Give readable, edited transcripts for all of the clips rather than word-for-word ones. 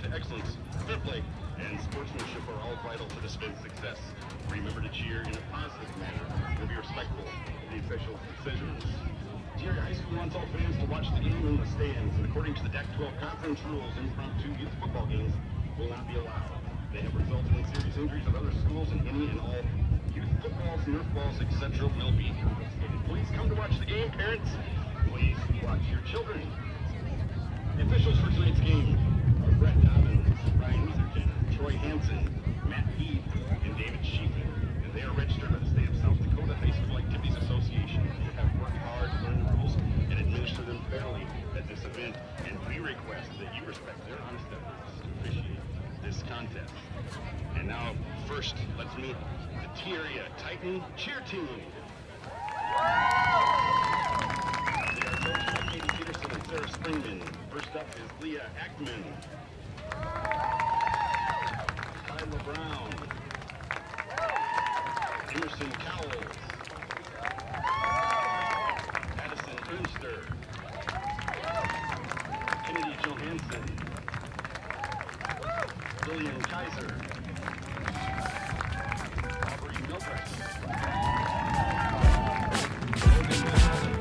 to excellence, fair play, and sportsmanship are all vital to the sport's success. Remember to cheer in a positive manner and be respectful of the officials' decisions. T-Area High School wants all fans to watch the game in the stands, and according to the DAC-12 conference rules, impromptu youth football games will not be allowed. They have resulted in serious injuries at other schools, and any and all youth footballs, Nerf balls, etc. will be confiscated. Please come to watch the game, parents. Please watch your children. The officials for tonight's game are Brett Dobbins, Ryan Etherton, Troy Hansen, Matt Heath, and David Sheehan. And they are registered by the State of South Dakota High School Activities Association. They have worked hard to learn the rules and administer them fairly at this event. And we request that you respect their honest efforts to officiate this contest. And now, first, let's meet the T-Area Titan cheer team. They are coached by Katie Peterson and Sarah Springman. First up is Leah Ackman, Kyla Brown, Emerson Cowles, Addison Ernster, Kennedy Johansson, Lillian Kaiser, Aubrey Milbrecht, Logan Wilson.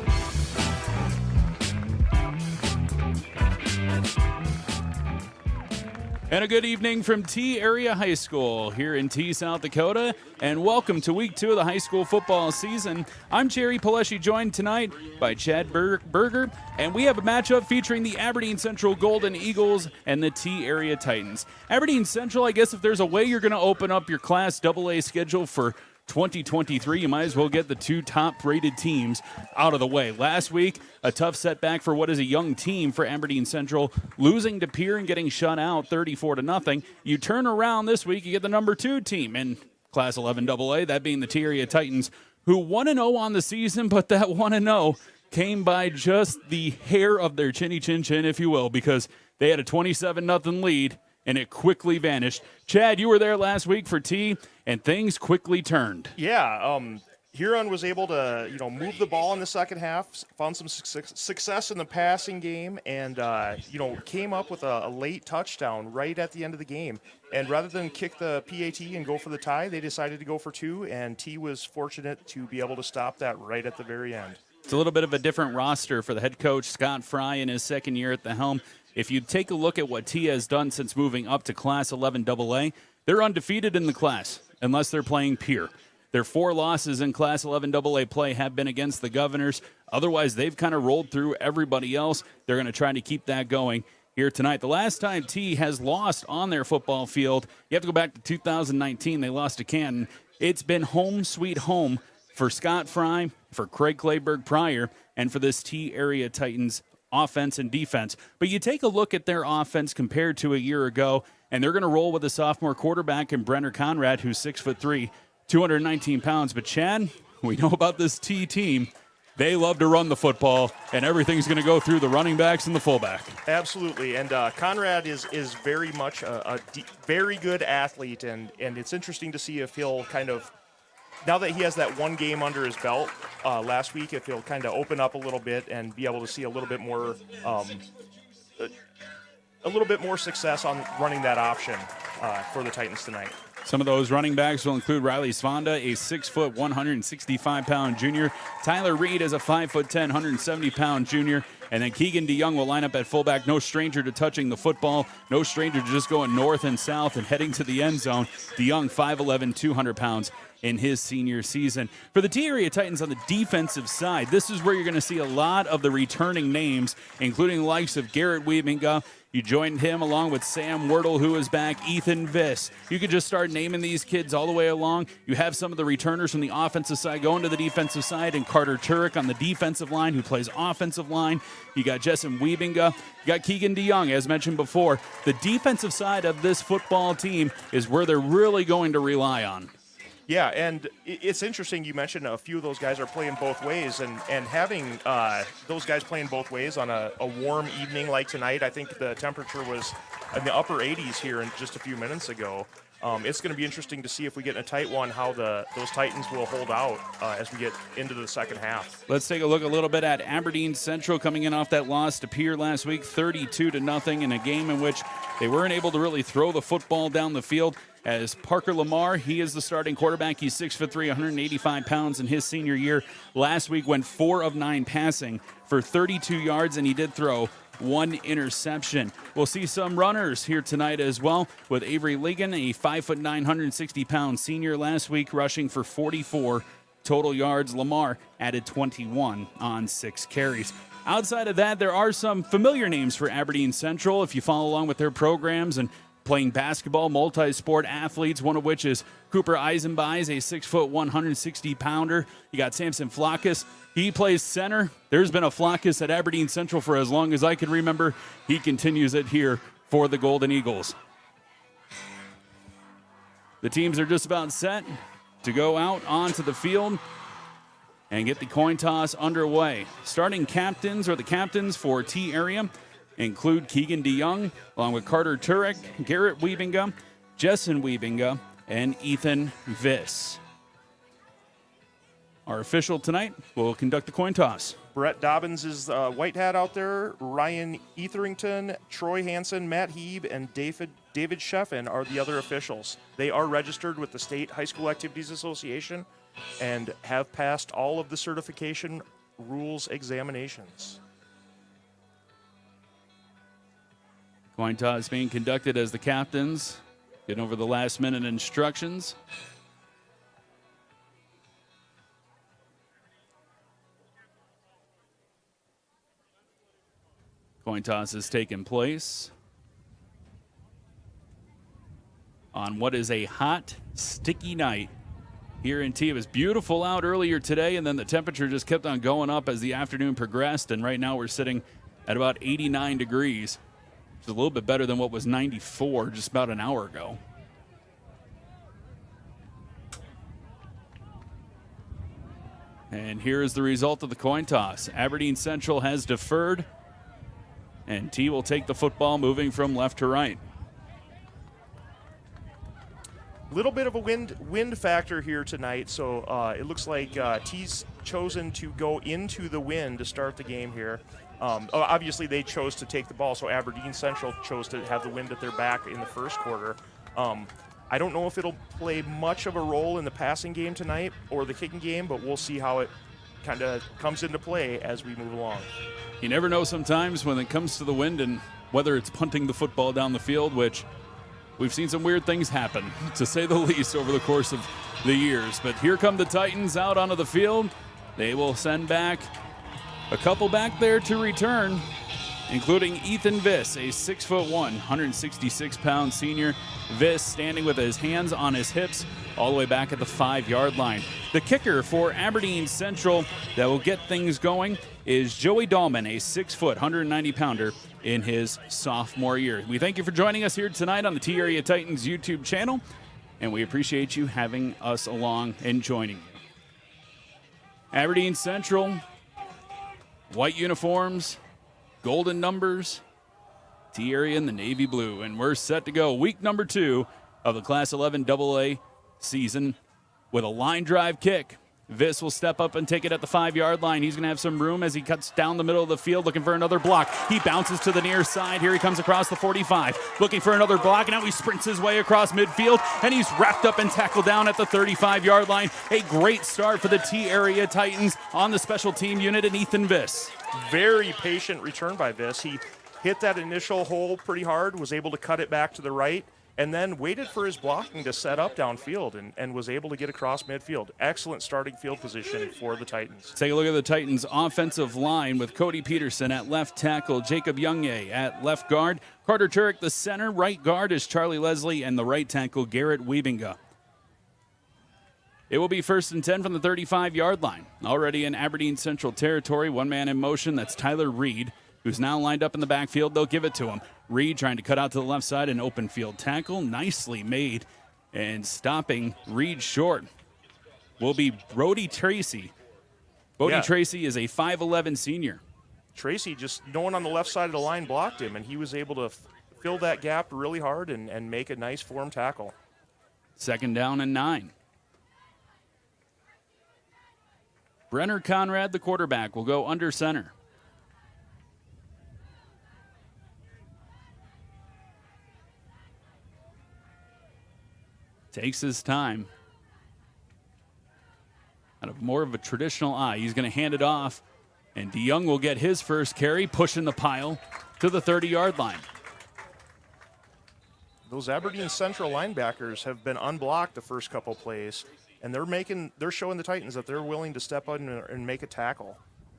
And a good evening from T-Area High School here in T, South Dakota, and welcome to Week 2 of the high school football season. I'm Jerry Paleshi, joined tonight by Chad Berger, and we have a matchup featuring the Aberdeen Central Golden Eagles and the T-Area Titans. Aberdeen Central, I guess if there's a way you're going to open up your Class AA schedule for 2023, you might as well get the two top-rated teams out of the way. Last week, a tough setback for what is a young team for Aberdeen Central, losing to Pierre and getting shut out 34-0. You turn around this week, you get the number 2 team in Class 11 AA, that being the T-Area Titans, who 1-0 on the season, but that 1-0 came by just the hair of their chinny chin chin, if you will, because they had a 27-0 lead, and it quickly vanished. Chad, you were there last week for T, and things quickly turned. Yeah, Huron was able to, move the ball in the second half, found some success in the passing game, and, came up with a late touchdown right at the end of the game. And rather than kick the PAT and go for the tie, they decided to go for 2, and T was fortunate to be able to stop that right at the very end. It's a little bit of a different roster for the head coach, Scott Fry, in his second year at the helm. If you take a look at what T has done since moving up to Class 11 AA, they're undefeated in the class, unless they're playing Pierre. Their 4 losses in Class 11 AA play have been against the Governors. Otherwise, they've kind of rolled through everybody else. They're going to try to keep that going here tonight. The last time T has lost on their football field, you have to go back to 2019. They lost to Canton. It's been home sweet home for Scott Fry, for Craig Clayberg Pryor, and for this T-Area Titans offense and defense. But you take a look at their offense compared to a year ago, and they're going to roll with a sophomore quarterback in Brenner Conrad, who's 6'3", 219 pounds. But Chad, we know about this T team. They love to run the football, and everything's going to go through the running backs and the fullback. Absolutely, and Conrad is very much a very good athlete, and it's interesting to see if he'll kind of, now that he has that one game under his belt last week, if he'll kind of open up a little bit and be able to see a little bit more success on running that option for the Titans tonight. Some of those running backs will include Riley Svanda, a 6', 165-pound junior. Tyler Reed is a 5'10", 170-pound junior. And then Keegan DeYoung will line up at fullback. No stranger to touching the football. No stranger to just going north and south and heading to the end zone. DeYoung, 5'11", 200 pounds in his senior season. For the T-Area Titans on the defensive side, this is where you're going to see a lot of the returning names, including the likes of Garrett Wiebinga. You joined him along with Sam Wordle, who is back, Ethan Viss. You could just start naming these kids all the way along. You have some of the returners from the offensive side going to the defensive side, and Carter Turek on the defensive line, who plays offensive line. You got Jessen Wiebinga. You got Keegan DeYoung, as mentioned before. The defensive side of this football team is where they're really going to rely on. Yeah, and it's interesting you mentioned a few of those guys are playing both ways, and having those guys playing both ways on a warm evening like tonight. I think the temperature was in the upper 80s here just a few minutes ago. it's going to be interesting to see if we get in a tight one how those Titans will hold out as we get into the second half. Let's take a look a little bit at Aberdeen Central coming in off that loss to Pierre last week, 32-0 in a game in which they weren't able to really throw the football down the field. As Parker Lamar, he is the starting quarterback. He's 6'3", 185 pounds in his senior year. Last week went 4 of 9 passing for 32 yards, and he did throw 1 interception. We'll see some runners here tonight as well, with Avery Ligon, a 5'9", 160-pound senior last week, rushing for 44 total yards. Lamar added 21 on 6 carries. Outside of that, there are some familiar names for Aberdeen Central if you follow along with their programs and playing basketball, multi-sport athletes, one of which is Cooper Eisenbeis, a 6'1", 160-pounder. You got Samson Flackus. He plays center. There's been a Flackus at Aberdeen Central for as long as I can remember. He continues it here for the Golden Eagles. The teams are just about set to go out onto the field and get the coin toss underway. Starting captains, or the captains for T area, include Keegan DeYoung, along with Carter Turek, Garrett Wiebinga, Jessen Wiebinga, and Ethan Viss. Our official tonight will conduct the coin toss. Brett Dobbins is white hat out there. Ryan Etherington, Troy Hansen, Matt Heeb, and David Sheffen are the other officials. They are registered with the State High School Activities Association and have passed all of the certification rules examinations. Coin toss being conducted as the captains get over the last-minute instructions. Coin toss has taken place on what is a hot, sticky night here in T. It was beautiful out earlier today, and then the temperature just kept on going up as the afternoon progressed, and right now we're sitting at about 89 degrees. It's a little bit better than what was 94 just about an hour ago. And here is the result of the coin toss. Aberdeen Central has deferred, and T will take the football moving from left to right. Little bit of a wind factor here tonight, so it looks like T's chosen to go into the wind to start the game here. Obviously, they chose to take the ball, so Aberdeen Central chose to have the wind at their back in the first quarter. I don't know if it'll play much of a role in the passing game tonight or the kicking game, but we'll see how it kind of comes into play as we move along. You never know sometimes when it comes to the wind and whether it's punting the football down the field, which we've seen some weird things happen, to say the least, over the course of the years. But here come the Titans out onto the field. They will send back a couple back there to return, including Ethan Viss, a 6'1", 166-pound senior. Viss standing with his hands on his hips all the way back at the 5-yard line. The kicker for Aberdeen Central that will get things going is Joey Dahlman, a 6', 190-pounder in his sophomore year. We thank you for joining us here tonight on the T-Area Titans YouTube channel, and we appreciate you having us along and joining you. Aberdeen Central, white uniforms, golden numbers, T-Area in the navy blue, and we're set to go. Week number 2 of the Class 11 AA season with a line drive kick. Viss will step up and take it at the 5-yard line. He's going to have some room as he cuts down the middle of the field looking for another block. He bounces to the near side. Here he comes across the 45, looking for another block, and now he sprints his way across midfield, and he's wrapped up and tackled down at the 35-yard line. A great start for the T-Area Titans on the special team unit and Ethan Viss. Very patient return by Viss. He hit that initial hole pretty hard, was able to cut it back to the right, and then waited for his blocking to set up downfield and was able to get across midfield. Excellent starting field position for the Titans. Take a look at the Titans' offensive line with Cody Peterson at left tackle, Jacob Youngnay at left guard, Carter Turek the center, right guard is Charlie Leslie, and the right tackle, Garrett Wiebinga. It will be 1st and 10 from the 35-yard line. Already in Aberdeen Central territory, one man in motion, that's Tyler Reed, who's now lined up in the backfield. They'll give it to him. Reed trying to cut out to the left side, an open field tackle, nicely made, and stopping Reed short will be Brody Tracy. Brody Tracy is a 5'11 senior. Tracy, just no one on the left side of the line blocked him, and he was able to fill that gap really hard and make a nice form tackle. Second down and 9. Brenner Conrad, the quarterback, will go under center. Takes his time. Out of more of a traditional eye, he's going to hand it off, and DeYoung will get his first carry, pushing the pile to the 30-yard line. Those Aberdeen Central linebackers have been unblocked the first couple plays, and they're showing the Titans that they're willing to step out and make a tackle.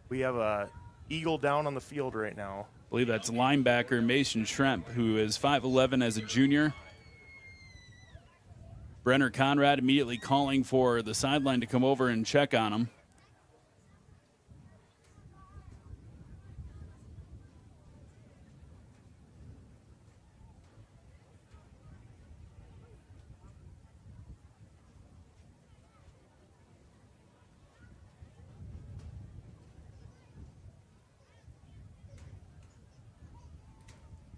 We have a eagle down on the field right now. I believe that's linebacker Mason Schremp, who is 5'11" as a junior. Brenner Conrad immediately calling for the sideline to come over and check on him.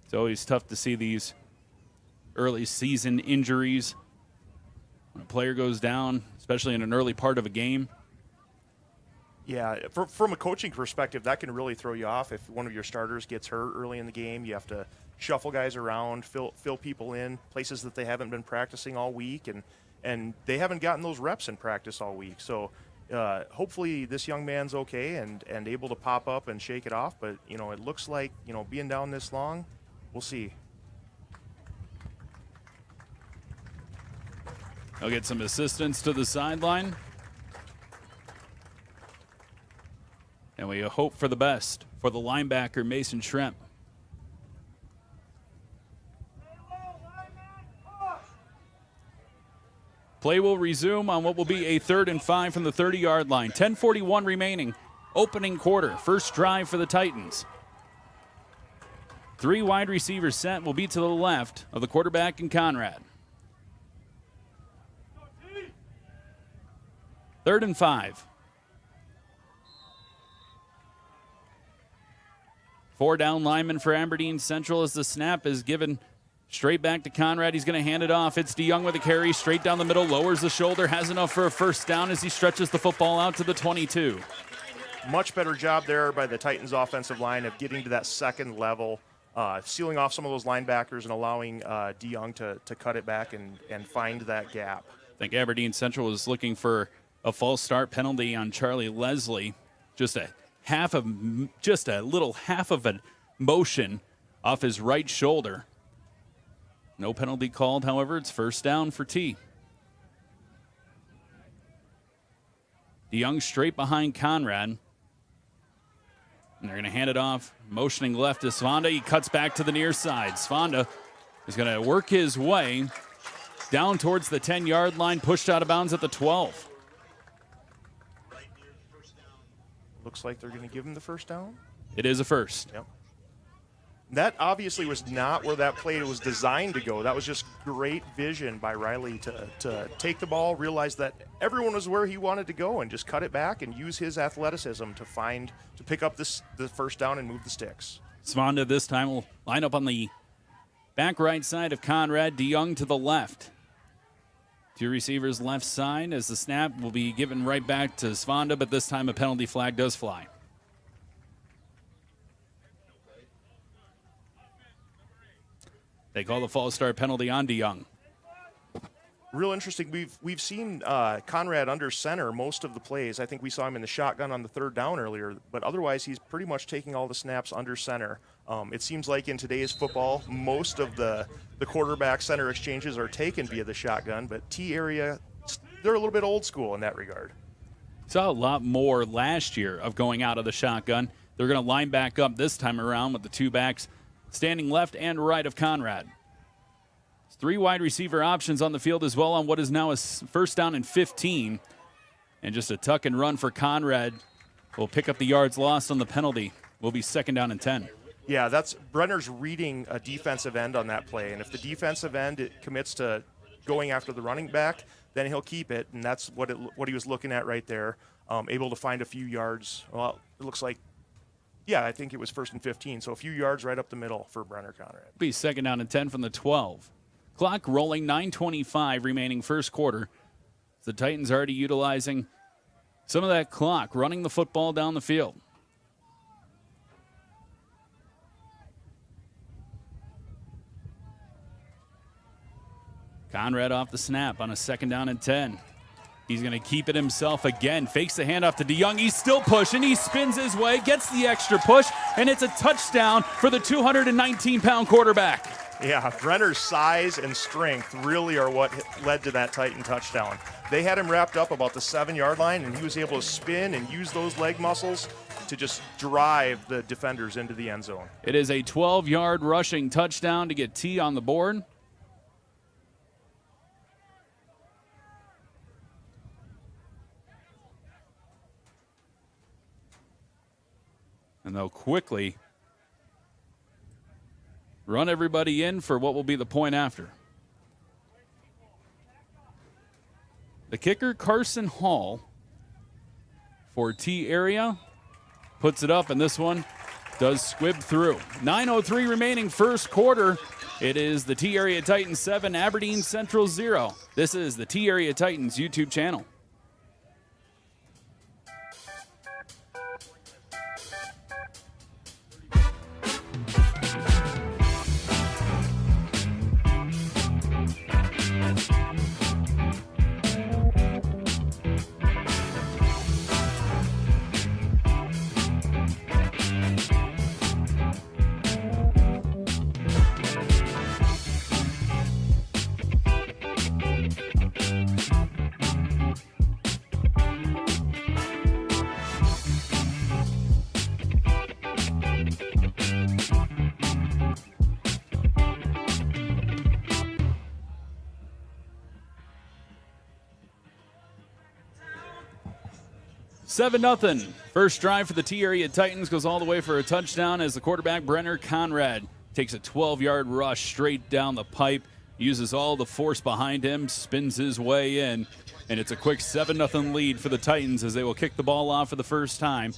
It's always tough to see these early season injuries when a player goes down, especially in an early part of a game. Yeah, from a coaching perspective, that can really throw you off. If one of your starters gets hurt early in the game, you have to shuffle guys around, fill people in places that they haven't been practicing all week, and they haven't gotten those reps in practice all week. So hopefully this young man's okay and able to pop up and shake it off. But, it looks like, being down this long, we'll see. He'll get some assistance to the sideline. And we hope for the best for the linebacker, Mason Schremp. Play will resume on what will be a 3rd and 5 from the 30-yard line. 10:41 remaining. Opening quarter. First drive for the Titans. 3 wide receivers set will be to the left of the quarterback and Conrad. 3rd and 5. 4 down linemen for Aberdeen Central as the snap is given straight back to Conrad. He's going to hand it off. It's DeYoung with a carry straight down the middle, lowers the shoulder, has enough for a first down as he stretches the football out to the 22. Much better job there by the Titans offensive line of getting to that second level, sealing off some of those linebackers and allowing DeYoung to cut it back and find that gap. I think Aberdeen Central was looking for a false start penalty on Charlie Leslie. Just a little half of a motion off his right shoulder. No penalty called, however. It's first down for T. DeYoung straight behind Conrad. And they're going to hand it off, motioning left to Svanda. He cuts back to the near side. Svanda is going to work his way down towards the 10-yard line, pushed out of bounds at the 12. Looks like they're going to give him the first down. It is a first. Yep. That obviously was not where that play was designed to go. That was just great vision by Riley to take the ball, realize that everyone was where he wanted to go, and just cut it back and use his athleticism to pick up the first down and move the sticks. Svanda this time will line up on the back right side of Conrad. DeYoung to the left. 2 receivers left side as the snap will be given right back to Svanda, but this time a penalty flag does fly. They call the false start penalty on DeYoung. Real interesting. We've seen Conrad under center most of the plays. I think we saw him in the shotgun on the 3rd down earlier, but otherwise he's pretty much taking all the snaps under center. It seems like in today's football, most of the quarterback center exchanges are taken via the shotgun, but T area, they're a little bit old school in that regard. Saw a lot more last year of going out of the shotgun. They're going to line back up this time around with the 2 backs standing left and right of Conrad. 3 wide receiver options on the field as well on what is now a first down and 15. And just a tuck and run for Conrad will pick up the yards lost on the penalty. Will be 2nd down and 10. Yeah, that's Brenner's reading a defensive end on that play. And if the defensive end commits to going after the running back, then he'll keep it. And that's what he was looking at right there. Able to find a few yards. Well, it looks like, I think it was 1st and 15. So a few yards right up the middle for Brenner Conrad. Be 2nd down and 10 from the 12. Clock rolling, 9:25 remaining first quarter. The Titans already utilizing some of that clock, running the football down the field. Conrad off the snap on a 2nd down and 10. He's going to keep it himself again. Fakes the handoff to DeYoung. He's still pushing. He spins his way, gets the extra push, and it's a touchdown for the 219-pound quarterback. Yeah, Brenner's size and strength really are what led to that Titan touchdown. They had him wrapped up about the 7-yard line, and he was able to spin and use those leg muscles to just drive the defenders into the end zone. It is a 12-yard rushing touchdown to get T on the board. And they'll quickly run everybody in for what will be the point after. The kicker, Carson Hall, for T area, puts it up, and this one does squib through. 9:03 remaining first quarter. It is the T Area Titans 7, Aberdeen Central 0. This is the T Area Titans YouTube channel. Seven nothing. First drive for the T Area Titans goes all the way for a touchdown as the quarterback, Brenner Conrad, takes a 12-yard rush straight down the pipe, uses all the force behind him, spins his way in, and it's a quick 7-0 lead for the Titans as they will kick the ball off for the first time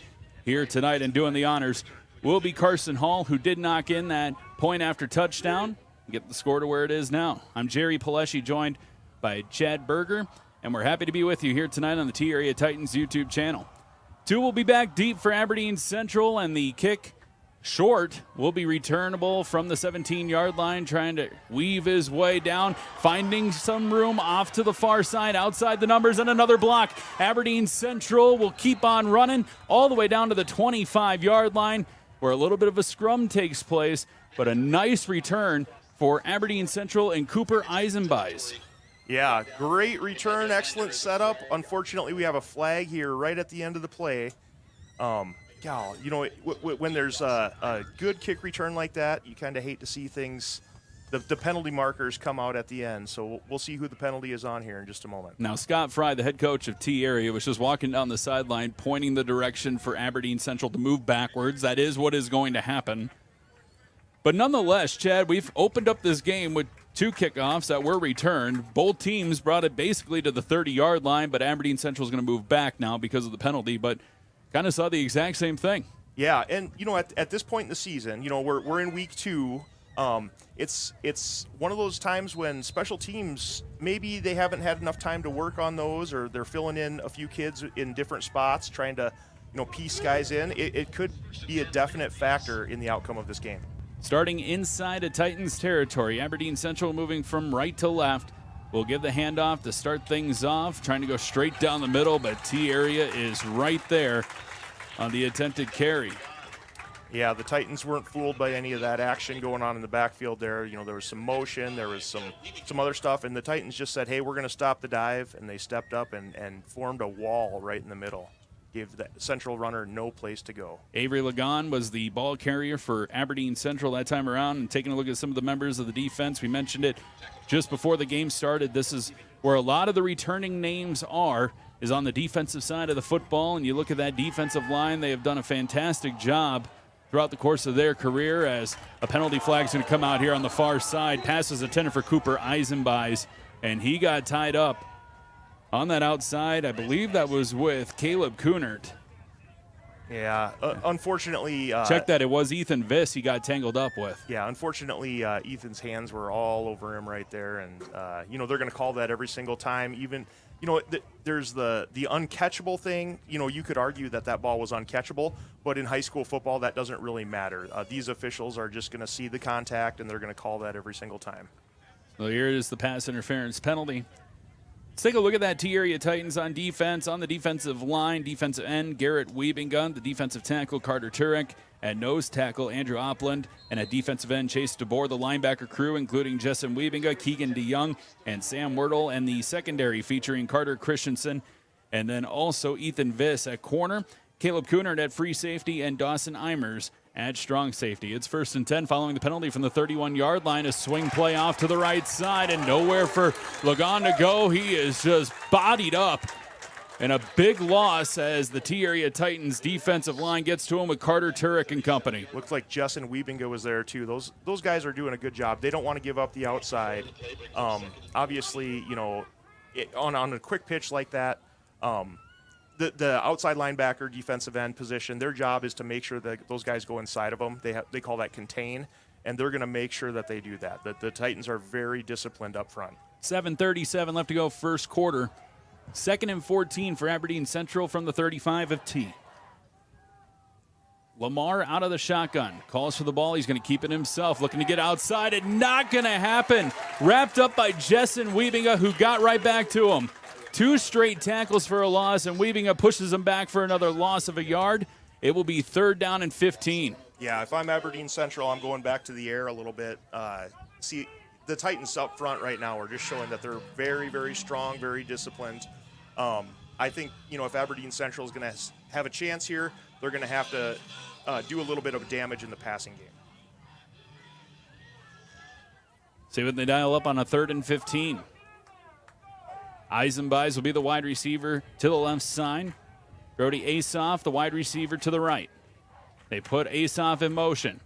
here tonight. And doing the honors will be Carson Hall, who did knock in that point after touchdown, get the score to where it is now. I'm Jerry Paleschi, joined by Chad Berger, and we're happy to be with you here tonight on the T Area Titans YouTube channel. Two will be back deep for Aberdeen Central, and the kick short will be returnable from the 17-yard line, trying to weave his way down, finding some room off to the far side, outside the numbers, and another block. Aberdeen Central will keep on running all the way down to the 25-yard line, where a little bit of a scrum takes place, but a nice return for Aberdeen Central and Cooper Eisenbeis. Yeah, great return, excellent setup. Unfortunately, we have a flag here right at the end of the play. You know, when there's a good kick return like that, you kind of hate to see things, the penalty markers come out at the end. So we'll see who the penalty is on here in just a moment. Now, Scott Fry, the head coach of T Area, was just walking down the sideline, pointing the direction for Aberdeen Central to move backwards. That is what is going to happen. But nonetheless, Chad, we've opened up this game with two kickoffs that were returned. Both teams brought it basically to the 30-yard line, but Aberdeen Central is going to move back now because of the penalty, but kind of saw the exact same thing. Yeah, and, you know, at this point in the season, you know, we're in week 2. It's one of those times when special teams, maybe they haven't had enough time to work on those, or they're filling in a few kids in different spots, trying to, you know, piece guys in. It could be a definite factor in the outcome of this game. Starting inside of Titans territory, Aberdeen Central moving from right to left. We'll give the handoff to start things off, trying to go straight down the middle, but T Area is right there on the attempted carry. Yeah, the Titans weren't fooled by any of that action going on in the backfield there. You know, there was some motion, there was some other stuff, and the Titans just said, hey, we're going to stop the dive, and they stepped up and formed a wall right in the middle. Gave the central runner no place to go. Avery Lagon was the ball carrier for Aberdeen Central that time around. And taking a look at some of the members of the defense, we mentioned it just before the game started. This is where a lot of the returning names are, is on the defensive side of the football. And you look at that defensive line, they have done a fantastic job throughout the course of their career, as a penalty flag is going to come out here on the far side. Passes intended for Cooper Eisenbeis, and he got tied up on that outside. I believe that was with Caleb Kunert. Yeah, unfortunately. Check that. It was Ethan Viss he got tangled up with. Yeah, unfortunately, Ethan's hands were all over him right there, and they're going to call that every single time. Even there's the uncatchable thing. You could argue that ball was uncatchable, but in high school football, that doesn't really matter. These officials are just going to see the contact, and they're going to call that every single time. So here is the pass interference penalty. Let's take a look at that T-Area Titans on defense. On the defensive line, defensive end, Garrett Wiebinga, the defensive tackle, Carter Turek, at nose tackle, Andrew Opland, and at defensive end, Chase DeBoer, the linebacker crew, including Jessen Wiebinga, Keegan DeYoung, and Sam Wordle, and the secondary featuring Carter Christensen, and then also Ethan Viss at corner, Caleb Coonard at free safety, and Dawson Eimers at strong safety. It's 1st and 10 following the penalty from the 31-yard line. A swing play off to the right side and nowhere for Lagon to go. He is just bodied up. And a big loss as the T-Area Titans defensive line gets to him with Carter Turek and company. Looks like Jessen Wiebinga was there too. Those guys are doing a good job. They don't want to give up the outside. Obviously, on a quick pitch like that, the outside linebacker, defensive end position, their job is to make sure that those guys go inside of them. They call that contain, and they're going to make sure that they do that. The Titans are very disciplined up front. 7:37 left to go first quarter. 2nd and 14 for Aberdeen Central from the 35 of T. Lamar out of the shotgun. Calls for the ball. He's going to keep it himself. Looking to get outside. And not going to happen. Wrapped up by Jessen Wiebinga, who got right back to him. 2 straight tackles for a loss, and Wiebinga pushes him back for another loss of a yard. It will be 3rd down and 15. Yeah, if I'm Aberdeen Central, I'm going back to the air a little bit. See, the Titans up front right now are just showing that they're very, very strong, very disciplined. I think, if Aberdeen Central is going to have a chance here, they're going to have to do a little bit of damage in the passing game. See what they dial up on a 3rd and 15. Eisenbeis will be the wide receiver to the left side. Brody Asoff, the wide receiver to the right. They put Asoff in motion.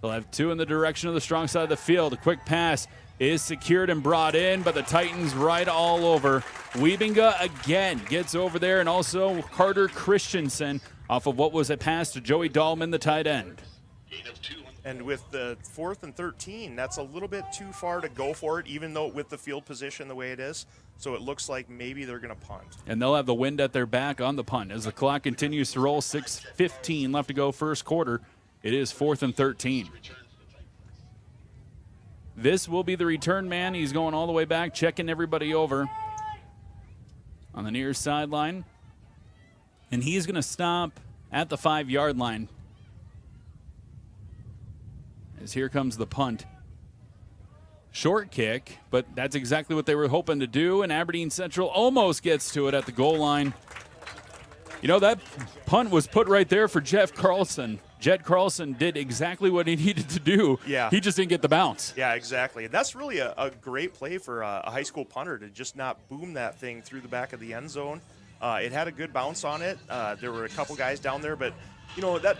They'll have 2 in the direction of the strong side of the field. A quick pass is secured and brought in, but the Titans right all over. Wiebinga again gets over there, and also Carter Christensen off of what was a pass to Joey Dahlman, the tight end. And with the 4th and 13, that's a little bit too far to go for it, even though with the field position the way it is. So it looks like maybe they're going to punt. And they'll have the wind at their back on the punt. As the clock continues to roll, 6:15 left to go first quarter. It is 4th and 13. This will be the return man. He's going all the way back, checking everybody over on the near sideline. And he's going to stop at the 5-yard line. As here comes the punt. Short kick, but that's exactly what they were hoping to do, and Aberdeen Central almost gets to it at the goal line. That punt was put right there for Jeff Carlson. Jed Carlson did exactly what he needed to do. Yeah. He just didn't get the bounce. Yeah, exactly. And that's really a great play for a high school punter to just not boom that thing through the back of the end zone. It had a good bounce on it. There were a couple guys down there, but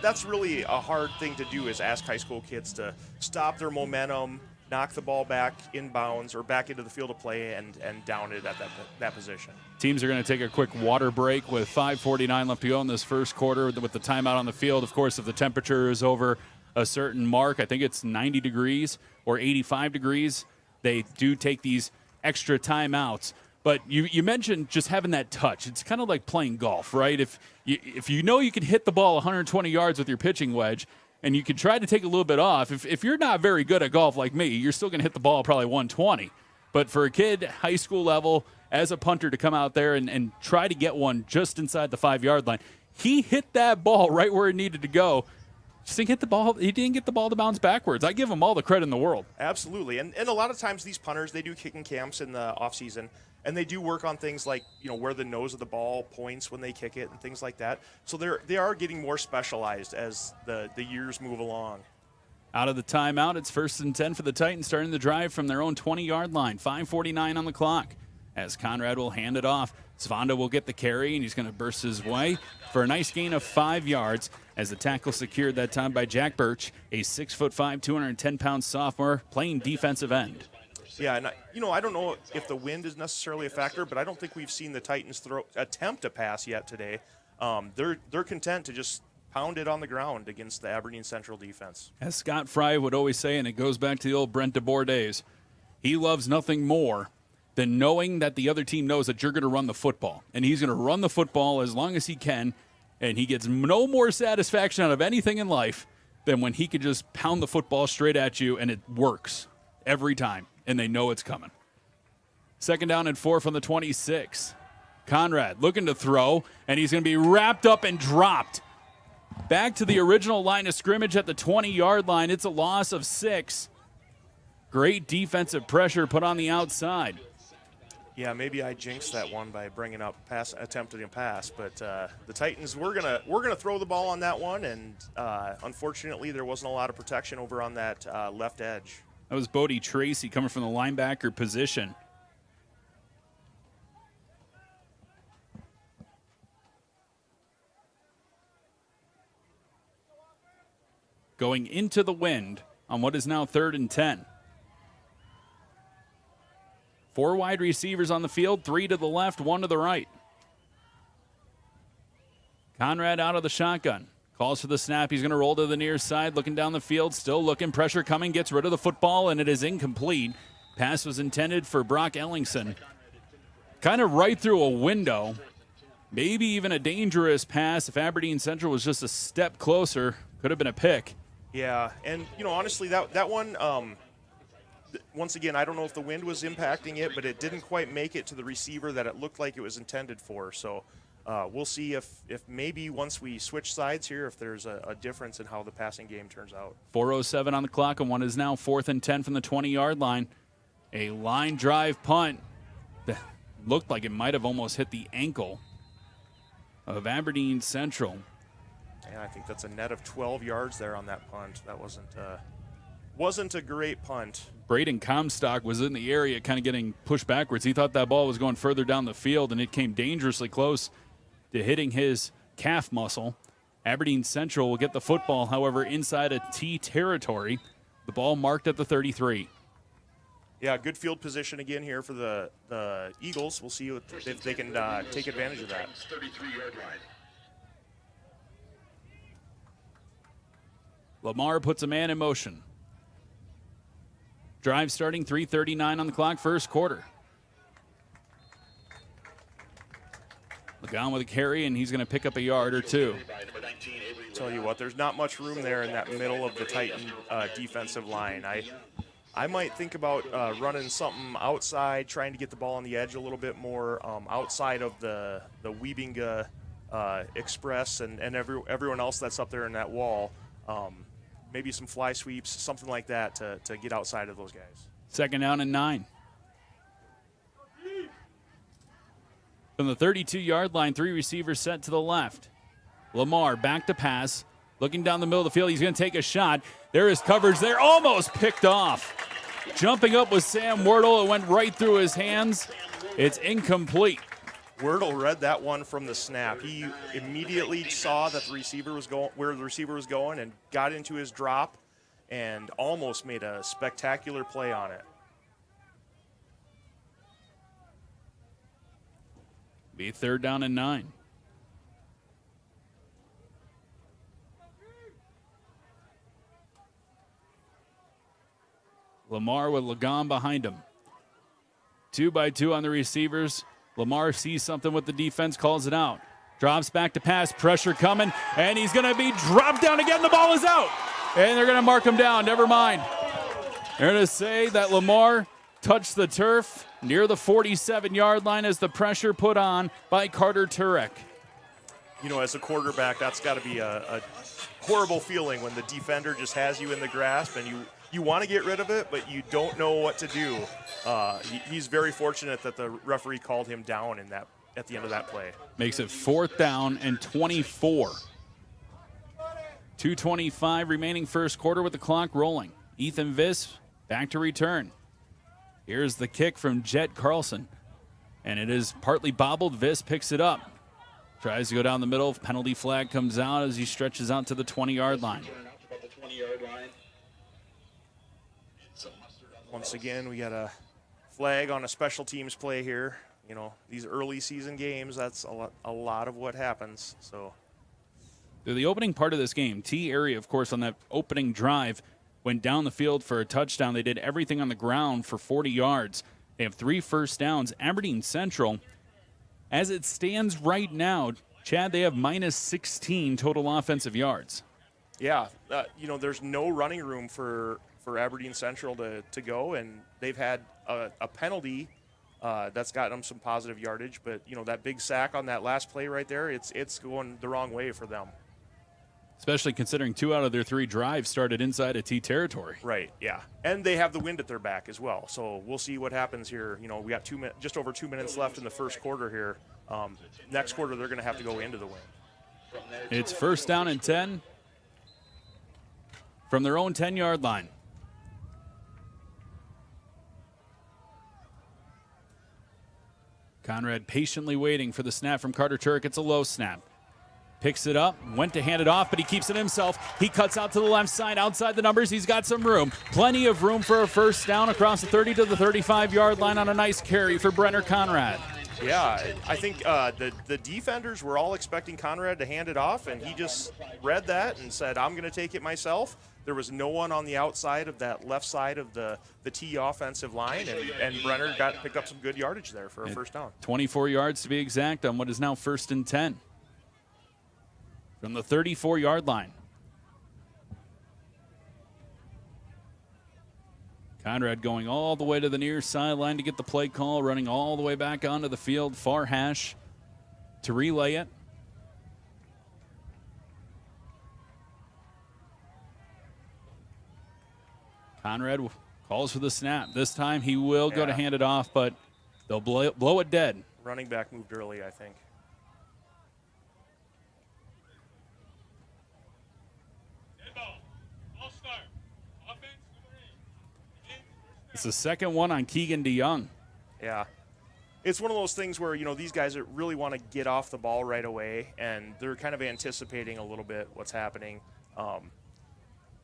that's really a hard thing to do, is ask high school kids to stop their momentum, knock the ball back inbounds or back into the field of play and down it at that position. Teams are going to take a quick water break with 5:49 left to go in this first quarter with the timeout on the field. Of course, if the temperature is over a certain mark, I think it's 90 degrees or 85 degrees, they do take these extra timeouts. But you mentioned just having that touch. It's kind of like playing golf, right? If you know you can hit the ball 120 yards with your pitching wedge, and you can try to take a little bit off. If you're not very good at golf like me, you're still going to hit the ball probably 120. But for a kid, high school level, as a punter to come out there and try to get one just inside the 5-yard line, he hit that ball right where it needed to go. Just didn't hit the ball. He didn't get the ball to bounce backwards. I give him all the credit in the world. Absolutely. And a lot of times these punters, they do kicking camps in the offseason, and they do work on things like, where the nose of the ball points when they kick it and things like that. So they are getting more specialized as the years move along. Out of the timeout, it's 1st and 10 for the Titans, starting the drive from their own 20-yard line. 5:49 on the clock. As Conrad will hand it off, Svanda will get the carry, and he's going to burst his way for a nice gain of 5 yards as the tackle secured that time by Jack Birch, a 6'5", 210-pound sophomore playing defensive end. Yeah, and I don't know if the wind is necessarily a factor, but I don't think we've seen the Titans attempt a pass yet today. they're content to just pound it on the ground against the Aberdeen Central defense. As Scott Fry would always say, and it goes back to the old Brent DeBoer days, he loves nothing more than knowing that the other team knows that you're going to run the football. And he's going to run the football as long as he can, and he gets no more satisfaction out of anything in life than when he could just pound the football straight at you, and it works every time, and they know it's coming. 2nd down and 4 from the 26. Conrad looking to throw, and he's going to be wrapped up and dropped. Back to the original line of scrimmage at the 20-yard line. It's a loss of 6. Great defensive pressure put on the outside. Yeah, maybe I jinxed that one by bringing up attempting a pass, but the Titans we're gonna throw the ball on that one, and unfortunately there wasn't a lot of protection over on that left edge. That was Bodie Tracy coming from the linebacker position. Going into the wind on what is now 3rd and 10. 4 wide receivers on the field, 3 to the left, 1 to the right. Conrad out of the shotgun. Calls for the snap. He's going to roll to the near side, looking down the field, still looking, pressure coming, gets rid of the football, and it is incomplete. Pass was intended for Brock Ellingson. Kind of right through a window. Maybe even a dangerous pass. If Aberdeen Central was just a step closer, could have been a pick. Yeah, and, honestly, that one, once again, I don't know if the wind was impacting it, but it didn't quite make it to the receiver that it looked like it was intended for. So we'll see if maybe once we switch sides here, if there's a difference in how the passing game turns out. 4:07 on the clock, and one is now 4th and 10 from the 20-yard line. A line drive punt that looked like it might have almost hit the ankle of Aberdeen Central. And I think that's a net of 12 yards there on that punt. That wasn't a great punt. Braden Comstock was in the area kind of getting pushed backwards. He thought that ball was going further down the field, and it came dangerously close to hitting his calf muscle. Aberdeen Central will get the football, however, inside a T territory. The ball marked at the 33. Yeah, good field position again here for the Eagles. We'll see if they can take advantage of that. 33-yard line. Lamar puts a man in motion. Drive starting, 3:39 on the clock, first quarter. Lagan with a carry, and he's going to pick up a yard or 2. Tell you what, there's not much room there in that middle of the Titan defensive line. I might think about running something outside, trying to get the ball on the edge a little bit more outside of the Wiebinga Express and everyone else that's up there in that wall. Maybe some fly sweeps, something like that to get outside of those guys. 2nd down and 9. From the 32-yard line, 3 receivers set to the left. Lamar back to pass, looking down the middle of the field. He's going to take a shot. There is coverage there, almost picked off. Jumping up was Sam Wordle. It went right through his hands. It's incomplete. Wordle read that one from the snap. He immediately saw that the receiver was going where the receiver was going and got into his drop and almost made a spectacular play on it. Be 3rd down and 9. Lamar with Lagan behind him. 2 by 2 on the receivers. Lamar sees something with the defense, calls it out. Drops back to pass, pressure coming, and he's going to be dropped down again. The ball is out, and they're going to mark him down. Never mind. They're going to say that Lamar touched the turf near the 47-yard line as the pressure put on by Carter Turek. As a quarterback, that's got to be a horrible feeling when the defender just has you in the grasp and you want to get rid of it, but you don't know what to do. He's very fortunate that the referee called him down at the end of that play. Makes it 4th down and 24. 2:25 remaining first quarter with the clock rolling. Ethan Viss back to return. Here's the kick from Jet Carlson, and it is partly bobbled. Viss picks it up. Tries to go down the middle. Penalty flag comes out as he stretches out to the 20-yard line. Once again, we got a flag on a special teams play here. You know, these early season games, that's a lot of what happens. So the opening part of this game, T area, of course, on that opening drive, went down the field for a touchdown. They did everything on the ground for 40 yards. They have 3 first downs. Aberdeen Central, as it stands right now, Chad, they have minus 16 total offensive yards. Yeah, you know, there's no running room for Aberdeen Central to go, and they've had a penalty that's gotten them some positive yardage. But, you know, that big sack on that last play right there, it's going the wrong way for them. Especially considering 2 out of their 3 drives started inside of T territory. Right, yeah. And they have the wind at their back as well. So we'll see what happens here. You know, we got just over 2 minutes left in the first quarter here. Next quarter, they're going to have to go into the wind. It's first down and 10 from their own 10-yard line. Conrad patiently waiting for the snap from Carter Turk. It's a low snap. Picks it up, went to hand it off, but he keeps it himself. He cuts out to the left side, outside the numbers. He's got some room. Plenty of room for a first down across the 30 to the 35-yard line on a nice carry for Brenner Conrad. Yeah, I think the defenders were all expecting Conrad to hand it off, and he just read that and said, I'm going to take it myself. There was no one on the outside of that left side of the T offensive line, and Brenner picked up some good yardage there for a first down. 24 yards to be exact on what is now first and 10. From the 34-yard line. Conrad going all the way to the near sideline to get the play call, running all the way back onto the field, far hash to relay it. Conrad calls for the snap. This time he will go to hand it off, but they'll blow it dead. Running back moved early, I think. It's the second one on Keegan DeYoung. Yeah. It's one of those things where, you know, these guys really want to get off the ball right away, and they're kind of anticipating a little bit what's happening.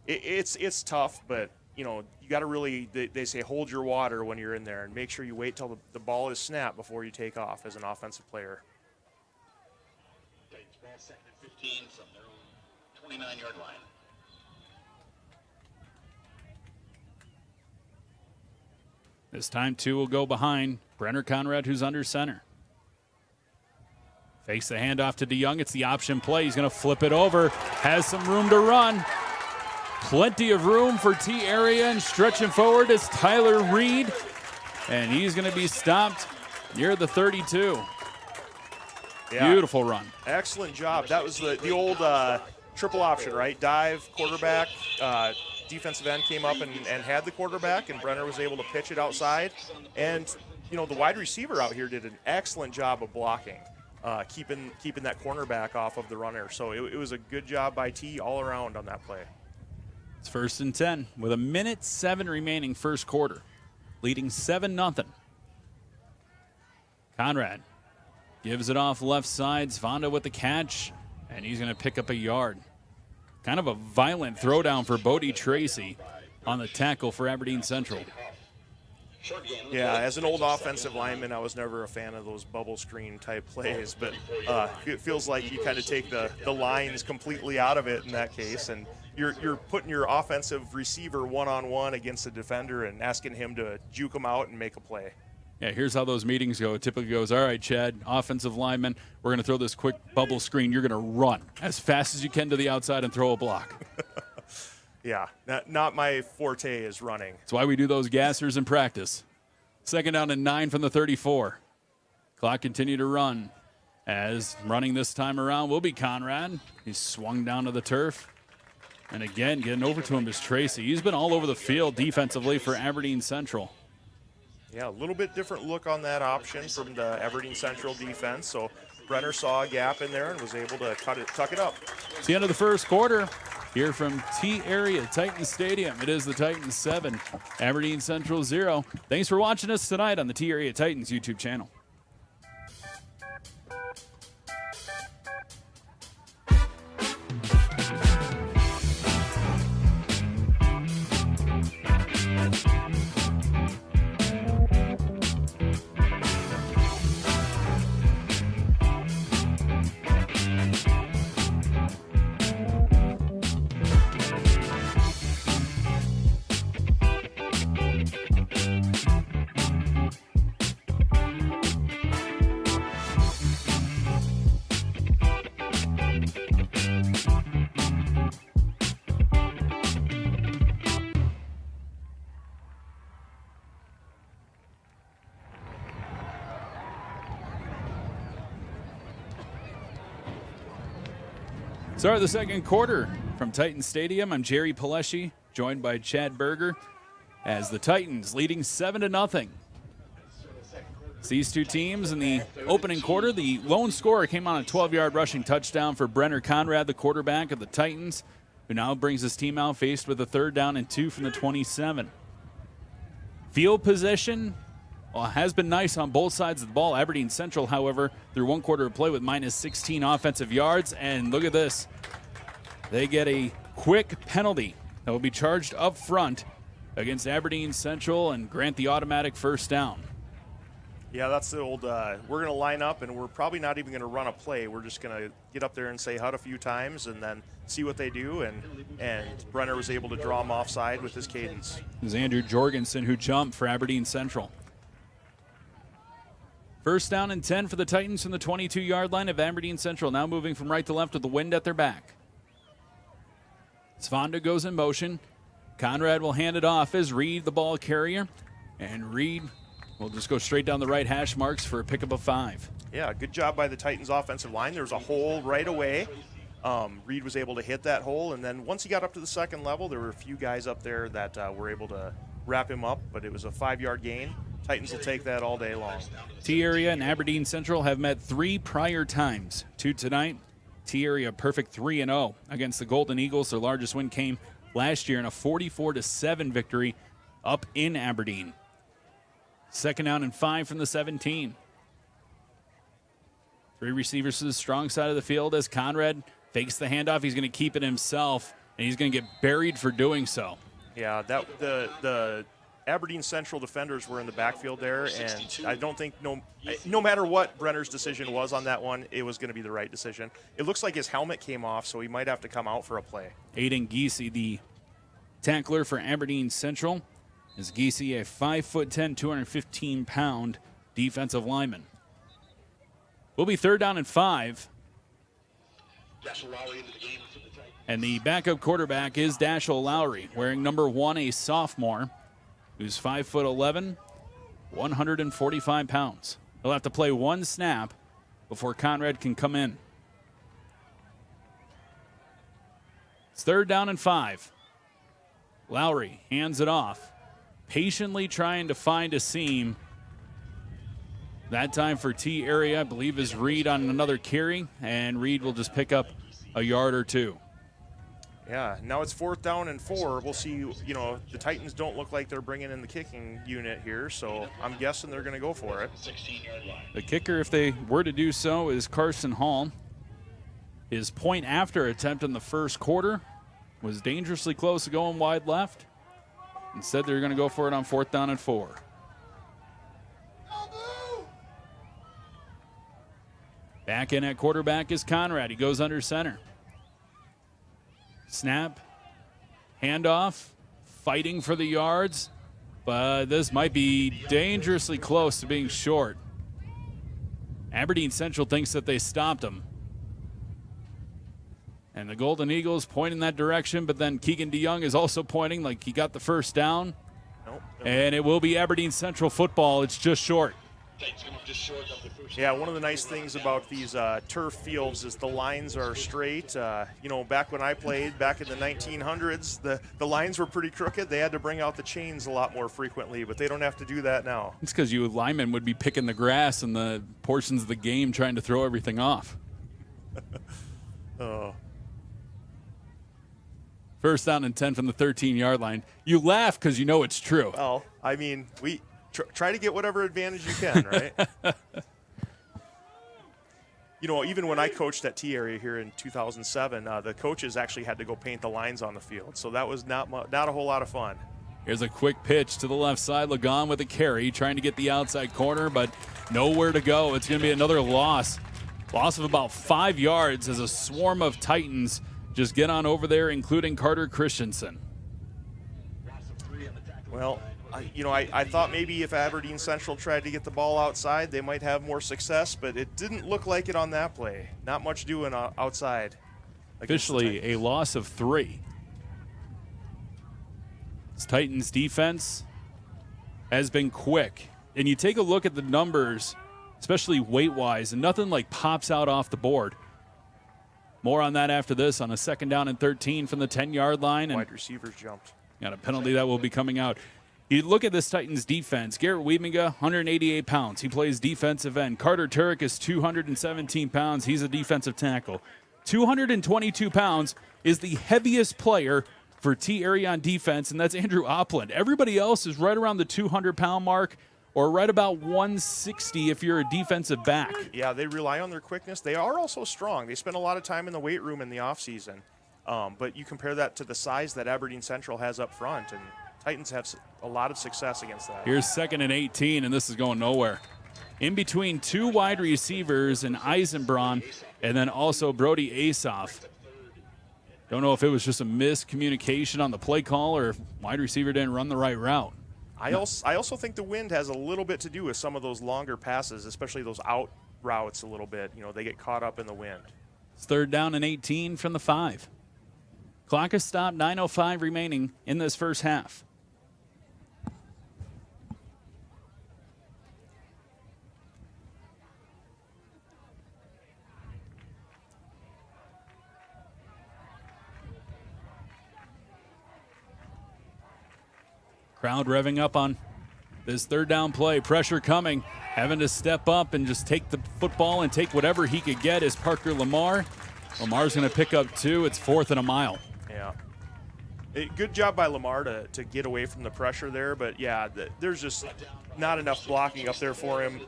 It's tough, but, you know, you got to really, they say hold your water when you're in there and make sure you wait till the ball is snapped before you take off as an offensive player. Second and 15 from their own 29-yard line. This time, 2 will go behind Brenner Conrad, who's under center. Fakes the handoff to DeYoung. It's the option play. He's going to flip it over. Has some room to run. Plenty of room for T area, and stretching forward is Tyler Reed. And he's going to be stopped near the 32. Yeah. Beautiful run. Excellent job. That was the old triple option, right? Dive, quarterback, defensive end came up and had the quarterback, and Brenner was able to pitch it outside. And, you know, the wide receiver out here did an excellent job of blocking, keeping that cornerback off of the runner. So it was a good job by T all around on that play. It's first and 10 with 1:07 remaining first quarter, leading 7-0. Conrad gives it off left side. Zvanda with the catch, and he's going to pick up a yard. Kind of a violent throwdown for Bodie Tracy on the tackle for Aberdeen Central. Yeah, as an old offensive lineman, I was never a fan of those bubble screen type plays, but it feels like you kind of take the lines completely out of it in that case, and you're putting your offensive receiver one-on-one against a defender and asking him to juke him out and make a play. Yeah, here's how those meetings go. It typically goes, all right, Chad, offensive lineman, we're going to throw this quick bubble screen. You're going to run as fast as you can to the outside and throw a block. Yeah, not my forte is running. That's why we do those gassers in practice. Second down and 9 from the 34. Clock continue to run. As running this time around will be Conrad. He's swung down to the turf. And again, getting over to him is Tracy. He's been all over the field defensively for Aberdeen Central. Yeah, a little bit different look on that option from the Aberdeen Central defense. So Brenner saw a gap in there and was able to tuck it up. It's the end of the first quarter here from T Area Titans Stadium. It is the Titans 7, Aberdeen Central 0. Thanks for watching us tonight on the T Area Titans YouTube channel. Start of the second quarter from Titan Stadium. I'm Jerry Paleschi, joined by Chad Berger, as the Titans leading 7-0. These two teams in the opening quarter, the lone scorer came on a 12-yard rushing touchdown for Brenner Conrad, the quarterback of the Titans, who now brings his team out faced with a 3rd down and 2 from the 27. Field position has been nice on both sides of the ball. Aberdeen Central, however, through one quarter of play with minus 16 offensive yards. And look at this. They get a quick penalty that will be charged up front against Aberdeen Central and grant the automatic 1st down. Yeah, that's the old, we're going to line up, and we're probably not even going to run a play. We're just going to get up there and say hut a few times and then see what they do. And Brenner was able to draw him offside with his cadence. It was Andrew Jorgensen who jumped for Aberdeen Central. 1st down and 10 for the Titans from the 22-yard line of Aberdeen Central, now moving from right to left with the wind at their back. Svanda goes in motion. Conrad will hand it off as Reed, the ball carrier. And Reed will just go straight down the right hash marks for a pickup of 5. Yeah, good job by the Titans offensive line. There was a hole right away. Reed was able to hit that hole, and then once he got up to the second level, there were a few guys up there that were able to wrap him up, but it was a 5-yard gain. Titans will take that all day long. T-Area and Aberdeen Central have met 3 prior times. 2 tonight. T-Area perfect 3-0 against the Golden Eagles. Their largest win came last year in a 44-7 victory up in Aberdeen. 2nd down and 5 from the 17. 3 receivers to the strong side of the field as Conrad fakes the handoff. He's going to keep it himself, and he's going to get buried for doing so. Yeah, the Aberdeen Central defenders were in the backfield there, and I don't think no matter what Brenner's decision was on that one, it was going to be the right decision. It looks like his helmet came off, so he might have to come out for a play. Aiden Giese, the tackler for Aberdeen Central, is Giese, a 5'10", 215-pound defensive lineman. Will be 3rd down and 5. And the backup quarterback is Dashel Lowry, wearing number 1, a sophomore, who's 5'11", 145 pounds. He'll have to play 1 snap before Conrad can come in. It's 3rd down and 5. Lowry hands it off, patiently trying to find a seam. That time for T-Area, I believe, is Reed on another carry, and Reed will just pick up a yard or 2. Yeah, now it's 4th down and 4. We'll see, the Titans don't look like they're bringing in the kicking unit here, so I'm guessing they're going to go for it. The kicker, if they were to do so, is Carson Hall. His point after attempt in the first quarter was dangerously close to going wide left. Instead, they're going to go for it on 4th down and 4. Back in at quarterback is Conrad. He goes under center. Snap, handoff, fighting for the yards, but this might be dangerously close to being short. Aberdeen Central thinks that they stopped him. And the Golden Eagles point in that direction, but then Keegan DeYoung is also pointing like he got the 1st down. Nope. And it will be Aberdeen Central football. It's just short. Yeah, one of the nice things about these turf fields is the lines are straight. Back when I played, back in the 1900s, the lines were pretty crooked. They had to bring out the chains a lot more frequently, but they don't have to do that now. It's because you linemen would be picking the grass and the portions of the game trying to throw everything off. Oh. 1st down and 10 from the 13-yard line. You laugh because you know it's true. Well, I mean, we try to get whatever advantage you can, right? Even when I coached at T-Area here in 2007, the coaches actually had to go paint the lines on the field, so that was not a whole lot of fun. Here's a quick pitch to the left side. Lagon with a carry, trying to get the outside corner, but nowhere to go. It's going to be another loss. Loss of about 5 yards as a swarm of Titans just get on over there, including Carter Christensen. Well, I thought maybe if Aberdeen Central tried to get the ball outside, they might have more success, but it didn't look like it on that play. Not much doing outside. Officially a loss of 3. This Titans defense has been quick. And you take a look at the numbers, especially weight-wise, and nothing like pops out off the board. More on that after this on a 2nd down and 13 from the 10-yard line. And Wide receivers jumped. got a penalty that will be coming out. You look at this Titans defense. Garrett Wiedminga, 188 pounds. He plays defensive end. Carter Turek is 217 pounds. He's a defensive tackle. 222 pounds is the heaviest player for T area on defense, and that's Andrew Opland. Everybody else is right around the 200-pound mark or right about 160 if you're a defensive back. Yeah, they rely on their quickness. They are also strong. They spend a lot of time in the weight room in the offseason. But you compare that to the size that Aberdeen Central has up front, and Titans have a lot of success against that. Here's 2nd and 18, and this is going nowhere. In between 2 wide receivers and Eisenbraun, and then also Brody Asoff. Don't know if it was just a miscommunication on the play call or if wide receiver didn't run the right route. I also think the wind has a little bit to do with some of those longer passes, especially those out routes a little bit. You know, they get caught up in the wind. It's 3rd down and 18 from the 5. Clock is stopped, 9:05 remaining in this first half. Crowd revving up on this 3rd down play. Pressure coming. Having to step up and just take the football and take whatever he could get is Parker Lamar. Lamar's going to pick up 2. It's 4th and a mile. Yeah. Good job by Lamar to get away from the pressure there. But, yeah, there's just not enough blocking up there for him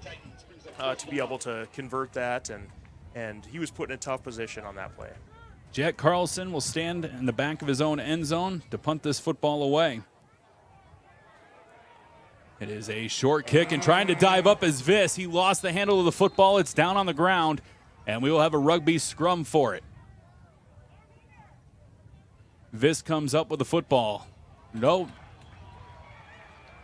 to be able to convert that. And he was put in a tough position on that play. Jet Carlson will stand in the back of his own end zone to punt this football away. It is a short kick, and trying to dive up is Viss. He lost the handle of the football. It's down on the ground, and we will have a rugby scrum for it. Viss comes up with the football. No.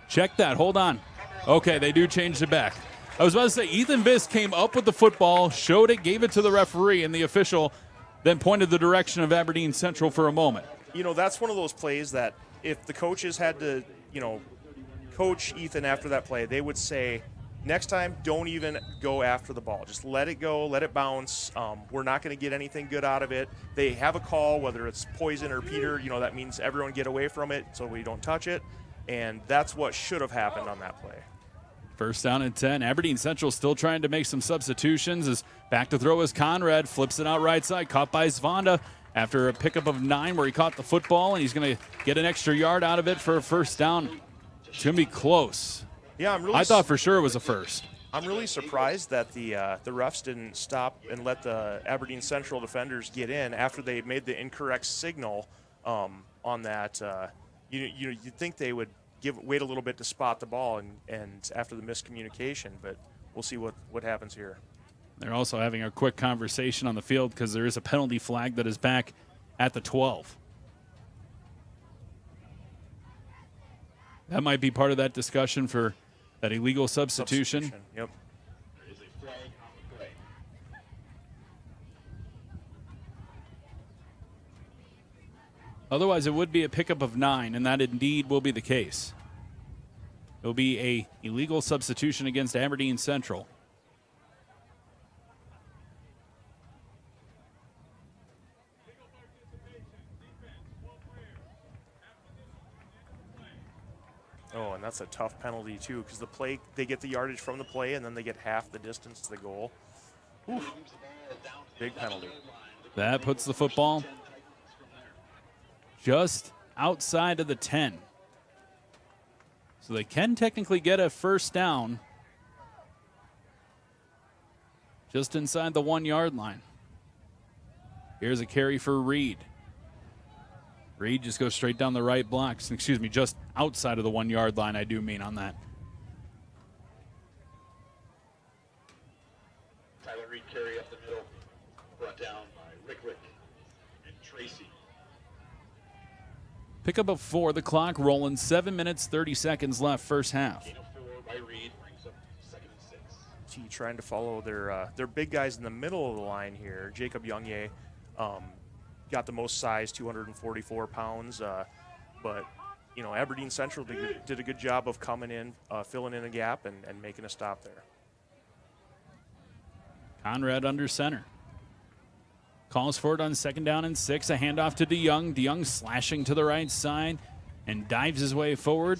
Check that. Hold on. Okay, they do change it back. I was about to say, Ethan Viss came up with the football, showed it, gave it to the referee, and the official then pointed the direction of Aberdeen Central for a moment. You know, that's one of those plays that if the coaches had to, coach Ethan after that play, they would say, next time, don't even go after the ball. Just let it go, let it bounce. We're not going to get anything good out of it. They have a call, whether it's Poison or Peter, that means everyone get away from it so we don't touch it. And that's what should have happened on that play. 1st down and 10. Aberdeen Central still trying to make some substitutions. Is back to throw is Conrad. Flips it out right side. Caught by Zvanda after a pickup of 9 where he caught the football, and he's going to get an extra yard out of it for a 1st down. It's going to be close. Yeah, I thought for sure it was a 1st. I'm really surprised that the refs didn't stop and let the Aberdeen Central defenders get in after they made the incorrect signal on that. You'd think they would wait a little bit to spot the ball and after the miscommunication, but we'll see what happens here. They're also having a quick conversation on the field because there is a penalty flag that is back at the 12. That might be part of that discussion for that illegal substitution. Yep. There is a flag on the play. Otherwise, it would be a pickup of 9, and that indeed will be the case. It will be a illegal substitution against Aberdeen Central. Oh, and that's a tough penalty, too, because they get the yardage from the play, and then they get half the distance to the goal. Oof. Big penalty. That puts the football just outside of the 10. So they can technically get a 1st down just inside the 1-yard line. Here's a carry for Reed. Reed just goes straight down the right block. Excuse me, just outside of the 1-yard line, I do mean on that. Tyler Reed carry up the middle, brought down by Rick and Tracy. Pickup of 4, the clock rolling, 7 minutes, 30 seconds left, first half. Gain of 4 by Reed, brings up 2nd and 6. T trying to follow their big guys in the middle of the line here. Jacob Youngye got the most size, 244 pounds. But, Aberdeen Central did a good job of coming in, filling in a gap, and making a stop there. Conrad under center. Calls for it on 2nd down and 6. A handoff to DeYoung. DeYoung slashing to the right side and dives his way forward.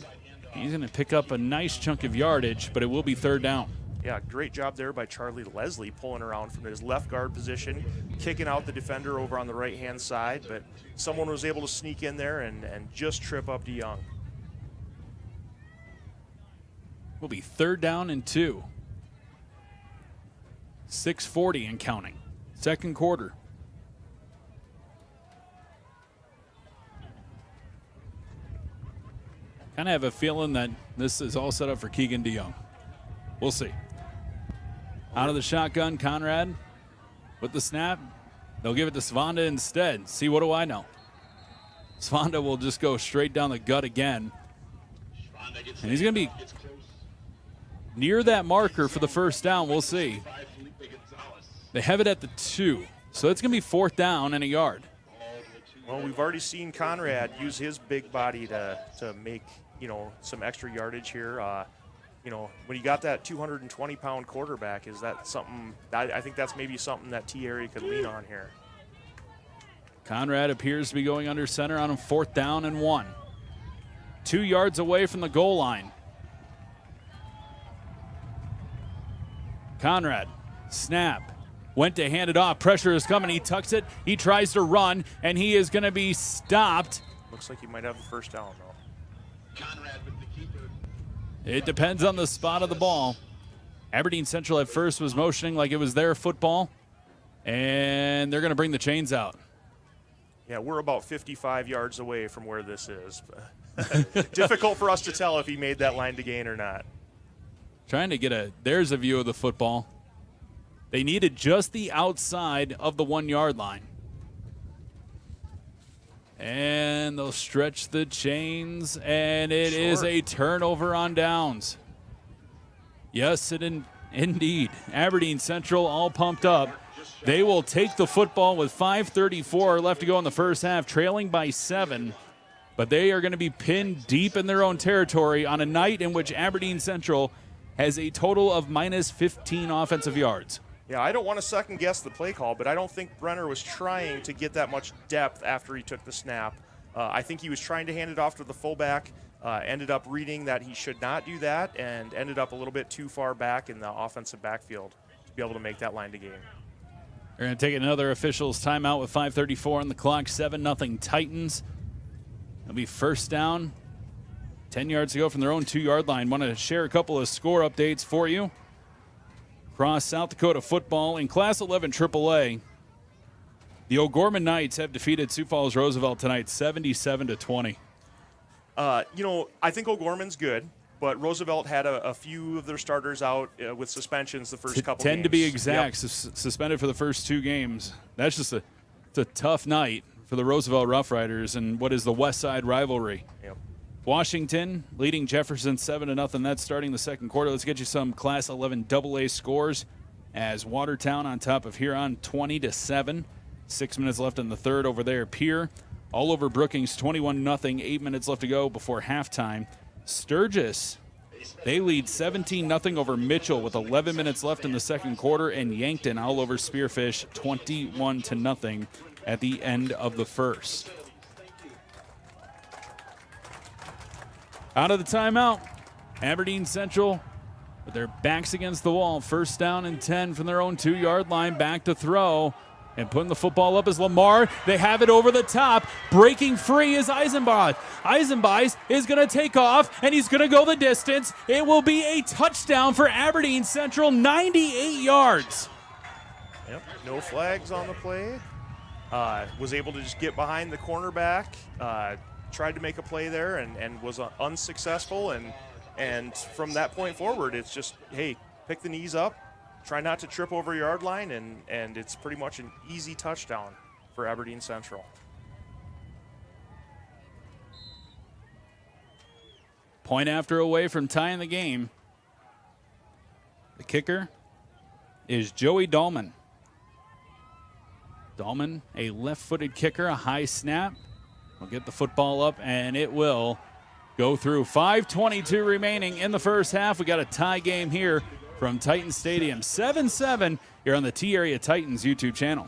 He's going to pick up a nice chunk of yardage, but it will be 3rd down. Yeah, great job there by Charlie Leslie pulling around from his left guard position, kicking out the defender over on the right-hand side, but someone was able to sneak in there and just trip up DeYoung. Will be 3rd down and 2. 6:40 and counting. 2nd quarter. Kind of have a feeling that this is all set up for Keegan DeYoung. We'll see. Out of the shotgun, Conrad with the snap. They'll give it to Svanda instead. See, what do I know? Svanda will just go straight down the gut again. And he's going to be near that marker for the 1st down. We'll see. They have it at the 2. So it's going to be 4th down and a yard. Well, we've already seen Conrad use his big body to make, some extra yardage here. When you got that 220-pound quarterback, is that something – I think that's maybe something that T-Area could lean on here. Conrad appears to be going under center on a 4th down and 1. 2 yards away from the goal line. Conrad, snap. Went to hand it off. Pressure is coming. He tucks it. He tries to run, and he is going to be stopped. Looks like he might have the 1st down, though. Conrad with the keeper. It depends on the spot of the ball. Aberdeen Central at first was motioning like it was their football, and they're going to bring the chains out. Yeah, we're about 55 yards away from where this is. Difficult for us to tell if he made that line to gain or not. Trying to get there's a view of the football. They needed just the outside of the 1-yard line. And they'll stretch the chains, and it is a turnover on downs. Yes, indeed. Aberdeen Central all pumped up. They will take the football with 5:34 left to go in the first half, trailing by 7. But they are going to be pinned deep in their own territory on a night in which Aberdeen Central has a total of minus 15 offensive yards. Yeah, I don't want to second-guess the play call, but I don't think Brenner was trying to get that much depth after he took the snap. I think he was trying to hand it off to the fullback, ended up reading that he should not do that, and ended up a little bit too far back in the offensive backfield to be able to make that line to gain. They're going to take another official's timeout with 5:34 on the clock. 7-0 Titans. It'll be 1st down. 10 yards to go from their own 2-yard line. Want to share a couple of score updates for you. Across South Dakota football in Class 11 AAA, the O'Gorman Knights have defeated Sioux Falls Roosevelt tonight 77-20. I think O'Gorman's good, but Roosevelt had a few of their starters out with suspensions the first couple games. 10 to be exact, Yep. suspended for the first 2 games. That's just it's a tough night for the Roosevelt Rough Riders and what is the West Side rivalry. Yep. Washington leading Jefferson 7-0. That's starting the 2nd quarter. Let's get you some Class 11 AA scores as Watertown on top of Huron 20-7. 6 minutes left in the 3rd over there. Pierre all over Brookings 21-0. 8 minutes left to go before halftime. Sturgis, they lead 17-0 over Mitchell with 11 minutes left in the 2nd quarter. And Yankton all over Spearfish 21-0 at the end of the 1st. Out of the timeout, Aberdeen Central with their backs against the wall. 1st down and 10 from their own 2-yard line. Back to throw and putting the football up is Lamar. They have it over the top. Breaking free is Eisenbach. Eisenbach is going to take off, and he's going to go the distance. It will be a touchdown for Aberdeen Central, 98 yards. Yep, no flags on the play. Was able to just get behind the cornerback. Tried to make a play there and was unsuccessful. And from that point forward, it's just, hey, pick the knees up, try not to trip over yard line, and it's pretty much an easy touchdown for Aberdeen Central. Point after away from tying the game. The kicker is Joey Dahlman. Dahlman, a left-footed kicker, a high snap. We'll get the football up, and it will go through. 5:22 remaining in the first half. We got a tie game here from Titan Stadium. 7-7 here on the T-Area Titans YouTube channel.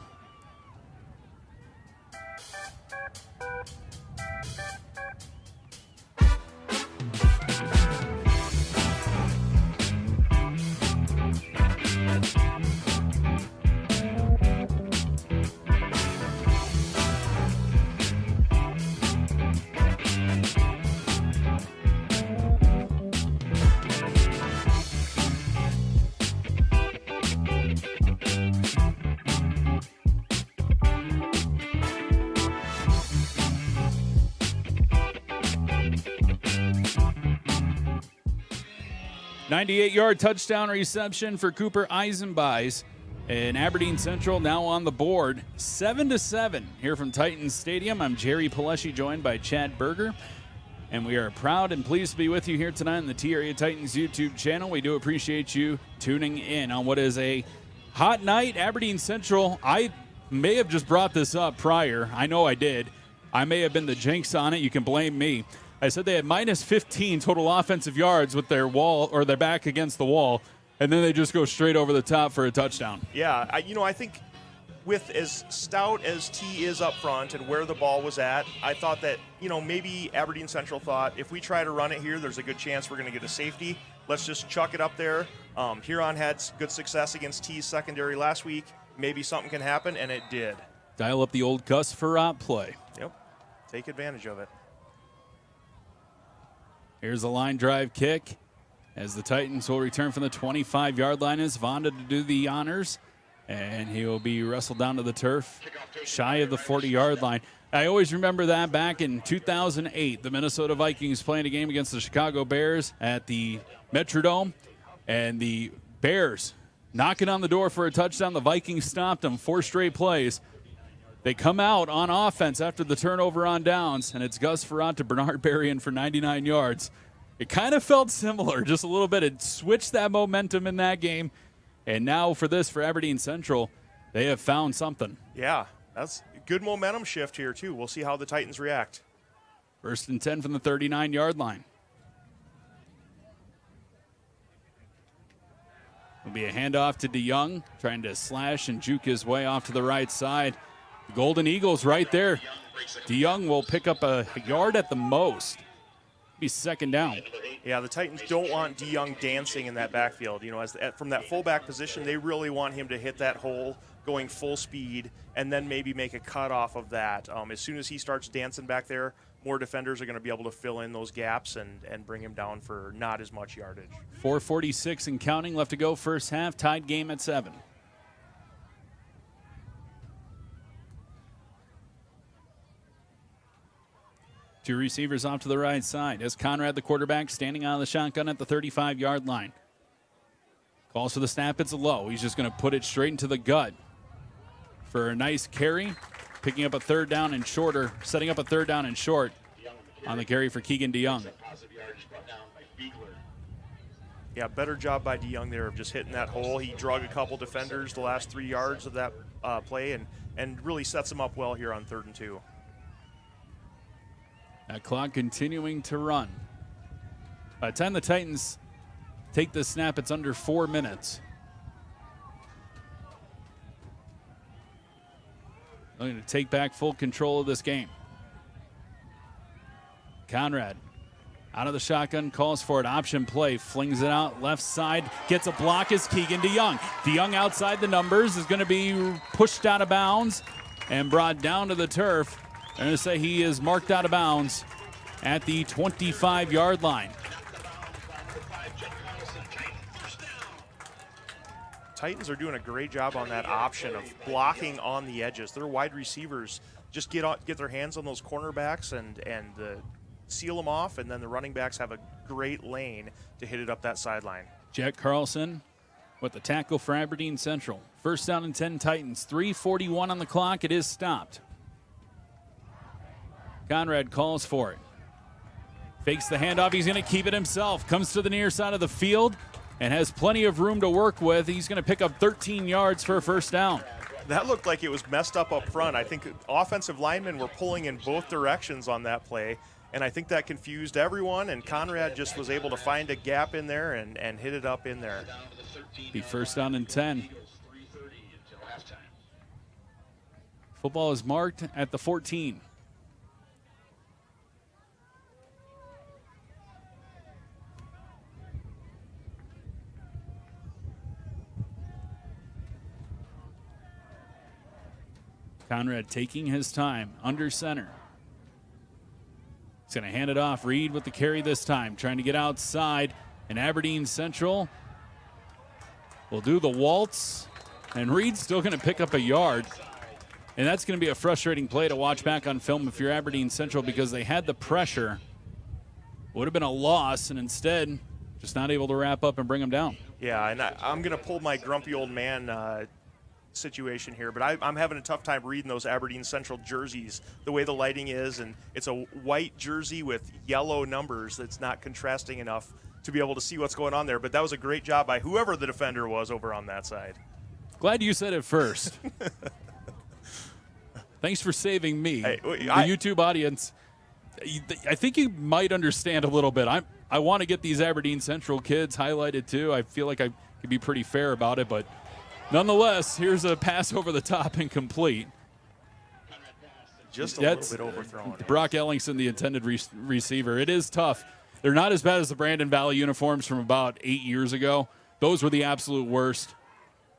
98-yard touchdown reception for Cooper Eisenbeis. And Aberdeen Central now on the board, 7-7 here from Titans Stadium. I'm Jerry Palesci, joined by Chad Berger. And we are proud and pleased to be with you here tonight on the T-Area Titans YouTube channel. We do appreciate you tuning in on what is a hot night. Aberdeen Central, I may have just brought this up prior. I know I did. I may have been the jinx on it. You can blame me. I said they had minus 15 total offensive yards with their wall or their back against the wall, and then they just go straight over the top for a touchdown. Yeah, I think with as stout as T is up front and where the ball was at, I thought that, maybe Aberdeen Central thought if we try to run it here, there's a good chance we're going to get a safety. Let's just chuck it up there. Huron had good success against T's secondary last week. Maybe something can happen, and it did. Dial up the old Gus Farrat play. Yep, take advantage of it. Here's a line drive kick as the Titans will return from the 25-yard line as Vonda to do the honors. And he will be wrestled down to the turf, shy of the 40-yard line. I always remember that back in 2008, the Minnesota Vikings playing a game against the Chicago Bears at the Metrodome, and the Bears knocking on the door for a touchdown. The Vikings stopped them 4 straight plays. They come out on offense after the turnover on downs, and it's Gus Farrat to Bernard Berrien for 99 yards. It kind of felt similar, just a little bit. It switched that momentum in that game. And now for Aberdeen Central, they have found something. Yeah, that's a good momentum shift here, too. We'll see how the Titans react. 1st and 10 from the 39-yard line. It'll be a handoff to DeYoung, trying to slash and juke his way off to the right side. The Golden Eagles right there. DeYoung will pick up a yard at the most. Be 2nd down. Yeah, the Titans don't want DeYoung dancing in that backfield. From that fullback position, they really want him to hit that hole going full speed and then maybe make a cut off of that. As soon as he starts dancing back there, more defenders are going to be able to fill in those gaps and bring him down for not as much yardage. 4:46 and counting left to go first half. Tied game at 7. Two receivers off to the right side as Conrad, the quarterback, standing out of the shotgun at the 35-yard line. Calls for the snap. It's low. He's just going to put it straight into the gut for a nice carry, picking up a 3rd down and shorter, setting up a 3rd down and short on the carry for Keegan DeYoung. Yeah, better job by DeYoung there of just hitting that hole. He drug a couple defenders the last 3 yards of that play and really sets him up well here on 3rd and 2. That clock continuing to run. By the time the Titans take the snap, it's under 4 minutes. They're going to take back full control of this game. Conrad out of the shotgun, calls for an option play, flings it out left side, gets a block as Keegan DeYoung. DeYoung outside the numbers is going to be pushed out of bounds and brought down to the turf. I'm going to say he is marked out of bounds at the 25-yard line. Titans are doing a great job on that option of blocking on the edges. Their wide receivers just get their hands on those cornerbacks and seal them off, and then the running backs have a great lane to hit it up that sideline. Jack Carlson with the tackle for Aberdeen Central. 1st down and 10 Titans. 3:41 on the clock. It is stopped. Conrad calls for it. Fakes the handoff. He's going to keep it himself. Comes to the near side of the field and has plenty of room to work with. He's going to pick up 13 yards for a 1st down. That looked like it was messed up front. I think offensive linemen were pulling in both directions on that play, and I think that confused everyone, and Conrad just was able to find a gap in there and hit it up in there. Be 1st down and 10. Football is marked at the 14. Conrad taking his time under center. He's going to hand it off. Reed with the carry this time, trying to get outside. And Aberdeen Central will do the waltz. And Reed's still going to pick up a yard. And that's going to be a frustrating play to watch back on film if you're Aberdeen Central, because they had the pressure. Would have been a loss, and instead just not able to wrap up and bring them down. Yeah, and I'm going to pull my grumpy old man situation here, but I'm having a tough time reading those Aberdeen Central jerseys, the way the lighting is, and it's a white jersey with yellow numbers that's not contrasting enough to be able to see what's going on there. But that was a great job by whoever the defender was over on that side. Glad you said it first. Thanks for saving me. Hey, the YouTube audience, I think you might understand a little bit. I want to get these Aberdeen Central kids highlighted too. I feel like I could be pretty fair about it, but nonetheless, here's a pass over the top and complete. Just a little bit overthrown. Brock Ellingson, the intended receiver. It is tough. They're not as bad as the Brandon Valley uniforms from about 8 years ago. Those were the absolute worst.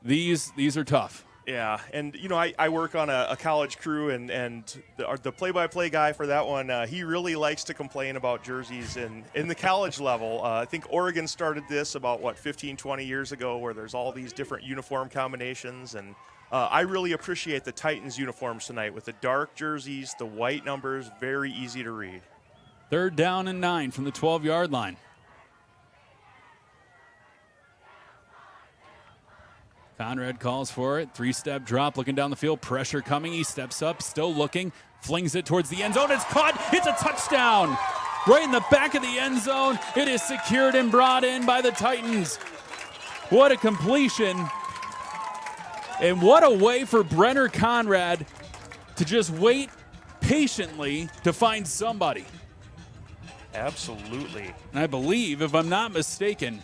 These are tough. Yeah, and I work on a college crew, and the play-by-play guy for that one, he really likes to complain about jerseys in the college level. I think Oregon started this about 15, 20 years ago, where there's all these different uniform combinations, and I really appreciate the Titans uniforms tonight with the dark jerseys, the white numbers, very easy to read. 3rd down and 9 from the 12-yard line. Conrad calls for it. 3-step drop, looking down the field. Pressure coming. He steps up, still looking. Flings it towards the end zone. It's caught. It's a touchdown. Right in the back of the end zone. It is secured and brought in by the Titans. What a completion. And what a way for Brenner Conrad to just wait patiently to find somebody. Absolutely. And I believe, if I'm not mistaken,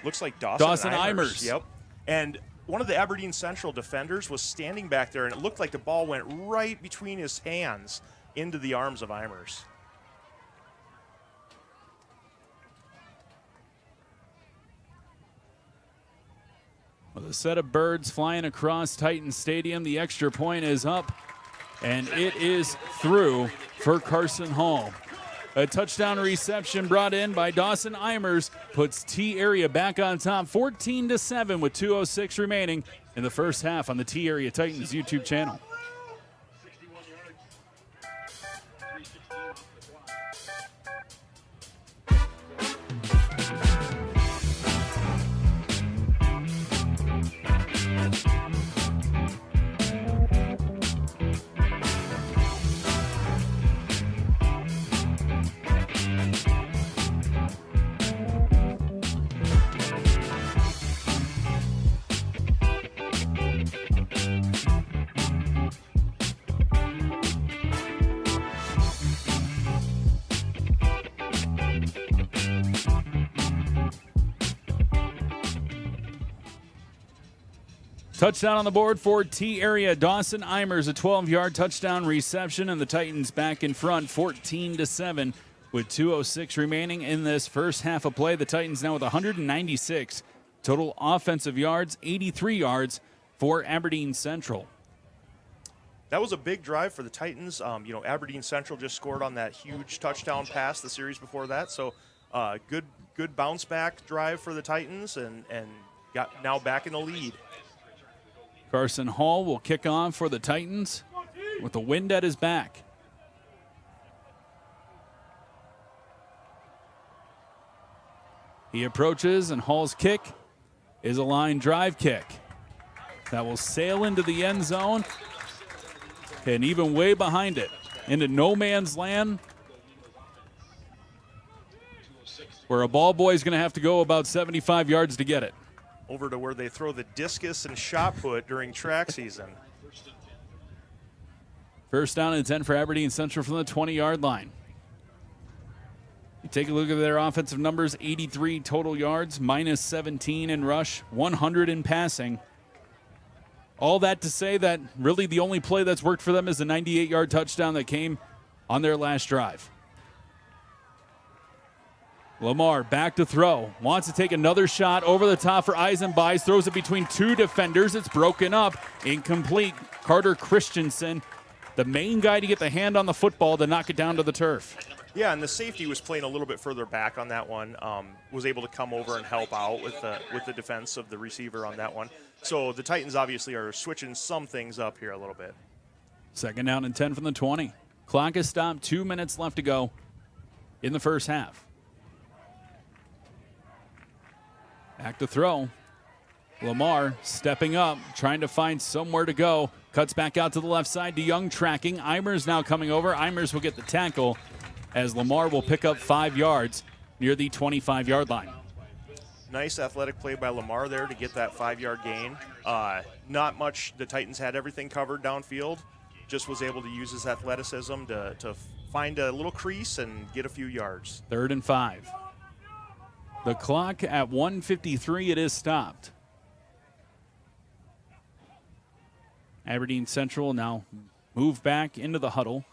looks like Dawson Eimers. Yep. And one of the Aberdeen Central defenders was standing back there, and it looked like the ball went right between his hands into the arms of Eimers. With a set of birds flying across Titan Stadium, the extra point is up, and it is through for Carson Hall. A touchdown reception brought in by Dawson Eimers puts T-Area back on top, 14-7 with 2:06 remaining in the first half on the T-Area Titans YouTube channel. Touchdown on the board for T-Area. Dawson Eimers, a 12-yard touchdown reception, and the Titans back in front, 14-7 with 2:06 remaining in this first half of play. The Titans now with 196 total offensive yards, 83 yards for Aberdeen Central. That was a big drive for the Titans. Aberdeen Central just scored on that huge touchdown pass the series before that. So good bounce back drive for the Titans, and got now back in the lead. Carson Hall will kick off for the Titans with the wind at his back. He approaches, and Hall's kick is a line drive kick that will sail into the end zone and even way behind it into no man's land, where a ball boy is going to have to go about 75 yards to get it. Over to where they throw the discus and shot put during track season. First down and 10 for Aberdeen Central from the 20-yard line. You take a look at their offensive numbers, 83 total yards, minus 17 in rush, 100 in passing. All that to say that really the only play that's worked for them is the 98-yard touchdown that came on their last drive. Lamar back to throw. Wants to take another shot over the top for Eisenbeis. Throws it between two defenders. It's broken up. Incomplete. Carter Christensen, the main guy to get the hand on the football to knock it down to the turf. Yeah, and the safety was playing a little bit further back on that one. Was able to come over and help out with the defense of the receiver on that one. So the Titans obviously are switching some things up here a little bit. Second down and 10 from the 20. Clock is stopped. 2 minutes left to go in the first half. Back to throw. Lamar stepping up, trying to find somewhere to go. Cuts back out to the left side. DeYoung tracking. Eimers now coming over. Eimers will get the tackle as Lamar will pick up 5 yards near the 25-yard line. Nice athletic play by Lamar there to get that 5-yard gain. Not much. The Titans had everything covered downfield. Just was able to use his athleticism to find a little crease and get a few yards. 3rd and 5. The clock at 1:53, it is stopped. Aberdeen Central now move back into the huddle.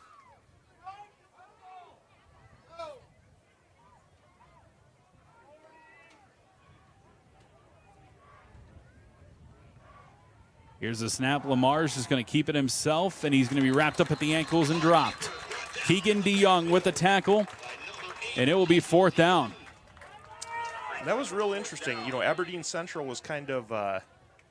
Here's the snap. Lamar's just going to keep it himself, and he's going to be wrapped up at the ankles and dropped. Keegan DeYoung with the tackle, and it will be 4th down. That was real interesting. Aberdeen Central was kind of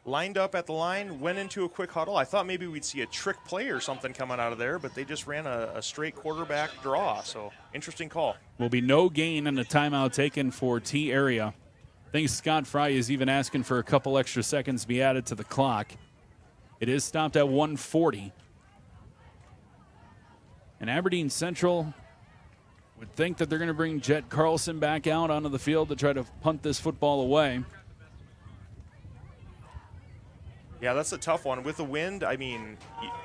lined up at the line, went into a quick huddle. I thought maybe we'd see a trick play or something coming out of there, but they just ran a straight quarterback draw. So, interesting call. Will be no gain and a timeout taken for T area. I think Scott Fry is even asking for a couple extra seconds to be added to the clock. It is stopped at 1:40. And Aberdeen Central would think that they're going to bring Jet Carlson back out onto the field to try to punt this football away. Yeah, that's a tough one. With the wind, I mean,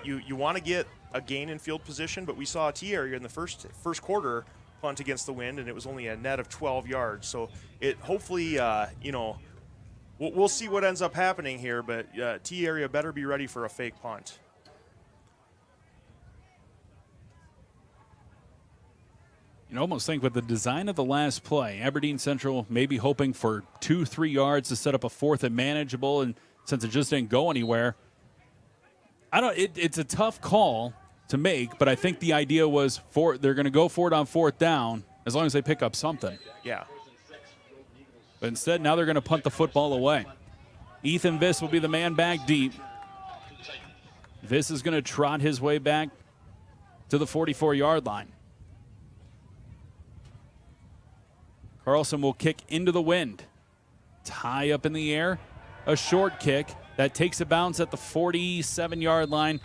you want to get a gain in field position, but we saw a T area in the first quarter punt against the wind, and it was only a net of 12 yards. So it hopefully, we'll see what ends up happening here, but T area better be ready for a fake punt. You almost think with the design of the last play, Aberdeen Central may be hoping for 2-3 yards to set up a 4th and manageable, and since it just didn't go anywhere, it's a tough call to make, but I think the idea was they're going to go for it on 4th down as long as they pick up something. Yeah. But instead, now they're going to punt the football away. Ethan Viss will be the man back deep. Viss is going to trot his way back to the 44-yard line. Carlson will kick into the wind. It's high up in the air. A short kick that takes a bounce at the 47-yard line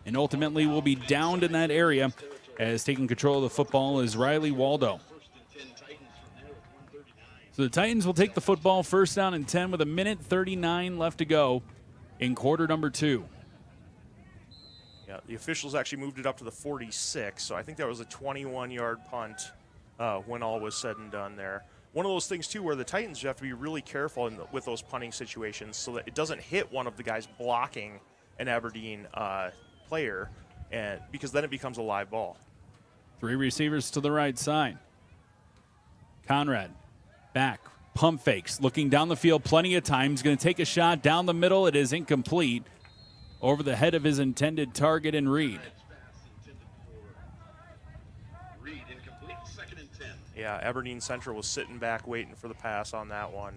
and ultimately will be downed in that area as taking control of the football is Riley Waldo. So the Titans will take the football 1st down and 10 with 1:39 left to go in quarter number 2. Yeah, the officials actually moved it up to the 46, so I think that was a 21-yard punt when all was said and done there. One of those things, too, where the Titans have to be really careful with those punting situations so that it doesn't hit one of the guys blocking an Aberdeen player, because then it becomes a live ball. 3 receivers to the right side. Conrad, back, pump fakes, looking down the field plenty of time. He's going to take a shot down the middle. It is incomplete. Over the head of his intended target in Reed. Yeah, Aberdeen Central was sitting back waiting for the pass on that one.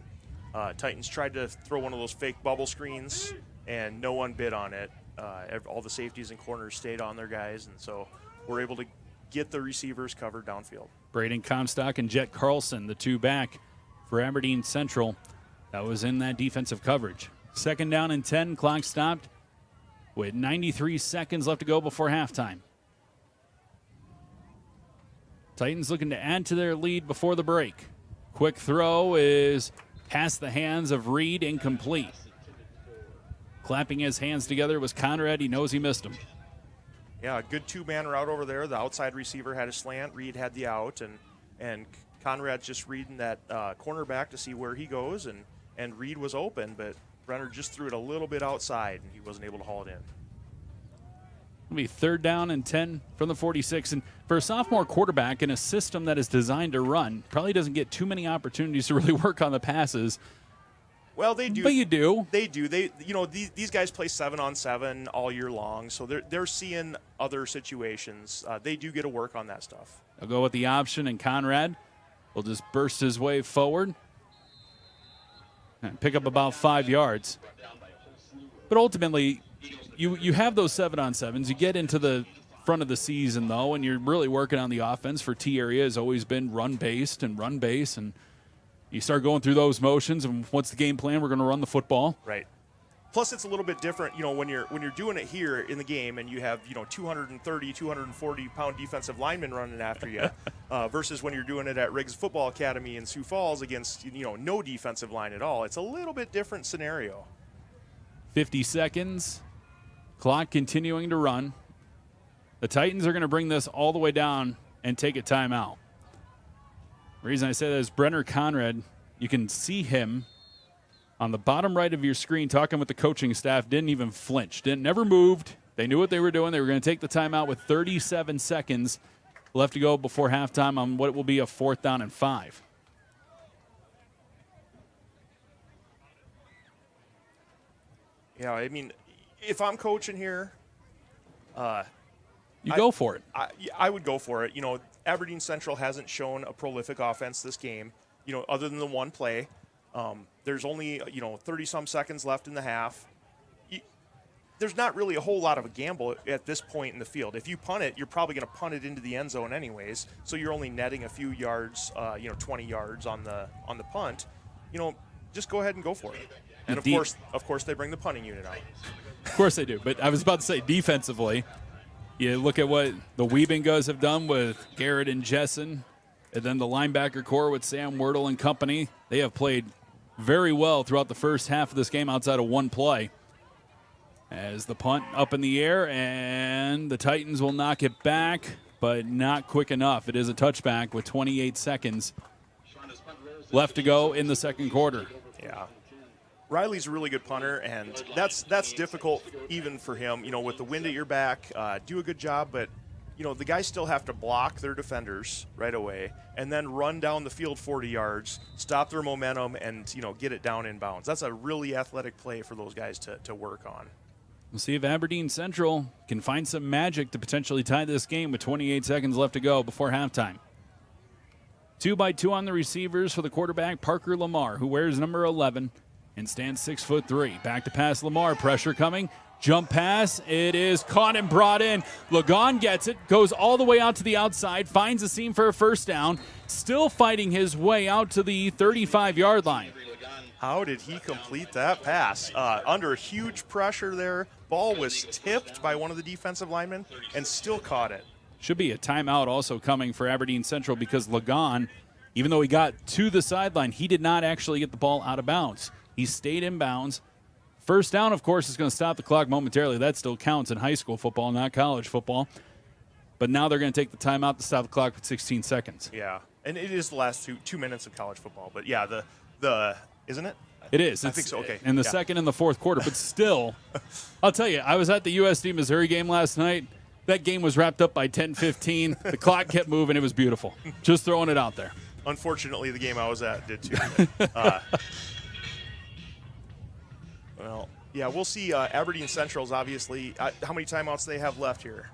Titans tried to throw one of those fake bubble screens, and no one bid on it. All the safeties and corners stayed on their guys, and so we're able to get the receivers covered downfield. Braden Comstock and Jet Carlson, the 2 back for Aberdeen Central. That was in that defensive coverage. 2nd down and 10, clock stopped with 93 seconds left to go before halftime. Titans looking to add to their lead before the break. Quick throw is past the hands of Reed, incomplete. Clapping his hands together was Conrad. He knows he missed him. Yeah, a good 2-man route over there. The outside receiver had a slant. Reed had the out, and Conrad's just reading that cornerback to see where he goes, and Reed was open, but Brenner just threw it a little bit outside, and he wasn't able to haul it in. It'll be 3rd down and 10 from the 46. And for a sophomore quarterback in a system that is designed to run, probably doesn't get too many opportunities to really work on the passes. Well, they do. But you do. They do. These guys play 7-on-7 all year long, so they're seeing other situations. They do get to work on that stuff. They'll go with the option, and Conrad will just burst his way forward and pick up about 5 yards. But ultimately, you have those 7-on-7s. You get into the front of the season, though, and you're really working on the offense for T area has always been run-based and run-base. And you start going through those motions, and what's the game plan? We're going to run the football. Right. Plus, it's a little bit different, when you're doing it here in the game and you have 230, 240-pound defensive linemen running after you, versus when you're doing it at Riggs Football Academy in Sioux Falls against no defensive line at all. It's a little bit different scenario. 50 seconds. Clock continuing to run. The Titans are going to bring this all the way down and take a timeout. The reason I say that is Brenner Conrad. You can see him on the bottom right of your screen talking with the coaching staff, didn't even flinch, never moved. They knew what they were doing. They were going to take the timeout with 37 seconds left to go before halftime on what will be a 4th down and 5. Yeah, I mean, if I'm coaching here, go for it. I would go for it. Aberdeen Central hasn't shown a prolific offense this game, other than the one play. There's only, 30-some seconds left in the half. There's not really a whole lot of a gamble at this point in the field. If you punt it, you're probably going to punt it into the end zone anyways, so you're only netting a few yards, 20 yards on the punt. Just go ahead and go for it. And of course, they bring the punting unit out. Of course they do. But I was about to say defensively, you look at what the Wiebingos have done with Garrett and Jessen, and then the linebacker core with Sam Wordle and company. They have played very well throughout the first half of this game outside of one play. As the punt up in the air, and the Titans will knock it back, but not quick enough. It is a touchback with 28 seconds left to go in the second quarter. Yeah. Riley's a really good punter, and that's difficult even for him. With the wind at your back, do a good job, but the guys still have to block their defenders right away and then run down the field 40 yards, stop their momentum, and get it down in bounds. That's a really athletic play for those guys to work on. We'll see if Aberdeen Central can find some magic to potentially tie this game with 28 seconds left to go before halftime. 2-by-2 on the receivers for the quarterback, Parker Lamar, who wears number 11 and stands 6'3". Back to pass Lamar, pressure coming. Jump pass, it is caught and brought in. Lagon gets it, goes all the way out to the outside, finds a seam for a first down, still fighting his way out to the 35-yard line. How did he complete that pass? Under huge pressure there. Ball was tipped by one of the defensive linemen and still caught it. Should be a timeout also coming for Aberdeen Central because Lagon, even though he got to the sideline, he did not actually get the ball out of bounds. He stayed in bounds. First down, of course, is going to stop the clock momentarily. That still counts in high school football, not college football. But now they're going to take the timeout to stop the clock with 16 seconds. Yeah, and it is the last two minutes of college football. But, yeah, the isn't it? It is. I think so, okay. In the second and the fourth quarter. But still, I'll tell you, I was at the USD-Missouri game last night. That game was wrapped up by 10:15. The clock kept moving. It was beautiful. Just throwing it out there. Unfortunately, the game I was at did too. Well, yeah, we'll see. Aberdeen Central's obviously. How many timeouts they have left here?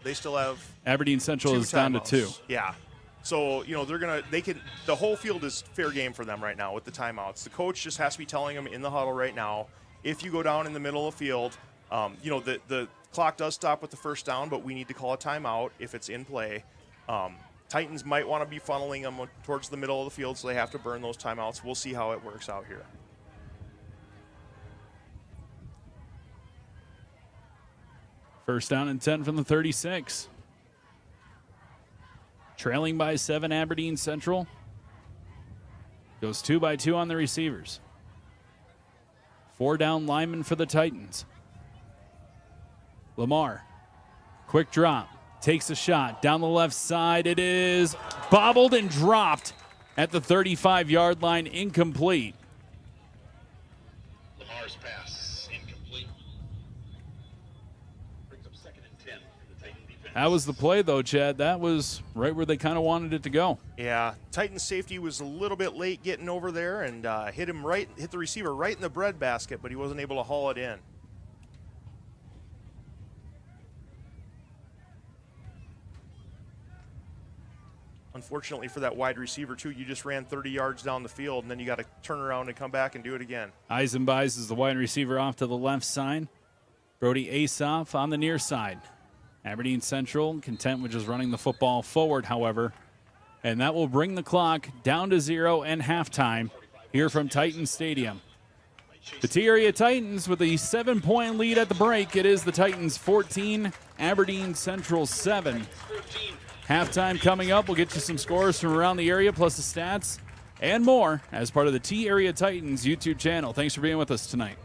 They still have. Aberdeen Central is down to 2. Yeah, so the whole field is fair game for them right now with the timeouts. The coach just has to be telling them in the huddle right now, if you go down in the middle of the field, the clock does stop with the first down, but we need to call a timeout if it's in play. Titans might want to be funneling them towards the middle of the field, so they have to burn those timeouts. We'll see how it works out here. First down and 10 from the 36. Trailing by 7, Aberdeen Central. Goes 2-by-2 on the receivers. 4 down linemen for the Titans. Lamar, quick drop, takes a shot down the left side. It is bobbled and dropped at the 35-yard line, incomplete. Lamar's pass, incomplete. Brings up 2nd and 10 for the Titan defense. That was the play, though, Chad. That was right where they kind of wanted it to go. Yeah, Titans safety was a little bit late getting over there and hit the receiver right in the breadbasket, but he wasn't able to haul it in. Unfortunately for that wide receiver, too, you just ran 30 yards down the field, and then you got to turn around and come back and do it again. Eisenbeis is the wide receiver off to the left side. Brody Asoff on the near side. Aberdeen Central content with just running the football forward, however, And that will bring the clock down to 0 and halftime here from Titan Stadium. The T-Area Titans with a 7-point lead at the break. It is the Titans 14, Aberdeen Central 7. Halftime coming up. We'll get you some scores from around the area, plus the stats and more as part of the T-Area Titans YouTube channel. Thanks for being with us tonight.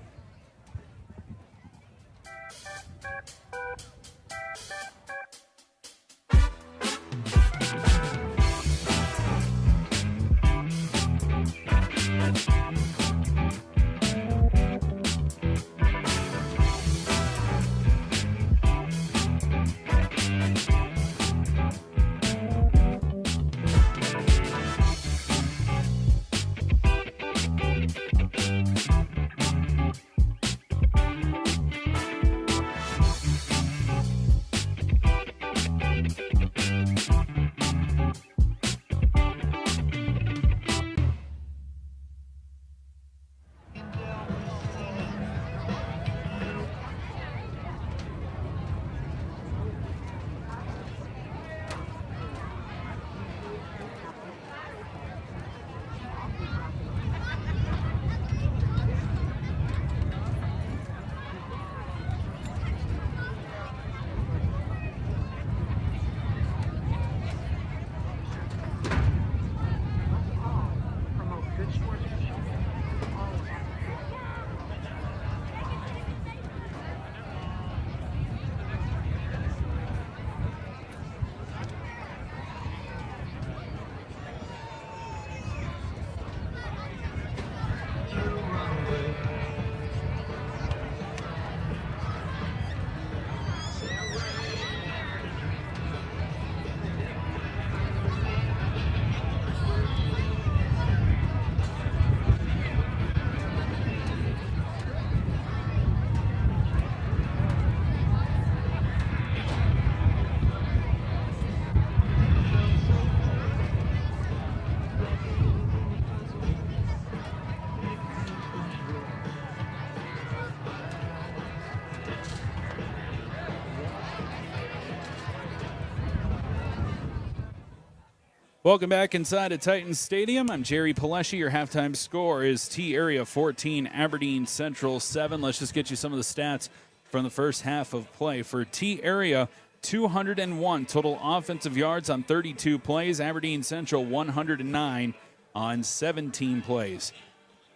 Welcome back inside of Titans Stadium. I'm Jerry Paleschi. Your halftime score is T-Area 14, Aberdeen Central 7. Let's just get you some of the stats from the first half of play. For T-Area, 201 total offensive yards on 32 plays. Aberdeen Central, 109 on 17 plays.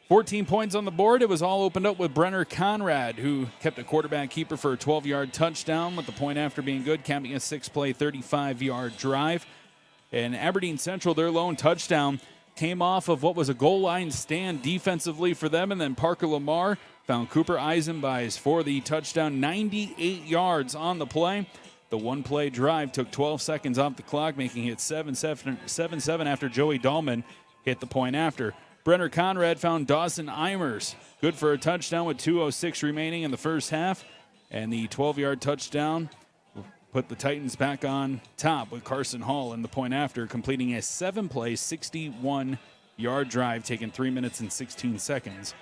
14 points on the board. It was all opened up with Brenner Conrad, who kept a quarterback keeper for a 12-yard touchdown, with the point after being good, capping a 6-play, 35-yard drive. And Aberdeen Central, their lone touchdown came off of what was a goal line stand defensively for them, and then Parker Lamar found Cooper Eisenbeis for the touchdown, 98 yards on the play. The one-play drive took 12 seconds off the clock, making it 7-7 after Joey Dahlman hit the point after. Brenner Conrad found Dawson Eimers, good for a touchdown with 2:06 remaining in the first half, and the 12-yard touchdown put the Titans back on top with Carson Hall in the point after, completing a 7-play, 61-yard drive, taking 3 minutes and 16 seconds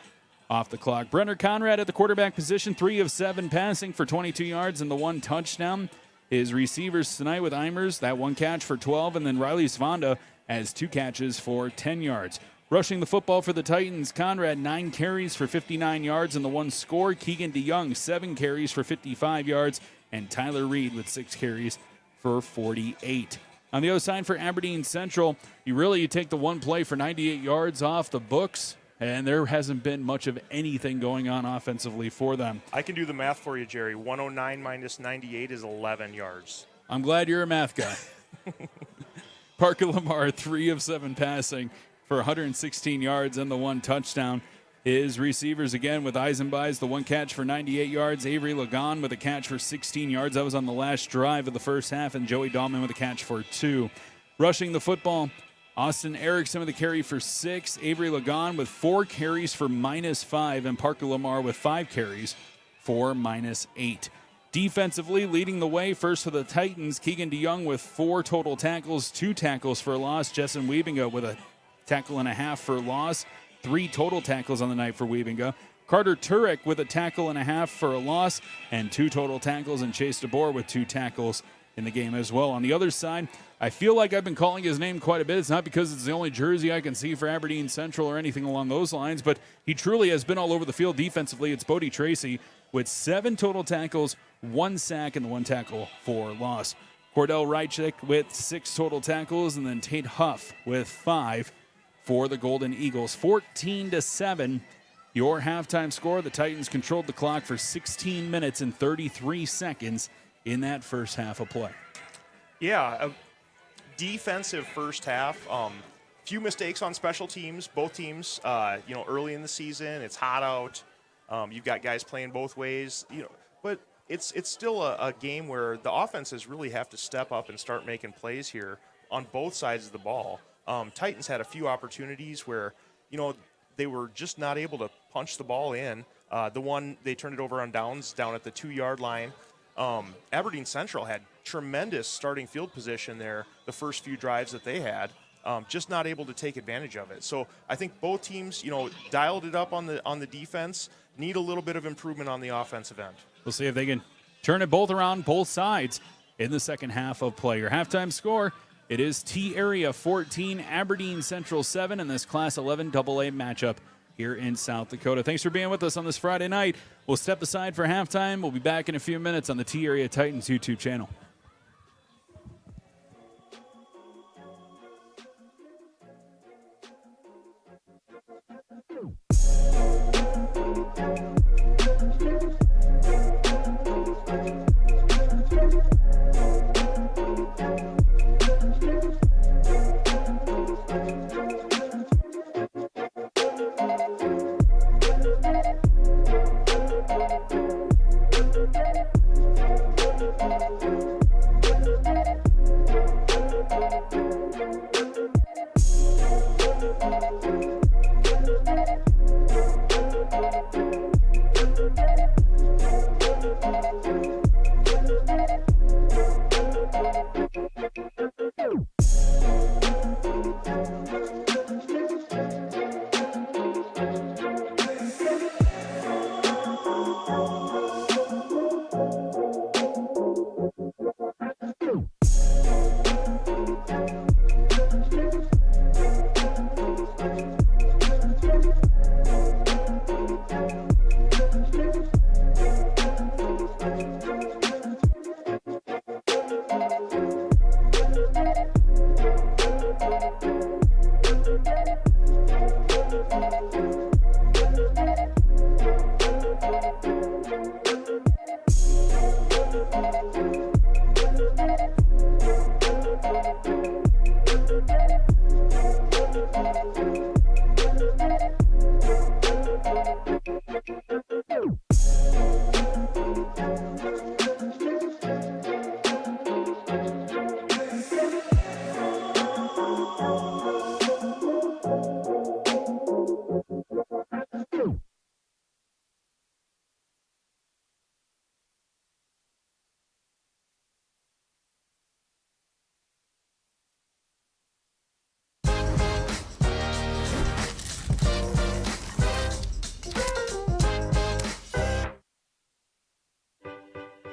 off the clock. Brenner Conrad at the quarterback position, 3 of 7 passing for 22 yards and the 1 touchdown. His receivers tonight with Eimers, that 1 catch for 12, and then Riley Svanda has 2 catches for 10 yards. Rushing the football for the Titans, Conrad 9 carries for 59 yards and the 1 score. Keegan DeYoung 7 carries for 55 yards. And Tyler Reed with 6 carries for 48. On the other side for Aberdeen Central, you take the 1 play for 98 yards off the books, and there hasn't been much of anything going on offensively for them. I can do the math for you, Jerry. 109 minus 98 is 11 yards. I'm glad you're a math guy. Parker Lamar, 3 of 7 passing for 116 yards and the 1 touchdown. His receivers again with Eisenbeis, the 1 catch for 98 yards. Avery Lagon with a catch for 16 yards. That was on the last drive of the first half. And Joey Dahlman with a catch for 2. Rushing the football, Austin Erickson with a carry for 6. Avery Lagon with 4 carries for -5. And Parker Lamar with 5 carries for -8. Defensively, leading the way first for the Titans, Keegan DeYoung with 4 total tackles, 2 tackles for a loss. Jessen Wiebinga with a tackle and a half for a loss. 3 total tackles on the night for Wiebinga. Carter Turek with a tackle and a half for a loss, and 2 total tackles, and Chase DeBoer with 2 tackles in the game as well. On the other side, I feel like I've been calling his name quite a bit. It's not because it's the only jersey I can see for Aberdeen Central or anything along those lines, but he truly has been all over the field defensively. It's Bodie Tracy with 7 total tackles, 1 sack, and the 1 tackle for loss. Cordell Reichik with 6 total tackles, and then Tate Huff with 5 for the Golden Eagles. 14-7, your halftime score. The Titans controlled the clock for 16 minutes and 33 seconds in that first half of play. Yeah, a defensive first half. Few mistakes on special teams. Both teams, early in the season, it's hot out. You've got guys playing both ways, but it's still a game where the offenses really have to step up and start making plays here on both sides of the ball. Titans had a few opportunities where, they were just not able to punch the ball in. The one, they turned it over on downs down at the 2-yard line. Aberdeen Central had tremendous starting field position there the first few drives that they had, just not able to take advantage of it. So I think both teams, dialed it up on the defense, need a little bit of improvement on the offensive end. We'll see if they can turn it both around, both sides, in the second half of play. Your halftime score, it is T-Area 14, Aberdeen Central 7 in this Class 11 AA matchup here in South Dakota. Thanks for being with us on this Friday night. We'll step aside for halftime. We'll be back in a few minutes on the T-Area Titans YouTube channel.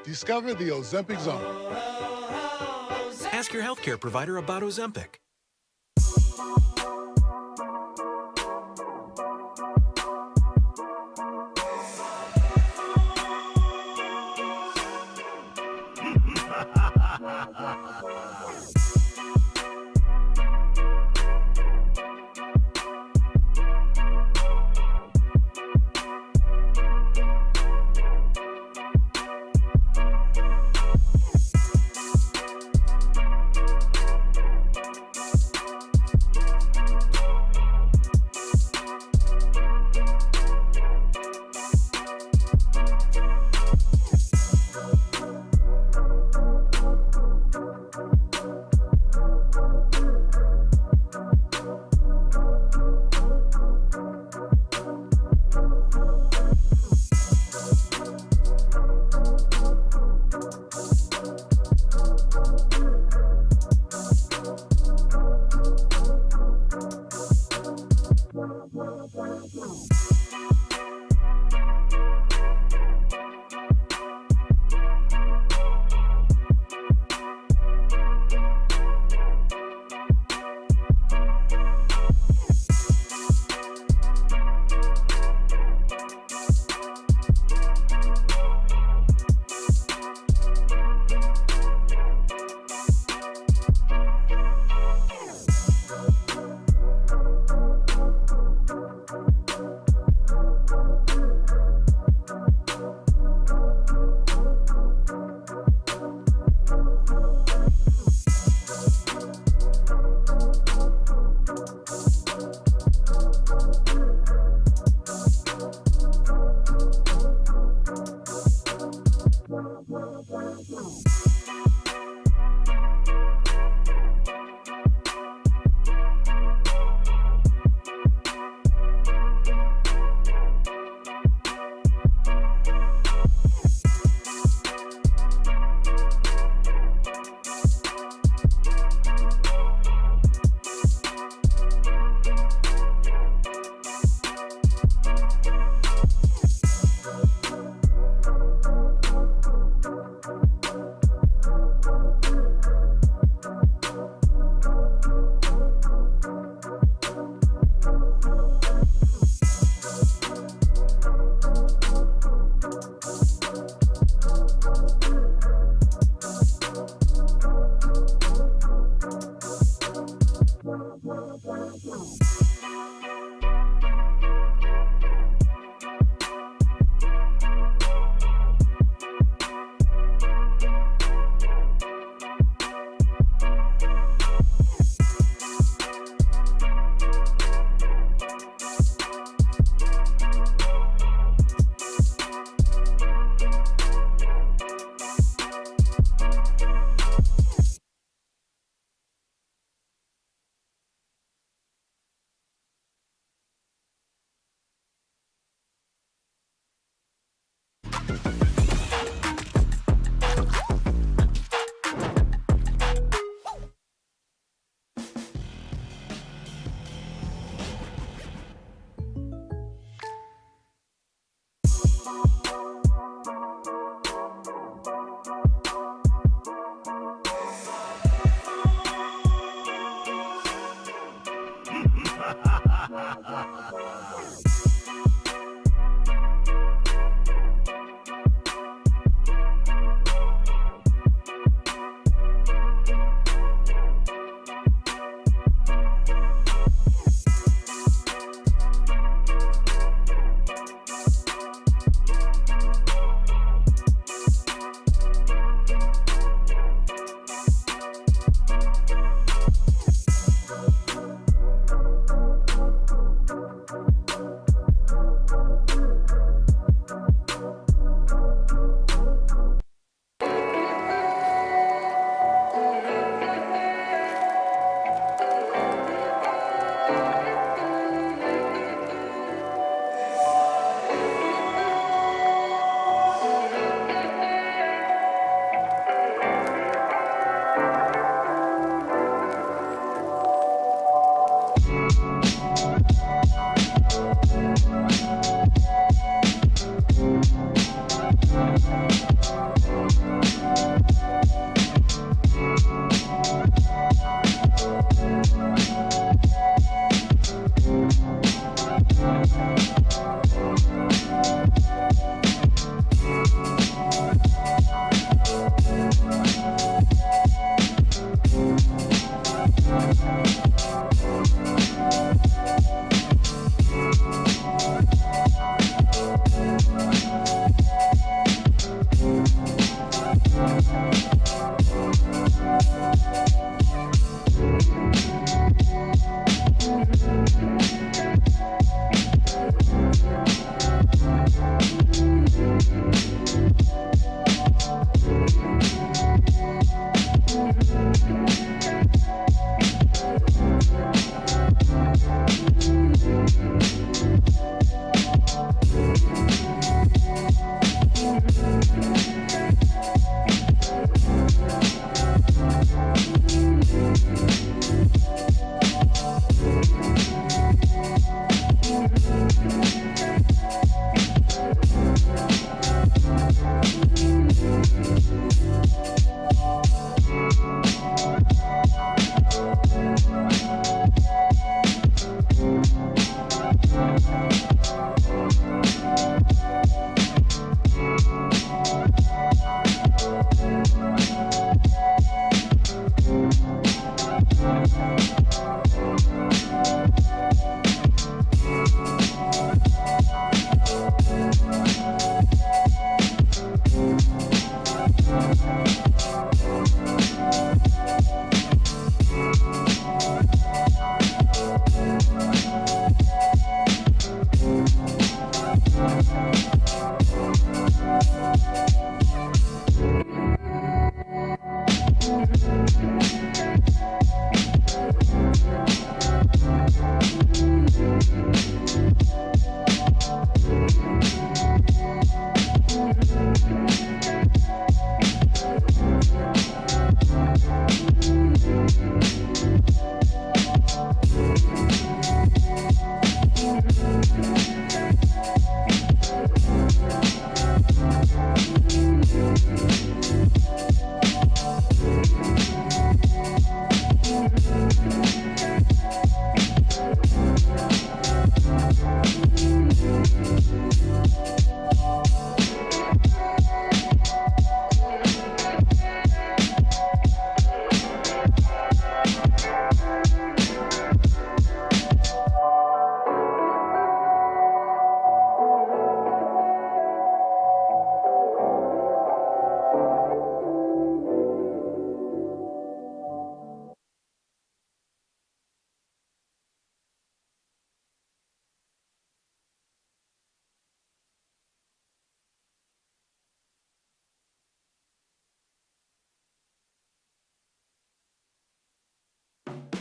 Discover the Ozempic Zone. Ask your healthcare provider about Ozempic.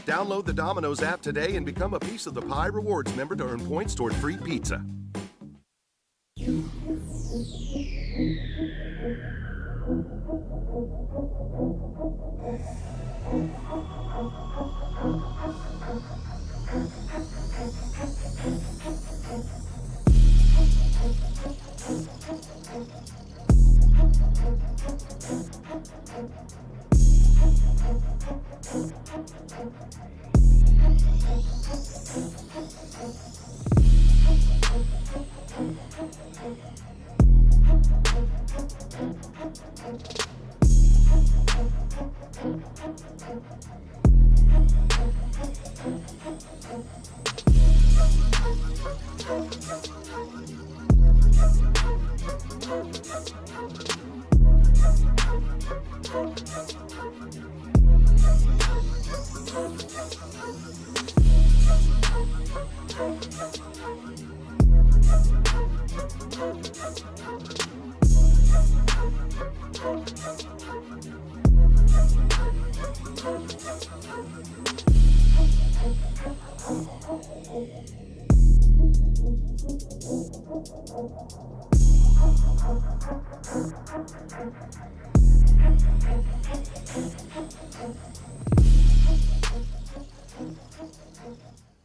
Download the Domino's app today and become a Piece of the Pie Rewards member to earn points toward free pizza.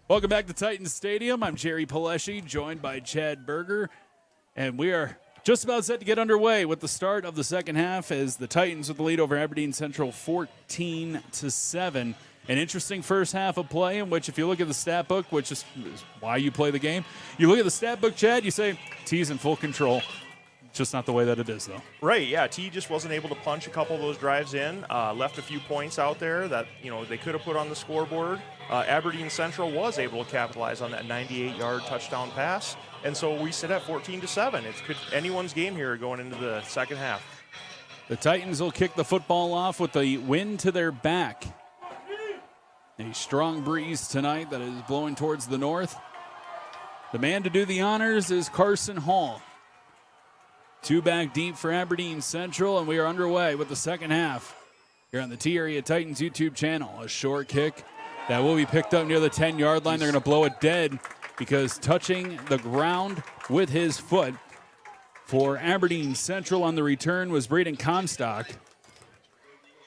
Welcome back to Titans Stadium. I'm Jerry Paleschi, joined by Chad Berger, and we are just about set to get underway with the start of the second half as the Titans with the lead over Aberdeen Central 14-7. An interesting first half of play in which, if you look at the stat book, which is why you play the game, you look at the stat book, Chad, you say T's in full control. Just not the way that it is, though. Right, yeah. T just wasn't able to punch a couple of those drives in. Left a few points out there that they could have put on the scoreboard. Aberdeen Central was able to capitalize on that 98-yard touchdown pass, and so we sit at 14-7. It could anyone's game here going into the second half. The Titans will kick the football off with the wind to their back. A strong breeze tonight that is blowing towards the north. The man to do the honors is Carson Hall. Two back deep for Aberdeen Central, and we are underway with the second half here on the T-Area Titans YouTube channel. A short kick that will be picked up near the 10-yard line. They're going to blow it dead because touching the ground with his foot for Aberdeen Central on the return was Braden Comstock.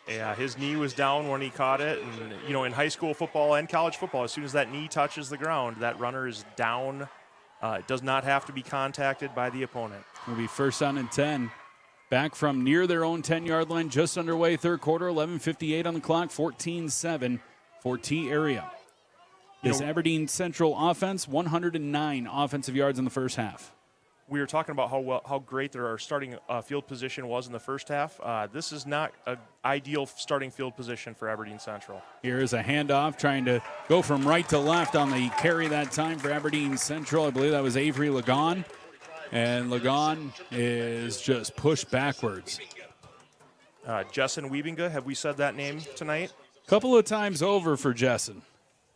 Yeah, his knee was down when he caught it. And, in high school football and college football, as soon as that knee touches the ground, that runner is down. It does not have to be contacted by the opponent. Will be first down and 10. Back from near their own 10-yard line, just underway, third quarter, 11:58 on the clock, 14-7 for T-Area. This Aberdeen Central offense, 109 offensive yards in the first half. We were talking about how great their starting field position was in the first half. This is not an ideal starting field position for Aberdeen Central. Here is a handoff trying to go from right to left on the carry that time for Aberdeen Central. I believe that was Avery Lagon. And Lagon is just pushed backwards. Jessen Wiebinga, have we said that name tonight? A couple of times over for Jessen.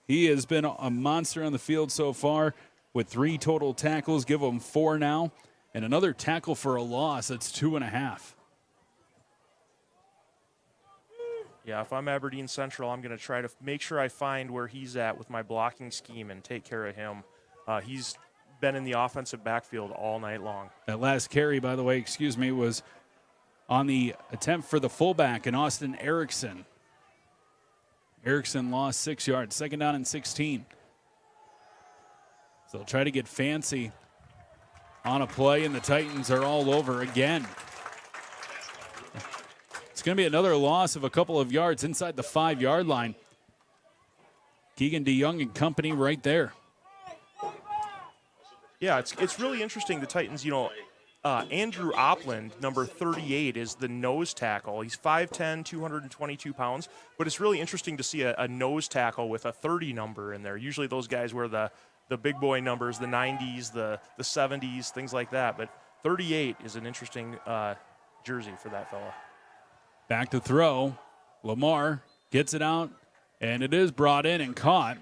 He has been a monster on the field so far with 3 total tackles. Give him 4 now. And another tackle for a loss. That's 2.5. Yeah, if I'm Aberdeen Central, I'm going to try to make sure I find where he's at with my blocking scheme and take care of him. He's been in the offensive backfield all night long. That last carry, by the way, was on the attempt for the fullback in Austin Erickson. Erickson lost 6 yards, second down and 16. So they'll try to get fancy on a play, and the Titans are all over again. It's going to be another loss of a couple of yards inside the 5-yard line. Keegan DeYoung and company right there. Yeah, it's really interesting. The Titans, Andrew Opland, number 38, is the nose tackle. He's 5'10", 222 pounds, but it's really interesting to see a nose tackle with a 30 number in there. Usually those guys wear the big boy numbers, the 90s, the 70s, things like that, but 38 is an interesting jersey for that fella. Back to throw. Lamar gets it out, and it is brought in and caught.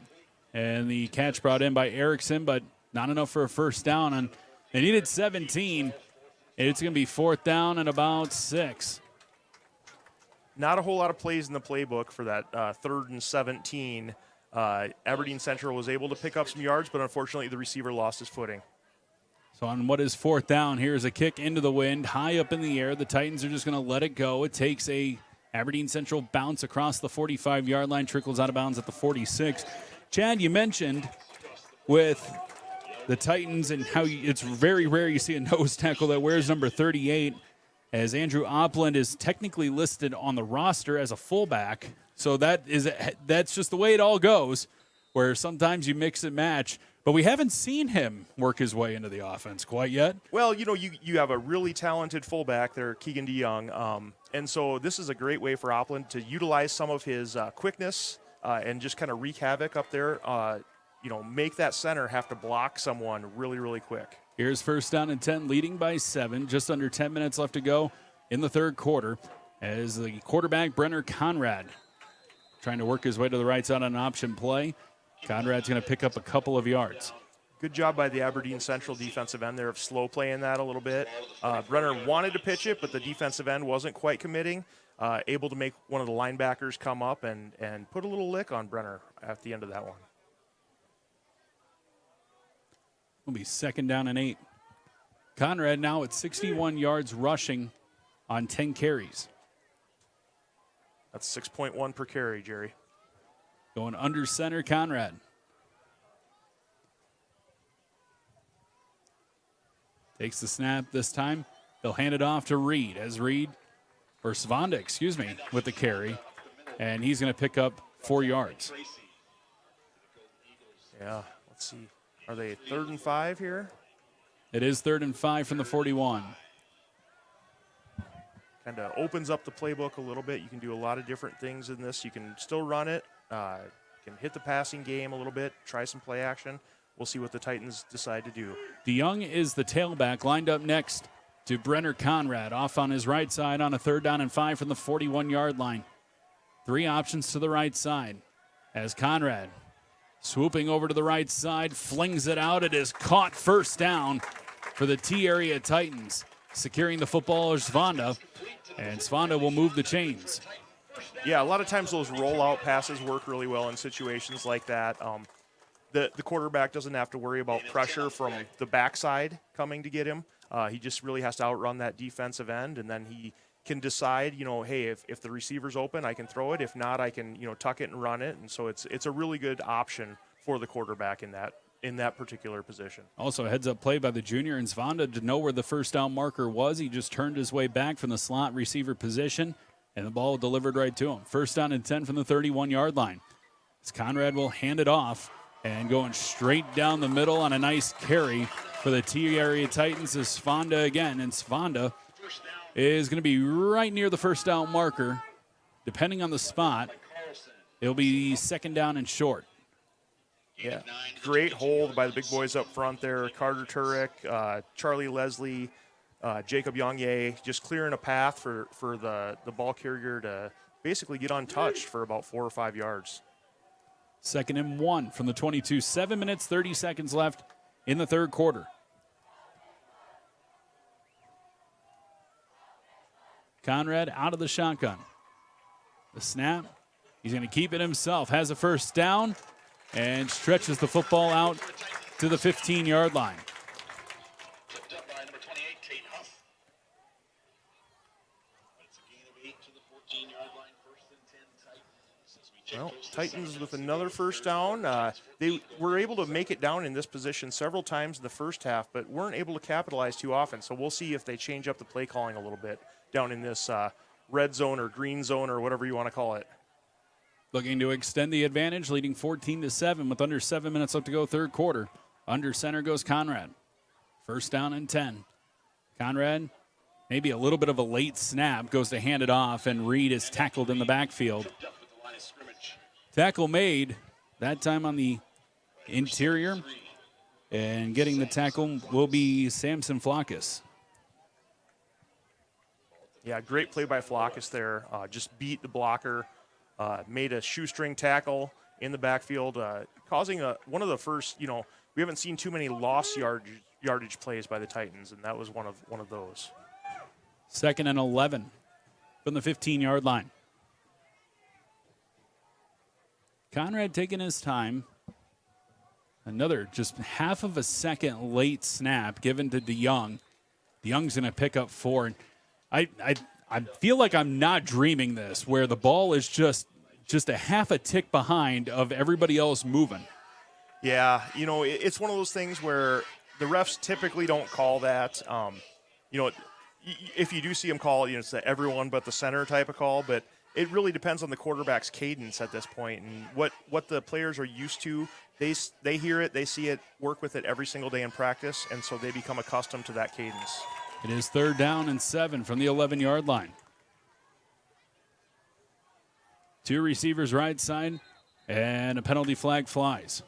And the catch brought in by Erickson, but not enough for a first down. And they needed 17. It's going to be 4th down and about 6. Not a whole lot of plays in the playbook for that 3rd and 17. Aberdeen Central was able to pick up some yards, but unfortunately the receiver lost his footing. So on what is fourth down, here's a kick into the wind, high up in the air. The Titans are just going to let it go. It takes a Aberdeen Central bounce across the 45-yard line, trickles out of bounds at the 46. Chad, you mentioned with the Titans and how it's very rare you see a nose tackle that wears number 38, as Andrew Opland is technically listed on the roster as a fullback. So that's just the way it all goes, where sometimes you mix and match. But we haven't seen him work his way into the offense quite yet. Well, you have a really talented fullback there, Keegan DeYoung, and so this is a great way for Opland to utilize some of his quickness and just kind of wreak havoc up there. Make that center have to block someone really, really quick. Here's first down and 10, leading by 7. Just under 10 minutes left to go in the third quarter, as the quarterback, Brenner Conrad, trying to work his way to the right side on an option play. Conrad's going to pick up a couple of yards. Good job by the Aberdeen Central defensive end there of slow playing that a little bit. Brenner wanted to pitch it, but the defensive end wasn't quite committing. Able to make one of the linebackers come up and put a little lick on Brenner at the end of that one. Will be second down and 8. Conrad now at 61 yards rushing on 10 carries. That's 6.1 per carry, Jerry. Going under center, Conrad. Takes the snap this time. They'll hand it off to Reed Svanda, with the carry. And he's going to pick up 4 yards. Yeah, let's see. Are they 3rd and 5 here? It is 3rd and 5 from the 41. Kind of opens up the playbook a little bit. You can do a lot of different things in this. You can still run it. You can hit the passing game a little bit, try some play action. We'll see what the Titans decide to do. DeYoung is the tailback, lined up next to Brenner Conrad, off on his right side on a 3rd down and 5 from the 41-yard line. 3 options to the right side as Conrad, swooping over to the right side, flings it out. It is caught, first down for the T-area Titans. Securing the football is Svanda, and Svanda will move the chains. Yeah, a lot of times those rollout passes work really well in situations like that. The quarterback doesn't have to worry about pressure from the backside coming to get him. He just really has to outrun that defensive end, and then he can decide, hey, if the receiver's open, I can throw it. If not, I can, tuck it and run it. And so it's a really good option for the quarterback in that particular position. Also, a heads-up play by the junior, and Svanda to know where the first down marker was. He just turned his way back from the slot receiver position, and the ball delivered right to him. First down and 10 from the 31-yard line. As Conrad will hand it off, and going straight down the middle on a nice carry for the T-area Titans is Svanda again, and Svanda is going to be right near the first down marker. Depending on the spot, it'll be second down and short. Yeah, great hold by the big boys up front there. Carter Turek, Charlie Leslie, Jacob Yongye, just clearing a path for the ball carrier to basically get untouched for about 4 or 5 yards. 2nd and 1 from the 22. 7 minutes, 30 seconds left in the third quarter. Conrad out of the shotgun. The snap. He's going to keep it himself. Has a first down and stretches the football out to the 15-yard line. Well, Titans with another first down. They were able to make it down in this position several times in the first half, but weren't able to capitalize too often. So we'll see if they change up the play calling a little bit down in this red zone or green zone or whatever you want to call it. Looking to extend the advantage, leading 14-7 with under 7 minutes left to go third quarter. Under center goes Conrad. First down and 10. Conrad, maybe a little bit of a late snap, goes to hand it off, and Reed is tackled in the backfield. Tackle made, that time on the interior, and getting the tackle will be Samson Flacus. Yeah, great play by Flacus there. Just beat the blocker, made a shoestring tackle in the backfield, causing one of the first, we haven't seen too many lost yardage plays by the Titans, and that was one of those. 2nd and 11 from the 15-yard line. Conrad taking his time Another just half of a second late snap given to DeYoung. DeYoung's going to pick up 4. And I feel like I'm not dreaming this, where the ball is just a half a tick behind of everybody else moving. Yeah, it's one of those things where the refs typically don't call that. If you do see them call it, it's the everyone but the center type of call, but it really depends on the quarterback's cadence at this point and what the players are used to. They hear it, they see it, work with it every single day in practice, and so they become accustomed to that cadence. It is 3rd down and 7 from the 11-yard line. 2 receivers right side, and a penalty flag flies.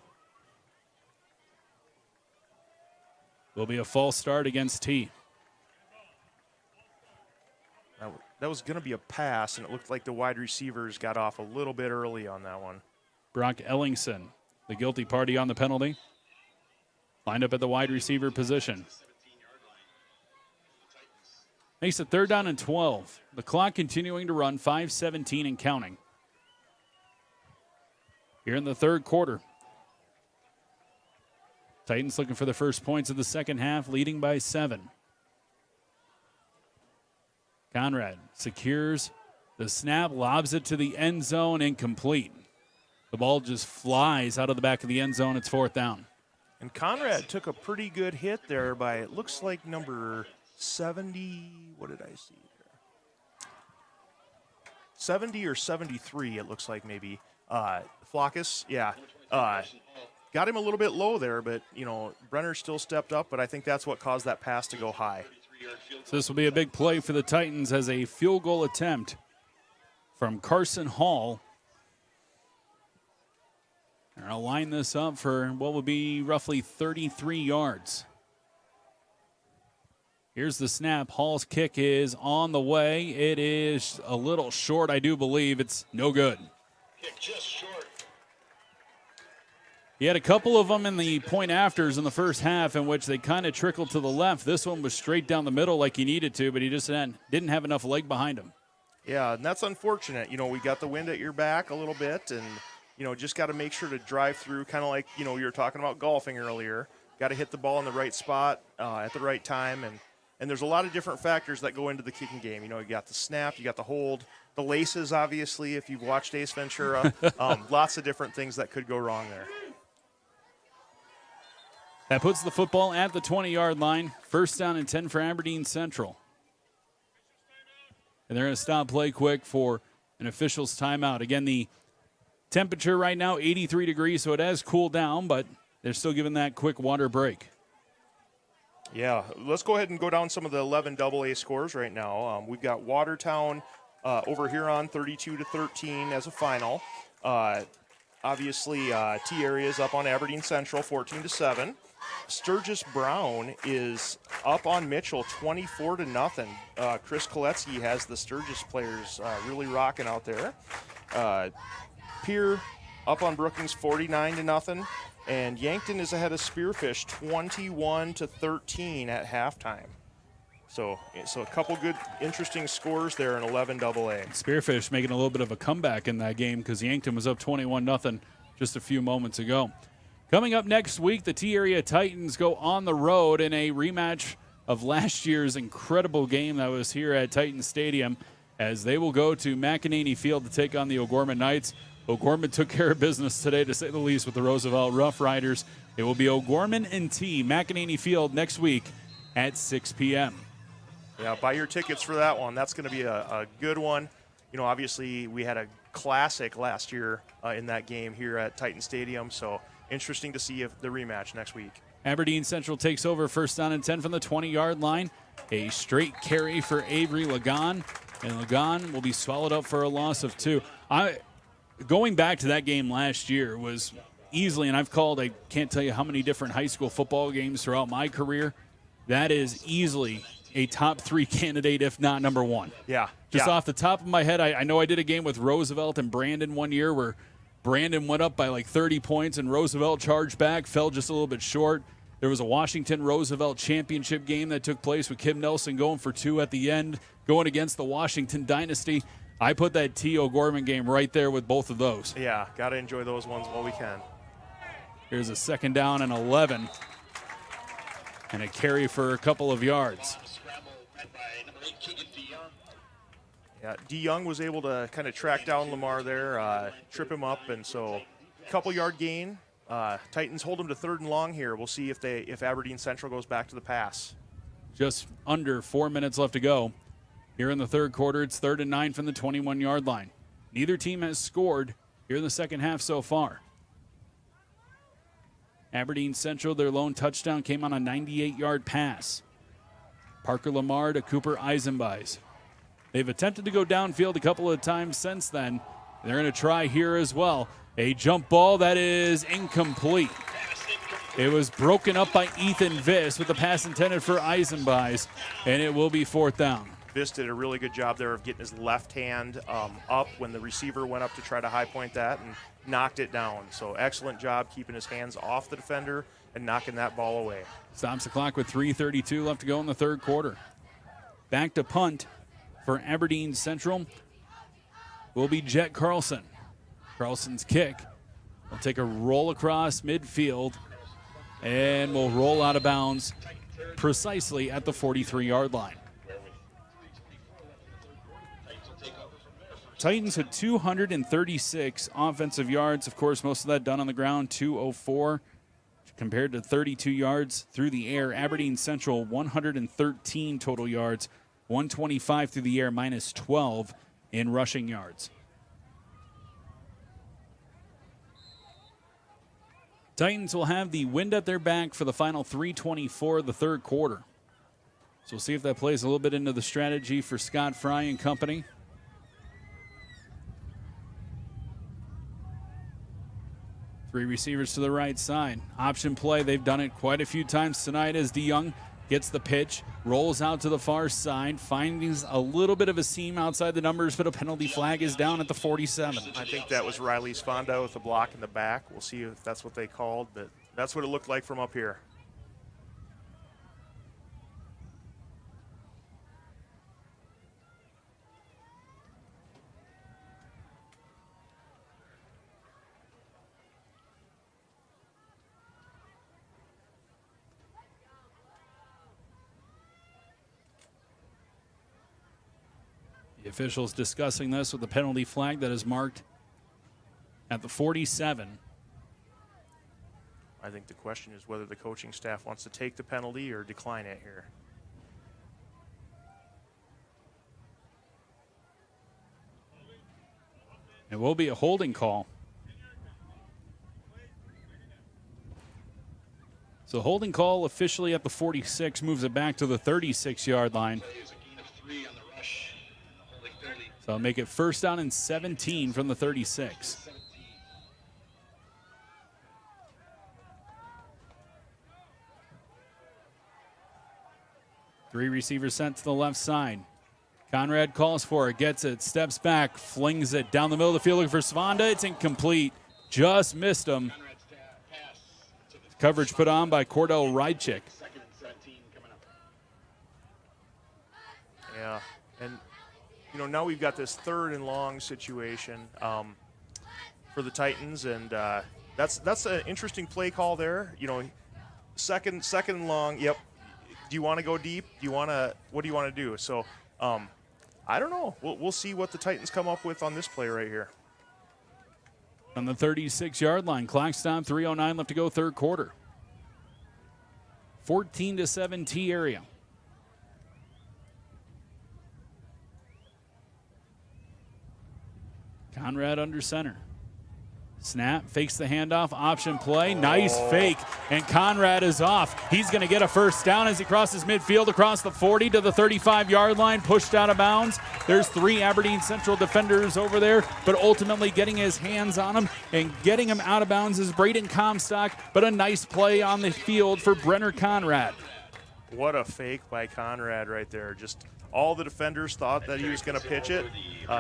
Will be a false start against T. That was going to be a pass, and it looked like the wide receivers got off a little bit early on that one. Brock Ellingson, the guilty party on the penalty, lined up at the wide receiver position. Makes it 3rd down and 12. The clock continuing to run, 5:17 and counting. Here in the 3rd quarter. Titans looking for the first points of the second half, leading by 7. Conrad secures the snap, lobs it to the end zone, incomplete. The ball just flies out of the back of the end zone. It's 4th down. And Conrad took a pretty good hit there by, it looks like number 70, what did I see there? 70 or 73, it looks like maybe. Flockus, yeah. Got him a little bit low there, but, Brenner still stepped up, but I think that's what caused that pass to go high. So this will be a big play for the Titans as a field goal attempt from Carson Hall. And I'll line this up for what will be roughly 33 yards. Here's the snap. Hall's kick is on the way. It is a little short, I do believe. It's no good. Kick just short. He had a couple of them in the point afters in the first half in which they kind of trickled to the left. This one was straight down the middle like he needed to, but he just didn't have enough leg behind him. Yeah, and that's unfortunate. We got the wind at your back a little bit, and, just got to make sure to drive through, kind of like, you were talking about golfing earlier. Got to hit the ball in the right spot at the right time, and there's a lot of different factors that go into the kicking game. You got the snap, you got the hold, the laces, obviously, if you've watched Ace Ventura. Lots of different things that could go wrong there. That puts the football at the 20-yard line. 1st down and 10 for Aberdeen Central. And they're going to stop play quick for an official's timeout. Again, the temperature right now, 83 degrees, so it has cooled down, but they're still giving that quick water break. Yeah, let's go ahead and go down some of the 11 AA scores right now. We've got Watertown over Huron 32-13 as a final. Obviously, T area is up on Aberdeen Central 14-7. Sturgis Brown is up on Mitchell 24-0. Chris Koletsky has the Sturgis players really rocking out there. Pier up on Brookings 49-0. And Yankton is ahead of Spearfish 21-13 at halftime. So a couple good, interesting scores there in 11 AA. Spearfish making a little bit of a comeback in that game because Yankton was up 21-0 just a few moments ago. Coming up next week, the T-Area Titans go on the road in a rematch of last year's incredible game that was here at Titan Stadium, as they will go to McEnany Field to take on the O'Gorman Knights. O'Gorman took care of business today, to say the least, with the Roosevelt Rough Riders. It will be O'Gorman and T, McEnany Field next week at 6 p.m. Yeah, buy your tickets for that one. That's going to be a good one. Obviously, we had a classic last year in that game here at Titan Stadium, so interesting to see if the rematch next week. Aberdeen Central takes over 1st down and 10 from the 20-yard line. A straight carry for Avery Lagan, and Lagan will be swallowed up for a loss of 2. Going back to that game last year was easily, and I've called, I can't tell you how many different high school football games throughout my career, that is easily a top 3 candidate, if not number 1. Yeah. Just off the top of my head, I know I did a game with Roosevelt and Brandon one year where Brandon went up by like 30 points and Roosevelt charged back, fell just a little bit short. There was a Washington-Roosevelt championship game that took place with Kim Nelson going for 2 at the end, going against the Washington Dynasty. I put that T. O'Gorman game right there with both of those. Yeah, got to enjoy those ones while we can. Here's a 2nd down and 11. And a carry for a couple of yards. Yeah, DeYoung was able to kind of track down Lamar there, trip him up, and so couple yard gain. Titans hold them to 3rd and long here. We'll see if Aberdeen Central goes back to the pass. Just under 4 minutes left to go. Here in the 3rd quarter, it's 3rd and 9 from the 21-yard line. Neither team has scored here in the second half so far. Aberdeen Central, their lone touchdown came on a 98-yard pass. Parker Lamar to Cooper Eisenbeis. They've attempted to go downfield a couple of times since then. They're going to try here as well. A jump ball that is incomplete. It was broken up by Ethan Viss with the pass intended for Eisenbeis, and it will be 4th down. Viss did a really good job there of getting his left hand up when the receiver went up to try to high point that and knocked it down. So excellent job keeping his hands off the defender and knocking that ball away. Stops the clock with 3:32 left to go in the 3rd quarter. Back to punt for Aberdeen Central will be Jet Carlson. Carlson's kick will take a roll across midfield and will roll out of bounds precisely at the 43-yard line. Titans had 236 offensive yards. Of course, most of that done on the ground, 204 compared to 32 yards through the air. Aberdeen Central, 113 total yards, 125 through the air, minus 12 in rushing yards. Titans will have the wind at their back for the final 3:24 of the 3rd quarter. So we'll see if that plays a little bit into the strategy for Scott Fry and company. Three receivers to the right side. Option play, they've done it quite a few times tonight as DeYoung gets the pitch, rolls out to the far side, finds a little bit of a seam outside the numbers, but a penalty flag is down at the 47. I think that was Riley Sfonda with a block in the back. We'll see if that's what they called, but that's what it looked like from up here. The officials discussing this with the penalty flag that is marked at the 47. I think the question is whether the coaching staff wants to take the penalty or decline it here. It will be a holding call. So holding call officially at the 46, moves it back to the 36-yard line. So make it 1st down and 17 from the 36. Three receivers sent to the left side. Conrad calls for it, gets it, steps back, flings it down the middle of the field looking for Sfonda. It's incomplete. Just missed him. Coverage put on by Cordell Rydchik. Yeah, and you know, now we've got this 3rd and long situation for the Titans, and that's an interesting play call there. You know, second and long. Yep. Do you want to go deep? What do you want to do? So, I don't know. We'll see what the Titans come up with on this play right here. On the 36-yard line, clock stop, 3:09 left to go, 3rd quarter. 14-7 T area. Conrad under center. Snap, fakes the handoff, option play, nice fake, and Conrad is off. He's going to get a 1st down as he crosses midfield across the 40 to the 35-yard line, pushed out of bounds. There's 3 Aberdeen Central defenders over there, but ultimately getting his hands on him and getting him out of bounds is Braden Comstock, but a nice play on the field for Brenner Conrad. What a fake by Conrad right there. Just all the defenders thought that he was going to pitch it.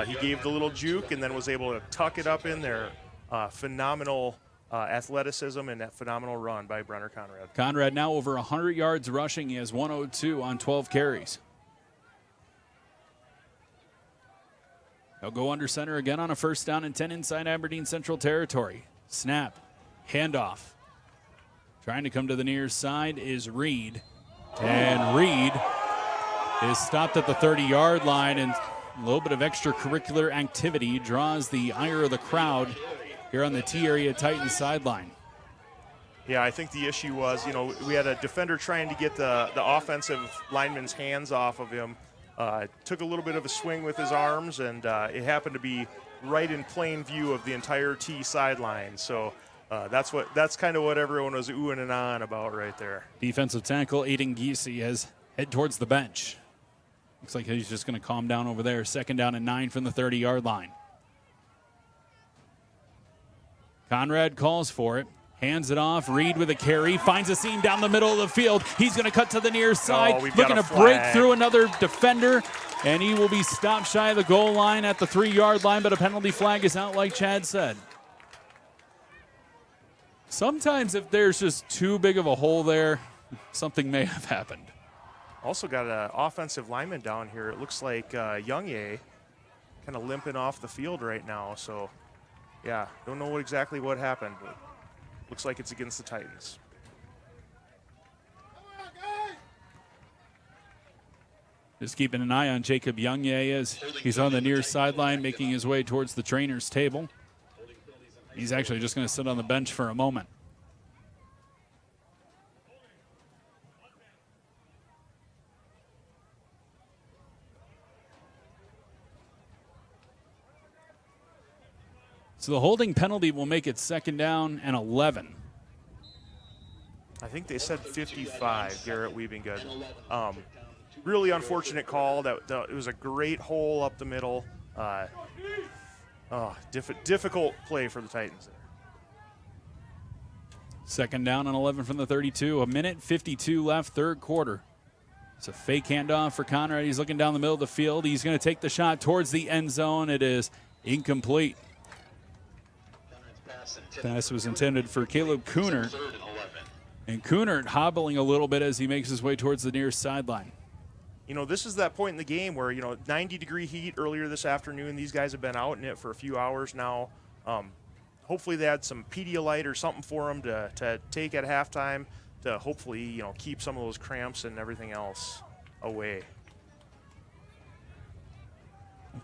He gave the little juke and then was able to tuck it up in there. Phenomenal athleticism and that phenomenal run by Brenner Conrad. Conrad now over 100 yards rushing. He has 102 on 12 carries. He'll go under center again on a 1st down and 10 inside Aberdeen Central territory. Snap, handoff, Trying to come to the near side is Reed. And Reed is stopped at the 30-yard line, and a little bit of extracurricular activity draws the ire of the crowd here on the T-Area Titans sideline. Yeah, I think the issue was, we had a defender trying to get the offensive lineman's hands off of him. Took a little bit of a swing with his arms, and it happened to be right in plain view of the entire T sideline. So that's kind of what everyone was oohing and ahhing about right there. Defensive tackle Aiden Giese has head towards the bench. Looks like he's just going to calm down over there. 2nd down and 9 from the 30-yard line. Conrad calls for it. Hands it off. Reed with a carry. Finds a seam down the middle of the field. He's going to cut to the near side. Looking to break through another defender. And he will be stopped shy of the goal line at the 3-yard line, but a penalty flag is out like Chad said. Sometimes if there's just too big of a hole there, something may have happened. Also got an offensive lineman down here. It looks like Youngye kind of limping off the field right now. So, yeah, don't know exactly what happened, but looks like it's against the Titans. Just keeping an eye on Jacob Youngye as he's on the near sideline making his way towards the trainer's table. He's actually just going to sit on the bench for a moment. So the holding penalty will make it 2nd down and 11. I think they said 55, Garrett Weebingood. Really unfortunate call. It was a great hole up the middle. Difficult play for the Titans there. 2nd down and 11 from the 32. 1:52 left, 3rd quarter. It's a fake handoff for Conrad. He's looking down the middle of the field. He's going to take the shot towards the end zone. It is incomplete. Pass was intended for Caleb Coonert. And Coonert hobbling a little bit as he makes his way towards the near sideline. This is that point in the game where, 90-degree heat earlier this afternoon. These guys have been out in it for a few hours now. Hopefully they had some Pedialyte or something for them to take at halftime to hopefully, keep some of those cramps and everything else away.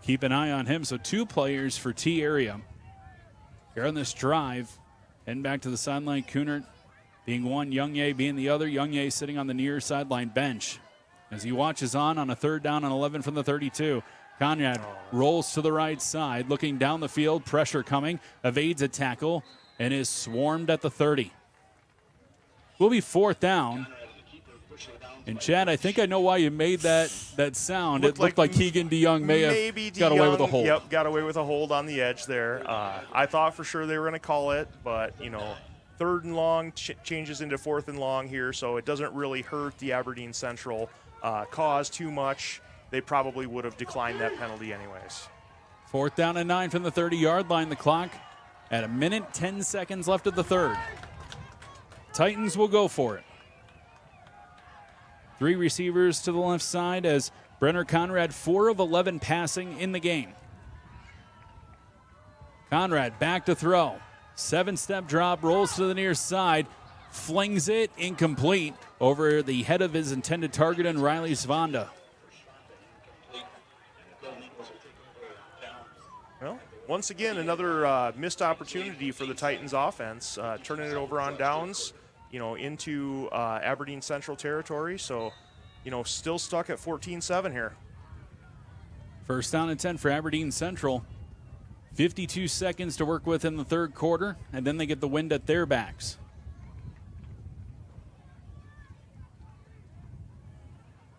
Keep an eye on him. So 2 players for T area here on this drive. Heading back to the sideline, Coonert being one, Youngye being the other. Youngye sitting on the near sideline bench as he watches on a 3rd down and 11 from the 32. Conrad rolls to the right side, looking down the field, pressure coming, evades a tackle, and is swarmed at the 30. Will be 4th down. And Chad, I think I know why you made that sound. It looked like Keegan DeYoung may have got away with a hold. Yep, got away with a hold on the edge there. I thought for sure they were going to call it, but, 3rd and long changes into 4th and long here, so it doesn't really hurt the Aberdeen Central cause too much. They probably would have declined that penalty anyways. 4th down and 9 from the 30-yard line. The clock at 1:10 left of the 3rd. Titans will go for it. 3 receivers to the left side as Brenner Conrad 4 of 11 passing in the game. Conrad back to throw. 7-step drop, rolls to the near side, flings it incomplete over the head of his intended target and Riley Svanda. Well, once again, another missed opportunity for the Titans offense, turning it over on downs, into Aberdeen Central territory. So, still stuck at 14-7 here. 1st down and 10 for Aberdeen Central. 52 seconds to work with in the 3rd quarter, and then they get the wind at their backs.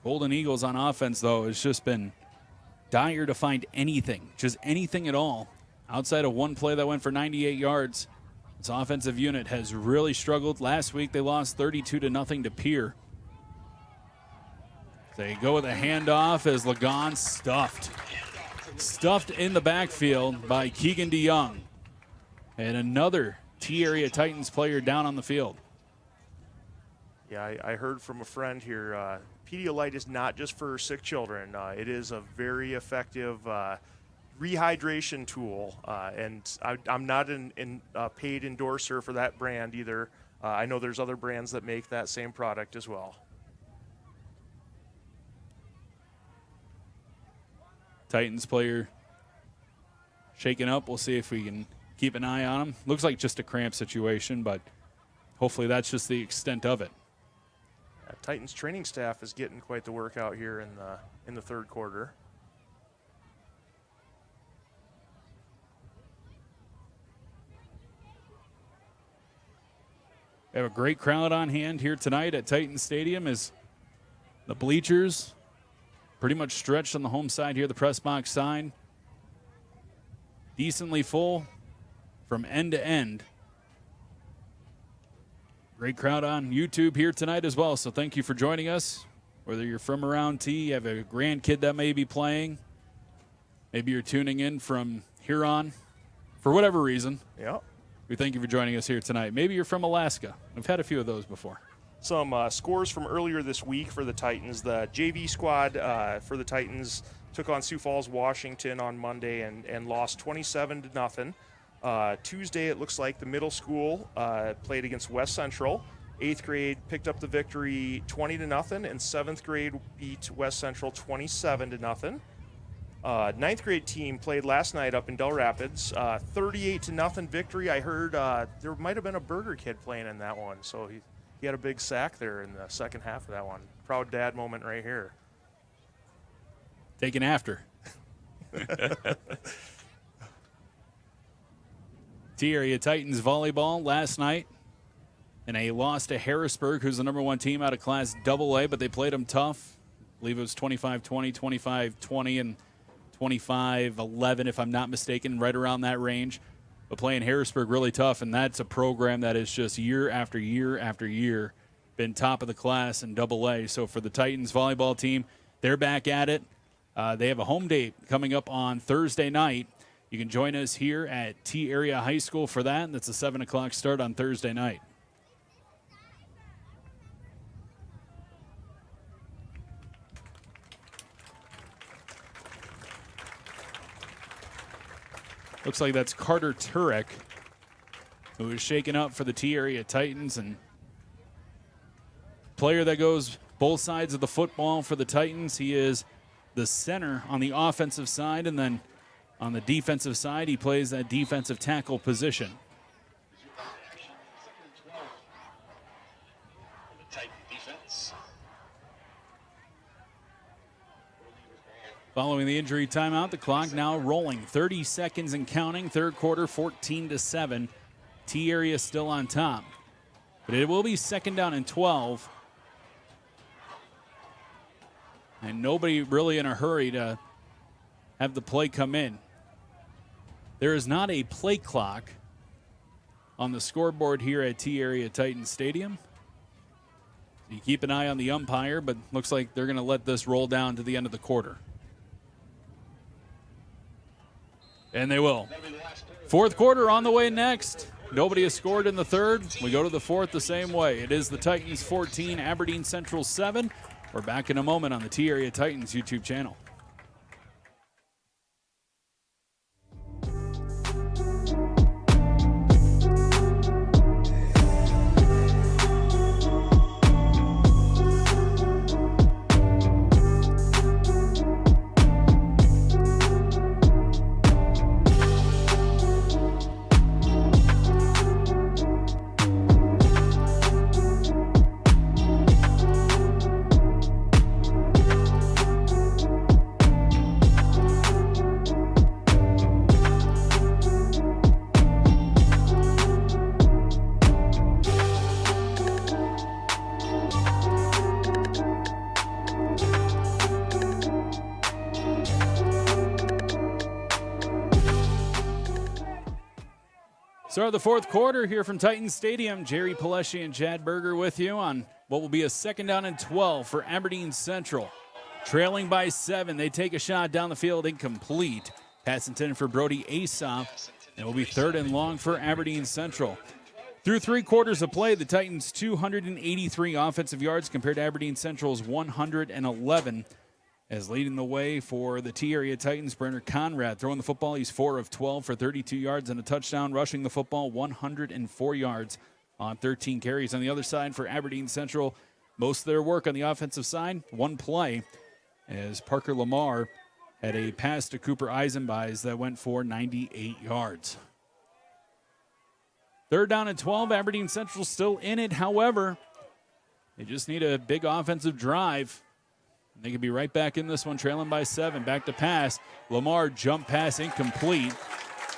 Golden Eagles on offense, though, has just been dire to find anything, just anything at all. Outside of one play that went for 98 yards, this offensive unit has really struggled. Last week they lost 32-0 to Pierre. They go with a handoff as Lagon stuffed in the backfield by Keegan DeYoung. And another T-Area Titans player down on the field. Yeah, I heard from a friend here, Pedialyte is not just for sick children. It is a very effective rehydration tool, and I'm not a paid endorser for that brand either. I know there's other brands that make that same product as well. Titans player shaking up. We'll see if we can keep an eye on him. Looks like just a cramp situation, but hopefully that's just the extent of it. Titans training staff is getting quite the workout here in the third quarter. We have a great crowd on hand here tonight at Titan Stadium as the bleachers pretty much stretched on the home side here, the press box side. Decently full from end to end. Great crowd on YouTube here tonight as well, so thank you for joining us. Whether you're from around T, you have a grandkid that may be playing, maybe you're tuning in from Huron for whatever reason. Yep. We thank you for joining us here tonight. Maybe you're from Alaska. We've had a few of those before. Some scores from earlier this week for the Titans. The JV squad for the Titans took on Sioux Falls, Washington on Monday and lost 27-0. Tuesday, it looks like the middle school played against West Central. 8th grade picked up the victory 20-0, and 7th grade beat West Central 27-0. 9th grade team played last night up in Del Rapids, 38-0 victory. I heard there might have been a Burger Kid playing in that one, so he had a big sack there in the second half of that one. Proud dad moment right here. Taken after. T-Area Titans volleyball last night, and a loss to Harrisburg, who's the number one team out of Class AA, but they played them tough. I believe it was 25-20, 25-20, and 25-11, if I'm not mistaken, right around that range. But playing Harrisburg really tough, and that's a program that has just year after year after year been top of the class in AA. So for the Titans volleyball team, they're back at it. They have a home date coming up on Thursday night. You can join us here at T-Area High School for that. That's a 7 o'clock start on Thursday night. Looks like that's Carter Turek, who is shaken up for the T-Area Titans, and player that goes both sides of the football for the Titans. He is the center on the offensive side, and then on the defensive side, he plays that defensive tackle position. Following the injury timeout, the clock now rolling. 30 seconds and counting. Third quarter, 14-7. T-Area still on top. But it will be second down and 12. And nobody really in a hurry to have the play come in. There is not a play clock on the scoreboard here at T-Area Titan Stadium. You keep an eye on the umpire, but looks like they're going to let this roll down to the end of the quarter. And they will. Fourth quarter on the way next. Nobody has scored in the third. We go to the fourth the same way. It is the Titans 14, Aberdeen Central 7. We're back in a moment on the T-Area Titans YouTube channel. Start of the fourth quarter here from Titan Stadium. Jerry Paleshi and Chad Berger with you on what will be a second down and 12 for Aberdeen Central. Trailing by 7, they take a shot down the field, incomplete. Pass intended for Brody Aesop, and it will be third and long for Aberdeen Central. Through 3 quarters of play, the Titans 283 offensive yards compared to Aberdeen Central's 111. As leading the way for the T-Area Titans, Brenner Conrad throwing the football. He's 4 of 12 for 32 yards and a touchdown. Rushing the football, 104 yards on 13 carries. On the other side for Aberdeen Central, most of their work on the offensive side, one play, as Parker Lamar had a pass to Cooper Eisenbeis that went for 98 yards. 3rd down and 12. Aberdeen Central still in it. However, they just need a big offensive drive. They could be right back in this one, trailing by 7. Back to pass. Lamar jump pass incomplete.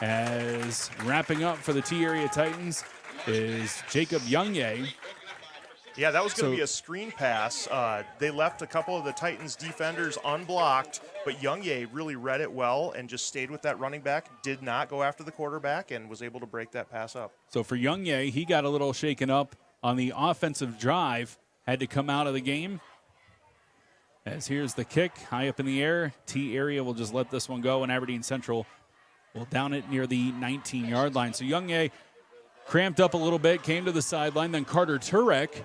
As wrapping up for the T-Area Titans is Jacob Youngye. Yeah, that was going to be a screen pass. They left a couple of the Titans defenders unblocked, but Youngye really read it well and just stayed with that running back, did not go after the quarterback, and was able to break that pass up. So for Youngye, he got a little shaken up on the offensive drive, had to come out of the game. As here's the kick, high up in the air. T-Area will just let this one go, and Aberdeen Central will down it near the 19-yard line. So Youngye cramped up a little bit, came to the sideline. Then Carter Turek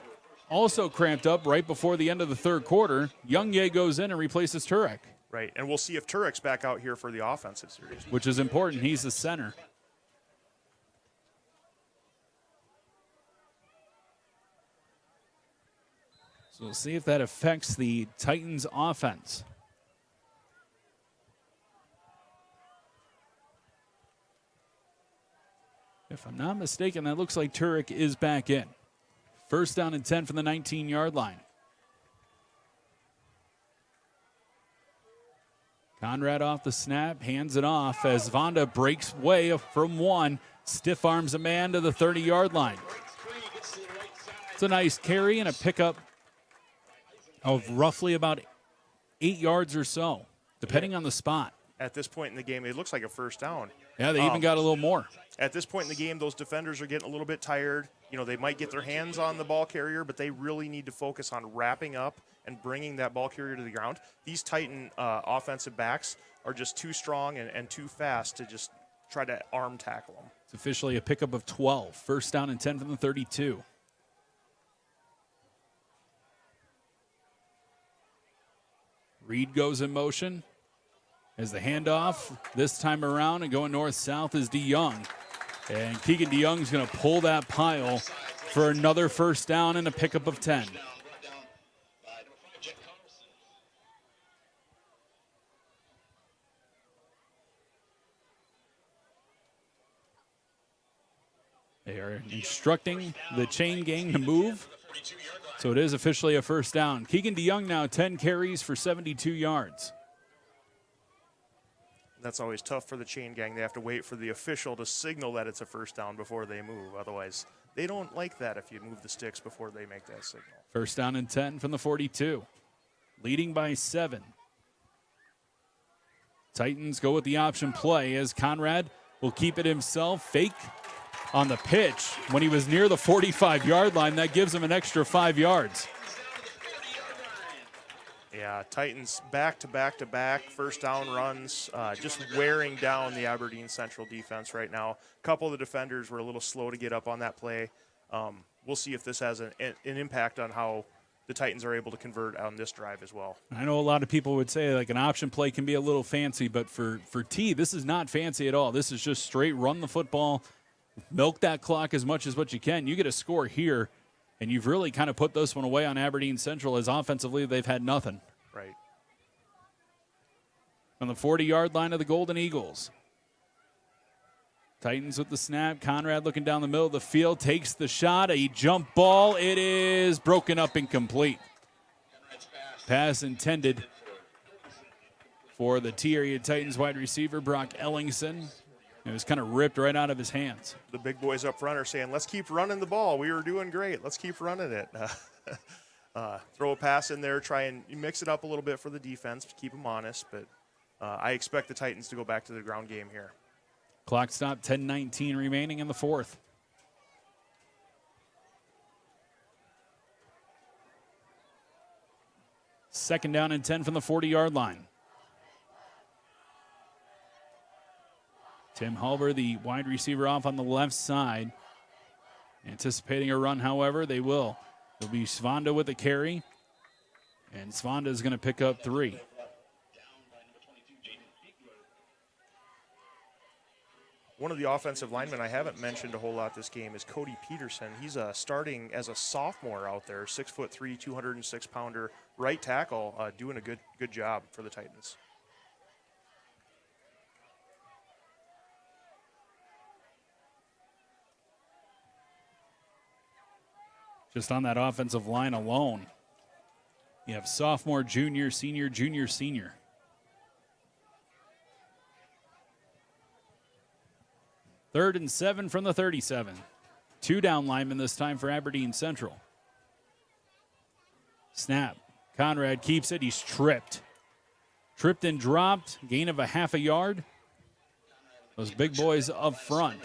also cramped up right before the end of the 3rd quarter. Youngye goes in and replaces Turek. Right, and we'll see if Turek's back out here for the offensive series. Which is important. He's the center. So we'll see if that affects the Titans' offense. If I'm not mistaken, that looks like Turek is back in. 1st down and 10 from the 19-yard line. Conrad off the snap, hands it off as Vonda breaks way from 1, stiff arms a man to the 30-yard line. It's a nice carry and a pickup of roughly about 8 yards or so, depending on the spot. At this point in the game, it looks like a 1st down. Yeah, they even got a little more. At this point in the game, those defenders are getting a little bit tired. You know, they might get their hands on the ball carrier, but they really need to focus on wrapping up and bringing that ball carrier to the ground. These Titan offensive backs are just too strong and too fast to just try to arm tackle them. It's officially a pickup of 12. 1st down and 10 from the 32. Reed goes in motion as the handoff this time around, and going north-south is DeYoung. And Keegan DeYoung's going to pull that pile for another 1st down and a pickup of 10. They are instructing the chain gang to move. So it is officially a 1st down. Keegan DeYoung now 10 carries for 72 yards. That's always tough for the chain gang. They have to wait for the official to signal that it's a 1st down before they move. Otherwise, they don't like that if you move the sticks before they make that signal. 1st down and 10 from the 42. Leading by 7. Titans go with the option play as Conrad will keep it himself. Fake on the pitch when he was near the 45-yard line. That gives him an extra 5 yards. Yeah, Titans back-to-back 1st down runs, just wearing down the Aberdeen Central defense right now. A couple of the defenders were a little slow to get up on that play. We'll see if this has an impact on how the Titans are able to convert on this drive as well. I know a lot of people would say like an option play can be a little fancy, but for T, this is not fancy at all. This is just straight run the football, milk that clock as much as what you can. You get a score here, and you've really kind of put this one away on Aberdeen Central as offensively they've had nothing. Right. On the 40-yard line of the Golden Eagles. Titans with the snap. Conrad looking down the middle of the field, takes the shot. A jump ball. It is broken up, incomplete. Pass intended for the T-Area Titans wide receiver, Brock Ellingson. It was kind of ripped right out of his hands. The big boys up front are saying, let's keep running the ball. We were doing great. Let's keep running it. Throw a pass in there, try and mix it up a little bit for the defense to keep them honest. But I expect the Titans to go back to the ground game here. Clock stop, 10:19 remaining in the 4th. Second down and 10 from the 40-yard line. Tim Halber, the wide receiver, off on the left side. Anticipating a run, however, they will. It'll be Svanda with the carry, and Svanda is going to pick up 3. one of the offensive linemen I haven't mentioned a whole lot this game is Cody Peterson. He's starting as a sophomore out there, 6'3", 206-pounder right tackle, doing a good job for the Titans. Just on that offensive line alone, you have sophomore, junior, senior, junior, senior. Third and 7 from the 37. 2 down linemen this time for Aberdeen Central. Snap. Conrad keeps it. He's tripped. Tripped and dropped. Gain of a half a yard. Those big boys up front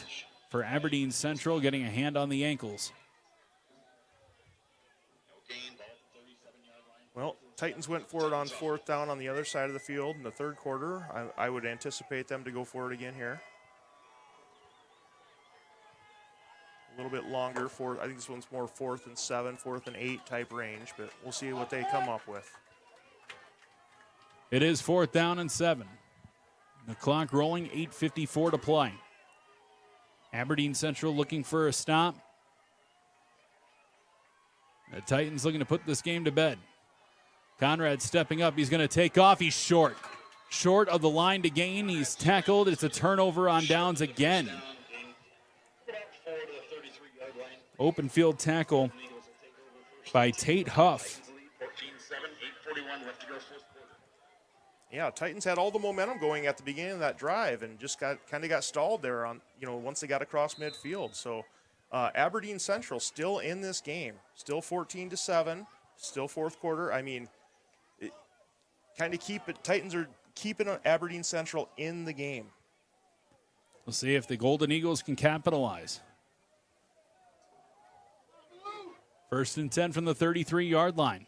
for Aberdeen Central getting a hand on the ankles. Well, Titans went for it on 4th down on the other side of the field in the 3rd quarter. I would anticipate them to go for it again here. A little bit longer for, I think this one's more 4th and 7, 4th and 8 type range, but we'll see what they come up with. It is 4th down and 7. The clock rolling, 8:54 to play. Aberdeen Central looking for a stop. The Titans looking to put this game to bed. Conrad stepping up. He's going to take off. He's short. Short of the line to gain. He's tackled. It's a turnover on downs again. Open field tackle by Tate Huff. Yeah, Titans had all the momentum going at the beginning of that drive and just kind of got stalled there on, once they got across midfield. So Aberdeen Central still in this game, still 14-7, still 4th quarter. I mean, Titans are keeping Aberdeen Central in the game. We'll see if the Golden Eagles can capitalize. 1st and 10 from the 33-yard line.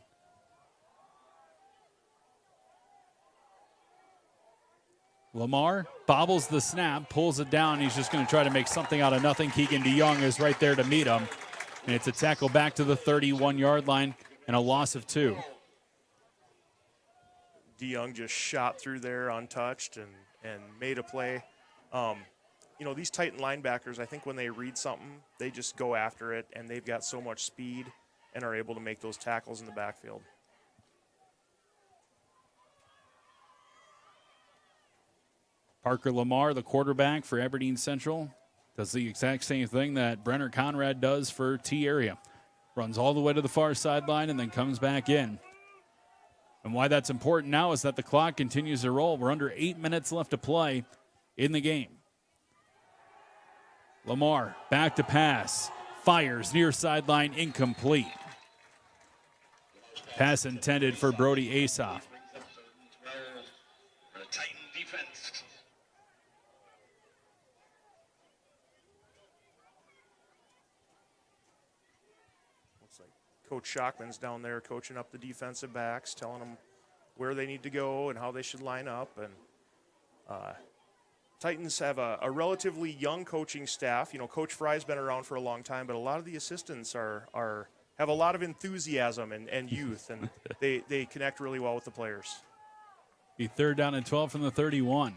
Lamar bobbles the snap, pulls it down. He's just going to try to make something out of nothing. Keegan DeYoung is right there to meet him. And it's a tackle back to the 31-yard line and a loss of 2. DeYoung just shot through there untouched and made a play. These Titan linebackers, I think when they read something, they just go after it, and they've got so much speed and are able to make those tackles in the backfield. Parker Lamar, the quarterback for Aberdeen Central, does the exact same thing that Brenner Conrad does for T-Area. Runs all the way to the far sideline and then comes back in. And why that's important now is that the clock continues to roll. We're under 8 minutes left to play in the game. Lamar back to pass. Fires near sideline, incomplete. Pass intended for Brody Asaw. Coach Shockman's down there coaching up the defensive backs, telling them where they need to go and how they should line up. And Titans have a relatively young coaching staff. Coach Fry's been around for a long time, but a lot of the assistants have a lot of enthusiasm and youth, and they connect really well with the players. Be 3rd down and 12 from the 31.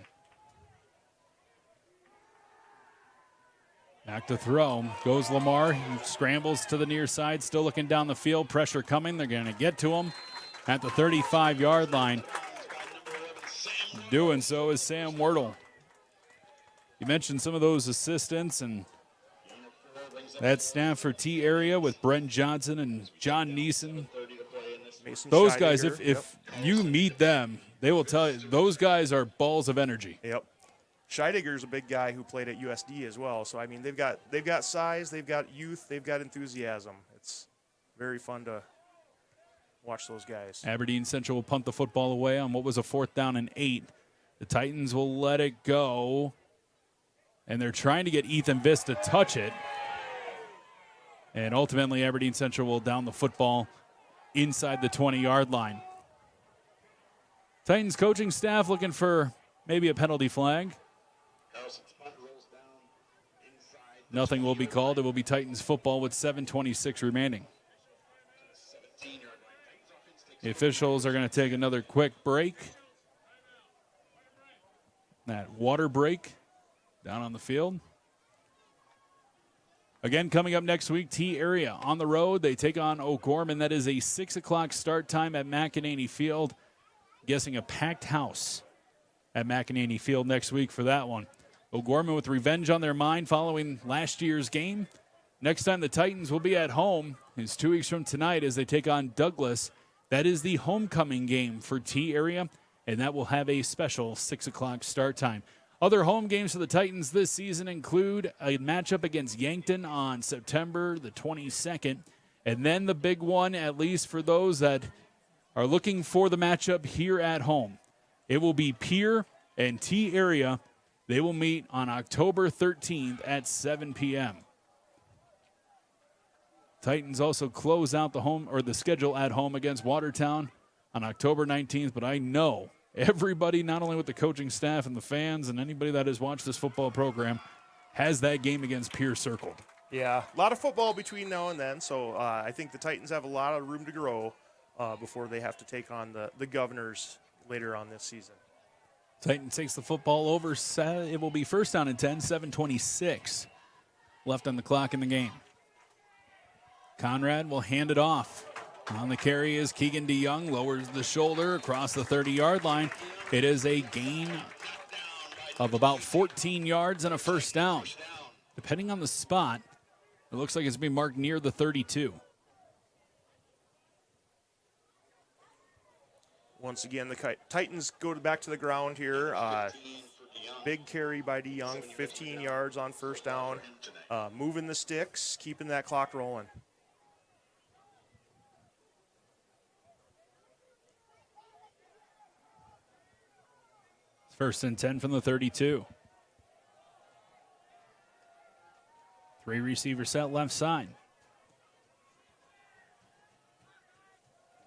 Back to throw. Goes Lamar. He scrambles to the near side, still looking down the field. Pressure coming. They're going to get to him at the 35-yard line. Doing so is Sam Wordle. You mentioned some of those assistants and that staff for T-Area with Brent Johnson and John Neeson. Mason Those Scheidegger, guys, if you meet them, they will tell you those guys are balls of energy. Yep. Scheidegger's a big guy who played at USD as well. So I mean, they've got size, they've got youth, they've got enthusiasm. It's very fun to watch those guys. Aberdeen Central will punt the football away on what was a 4th down and 8. The Titans will let it go, and they're trying to get Ethan Viss to touch it. And ultimately, Aberdeen Central will down the football inside the 20-yard line. Titans coaching staff looking for maybe a penalty flag. Nothing will be called. It will be Titans football with 7:26 remaining. The officials are going to take another quick break. That water break down on the field. Again, coming up next week, T area on the road. They take on O'Gorman. That is a 6 o'clock start time at McEnany Field. Guessing a packed house at McEnany Field next week for that one. O'Gorman with revenge on their mind following last year's game. Next time the Titans will be at home is 2 weeks from tonight as they take on Douglas. That is the homecoming game for T area, and that will have a special 6 o'clock start time. Other home games for the Titans this season include a matchup against Yankton on September the 22nd, and then the big one, at least for those that are looking for the matchup here at home. It will be Pierre and T area. They will meet on October 13th at 7 p.m. Titans also close out the schedule at home against Watertown on October 19th, but I know everybody, not only with the coaching staff and the fans and anybody that has watched this football program, has that game against Pierre circled. Yeah, a lot of football between now and then, so I think the Titans have a lot of room to grow before they have to take on the Governors later on this season. Titans takes the football over. It will be first down and 10, 7:26 left on the clock in the game. Conrad will hand it off. On the carry is Keegan DeYoung, lowers the shoulder across the 30-yard line. It is a gain of about 14 yards and a first down. Depending on the spot, it looks like it's being marked near the 32. Once again, the Titans go back to the ground here. Big carry by DeYoung, 15 yards on first down. Moving the sticks, keeping that clock rolling. First and 10 from the 32. 3 receiver set left side.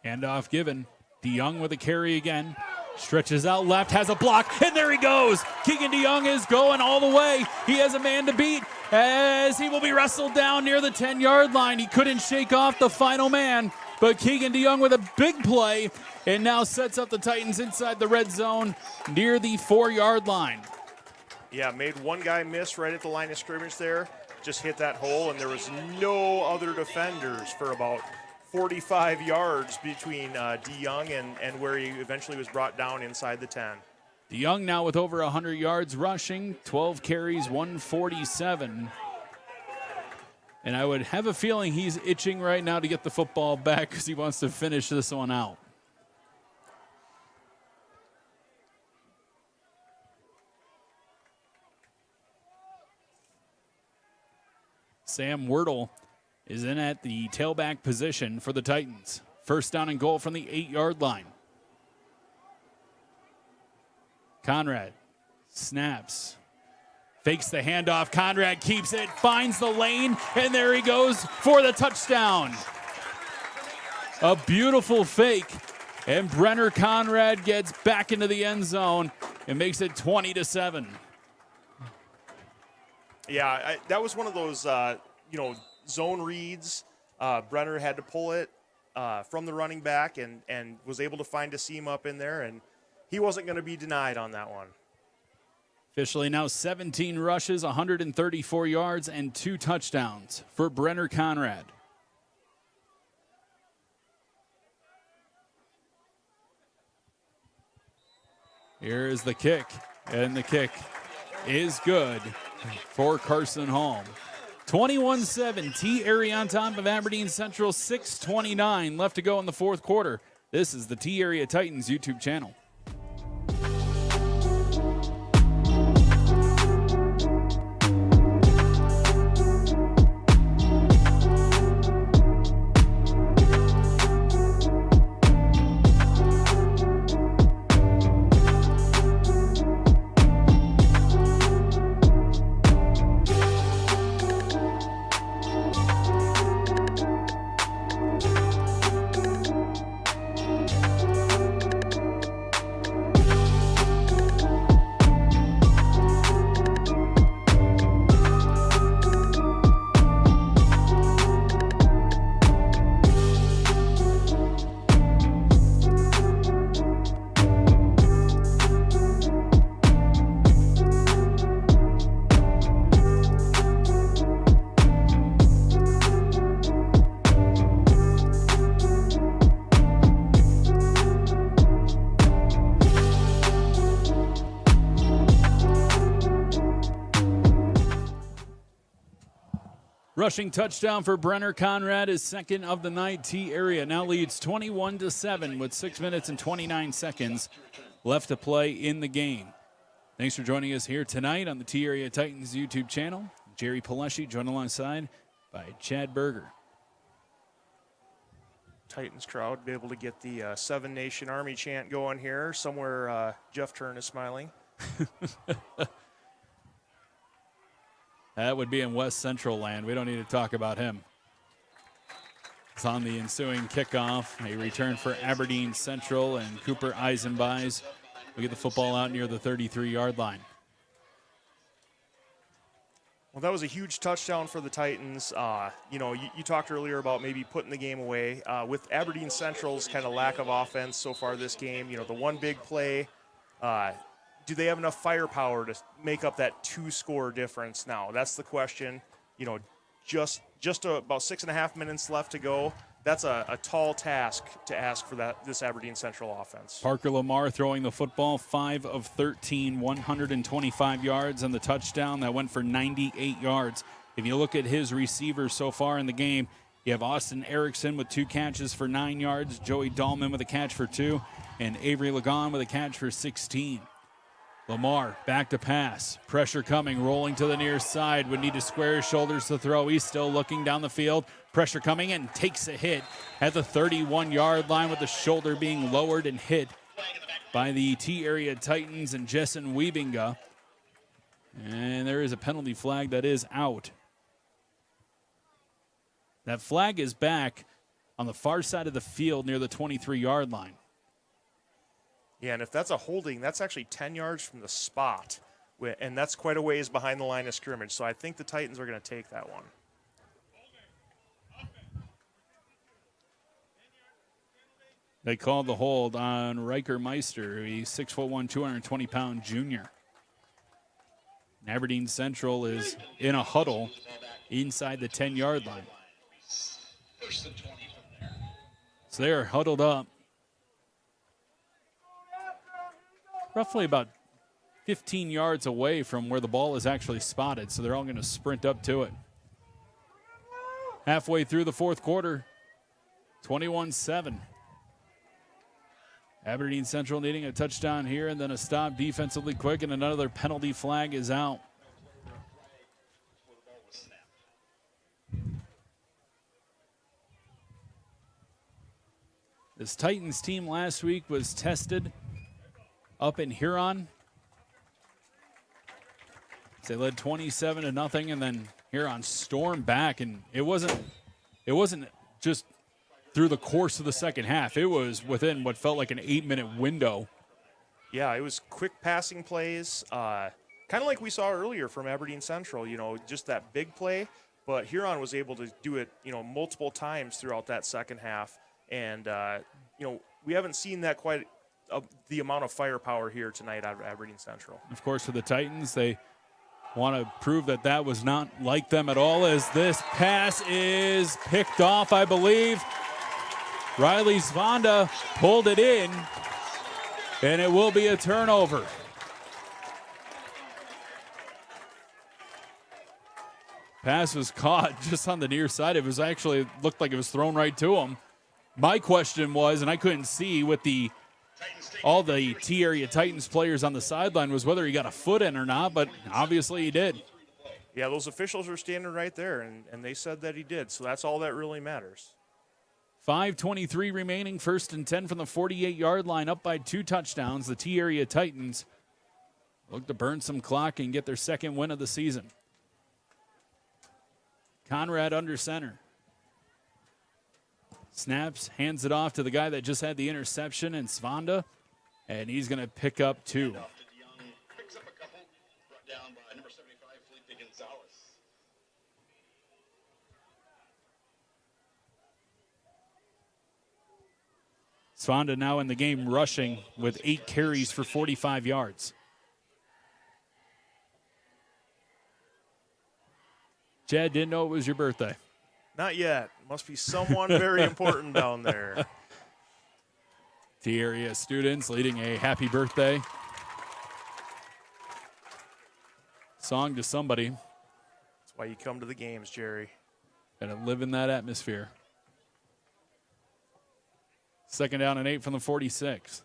Handoff given. DeYoung with a carry again. Stretches out left, has a block, and there he goes. Keegan DeYoung is going all the way. He has a man to beat as he will be wrestled down near the 10-yard line. He couldn't shake off the final man, but Keegan DeYoung with a big play and now sets up the Titans inside the red zone near the 4-yard line. Yeah, made one guy miss right at the line of scrimmage there. Just hit that hole, and there was no other defenders for about 45 yards between DeYoung and where he eventually was brought down inside the 10. DeYoung now with over 100 yards rushing, 12 carries, 147. And I would have a feeling he's itching right now to get the football back because he wants to finish this one out. Sam Wordle is in at the tailback position for the Titans. First down and goal from the 8-yard line. Conrad snaps, fakes the handoff. Conrad keeps it, finds the lane, and there he goes for the touchdown. A beautiful fake, and Brenner Conrad gets back into the end zone and makes it 20-7. Yeah, that was one of those, zone reads. Brenner had to pull it from the running back and was able to find a seam up in there, and he wasn't going to be denied on that one. Officially now 17 rushes, 134 yards, and 2 touchdowns for Brenner Conrad. Here is the kick, and the kick is good for Carson Hall. 21-7, T-Area on top of Aberdeen Central, 6:29 left to go in the fourth quarter. This is the T-Area Titans YouTube channel. Rushing touchdown for Brenner Conrad, his second of the night. T area now leads 21-7 with 6 minutes and 29 seconds left to play in the game. Thanks for joining us here tonight on the T Area Titans YouTube channel. Jerry Paleshi joined alongside by Chad Berger. Titans crowd be able to get the Seven Nation Army chant going here. Somewhere Jeff Turn is smiling. That would be in West Central land. We don't need to talk about him. It's on the ensuing kickoff. A return for Aberdeen Central, and Cooper Eisenbeis will get the football out near the 33-yard line. Well, that was a huge touchdown for the Titans. You talked earlier about maybe putting the game away. With Aberdeen Central's kind of lack of offense so far this game, the one big play, do they have enough firepower to make up that 2-score difference now? That's the question. Just about 6.5 minutes left to go. That's a tall task to ask for this Aberdeen Central offense. Parker Lamar throwing the football, 5 of 13, 125 yards, and the touchdown that went for 98 yards. If you look at his receivers so far in the game, you have Austin Erickson with 2 catches for 9 yards, Joey Dahlman with a catch for 2, and Avery Lagon with a catch for 16. Lamar back to pass. Pressure coming, rolling to the near side. Would need to square his shoulders to throw. He's still looking down the field. Pressure coming in, takes a hit at the 31-yard line with the shoulder being lowered and hit by the T-Area Titans and Jessen Wiebinga. And there is a penalty flag that is out. That flag is back on the far side of the field near the 23-yard line. Yeah, and if that's a holding, that's actually 10 yards from the spot. And that's quite a ways behind the line of scrimmage. So I think the Titans are going to take that one. They called the hold on Riker Meister, a 6'1", 220-pound junior. And Aberdeen Central is in a huddle inside the 10-yard line. So they are huddled up. Roughly about 15 yards away from where the ball is actually spotted, so they're all going to sprint up to it. Halfway through the fourth quarter, 21-7. Aberdeen Central needing a touchdown here and then a stop defensively quick, and another penalty flag is out. This Titans team last week was tested up in Huron. They led 27-0, and then Huron stormed back, and it wasn't just through the course of the second half. It was within what felt like an 8-minute window. Yeah, it was quick passing plays, kind of like we saw earlier from Aberdeen Central, just that big play. But Huron was able to do it, multiple times throughout that second half. And, we haven't seen that quite the amount of firepower here tonight out of Aberdeen Central. Of course, for the Titans, they want to prove that was not like them at all, as this pass is picked off, I believe. Riley Svanda pulled it in, and it will be a turnover. Pass was caught just on the near side. It was actually looked like it was thrown right to him. My question was, and I couldn't see with all the T-Area Titans players on the sideline, was whether he got a foot in or not, but obviously he did. Yeah, those officials were standing right there, and they said that he did, so that's all that really matters. 5:23 remaining, 1st and 10 from the 48-yard line, up by 2 touchdowns. The T-Area Titans look to burn some clock and get their second win of the season. Conrad under center. Snaps, hands it off to the guy that just had the interception, and Svanda, and he's going to pick up 2. Picks up a couple, brought down by number 75, Felipe Gonzalez. Svanda now in the game rushing with 8 carries for 45 yards. Chad, didn't know it was your birthday. Not yet. Must be someone very important down there. T-Area students leading a happy birthday song to somebody. That's why you come to the games, Jerry. Got to live in that atmosphere. 2nd down and 8 from the 46.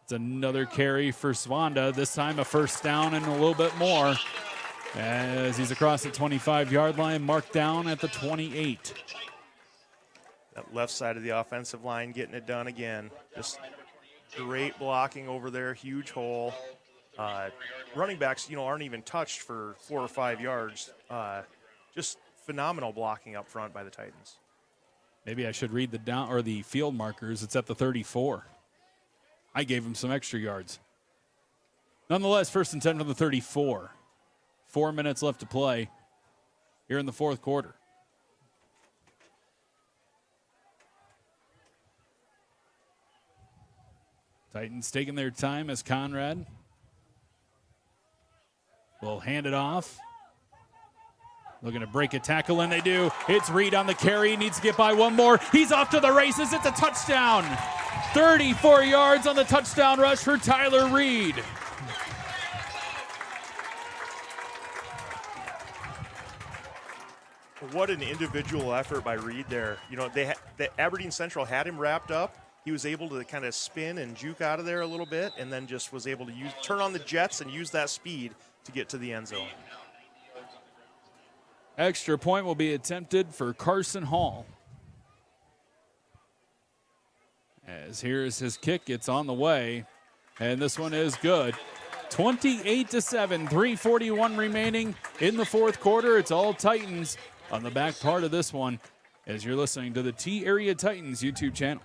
It's another carry for Swanda. This time a 1st down and a little bit more as he's across the 25-yard line, marked down at the 28. That left side of the offensive line getting it done again. Just great blocking over there, huge hole. Running backs, aren't even touched for 4 or 5 yards. Just phenomenal blocking up front by the Titans. Maybe I should read the down or the field markers. It's at the 34. I gave him some extra yards. Nonetheless, 1st and 10 from the 34. 4 minutes left to play here in the 4th quarter. Titans taking their time as Conrad will hand it off. Looking to break a tackle, and they do. It's Reed on the carry. Needs to get by one more. He's off to the races. It's a touchdown. 34 yards on the touchdown rush for Tyler Reed. What an individual effort by Reed there. The Aberdeen Central had him wrapped up. He was able to kind of spin and juke out of there a little bit, and then just was able to turn on the jets and use that speed to get to the end zone. Extra point will be attempted for Carson Hall. As here's his kick, it's on the way, and this one is good. 28-7, 3:41 remaining in the 4th quarter. It's all Titans on the back part of this one as you're listening to the T-Area Titans YouTube channel.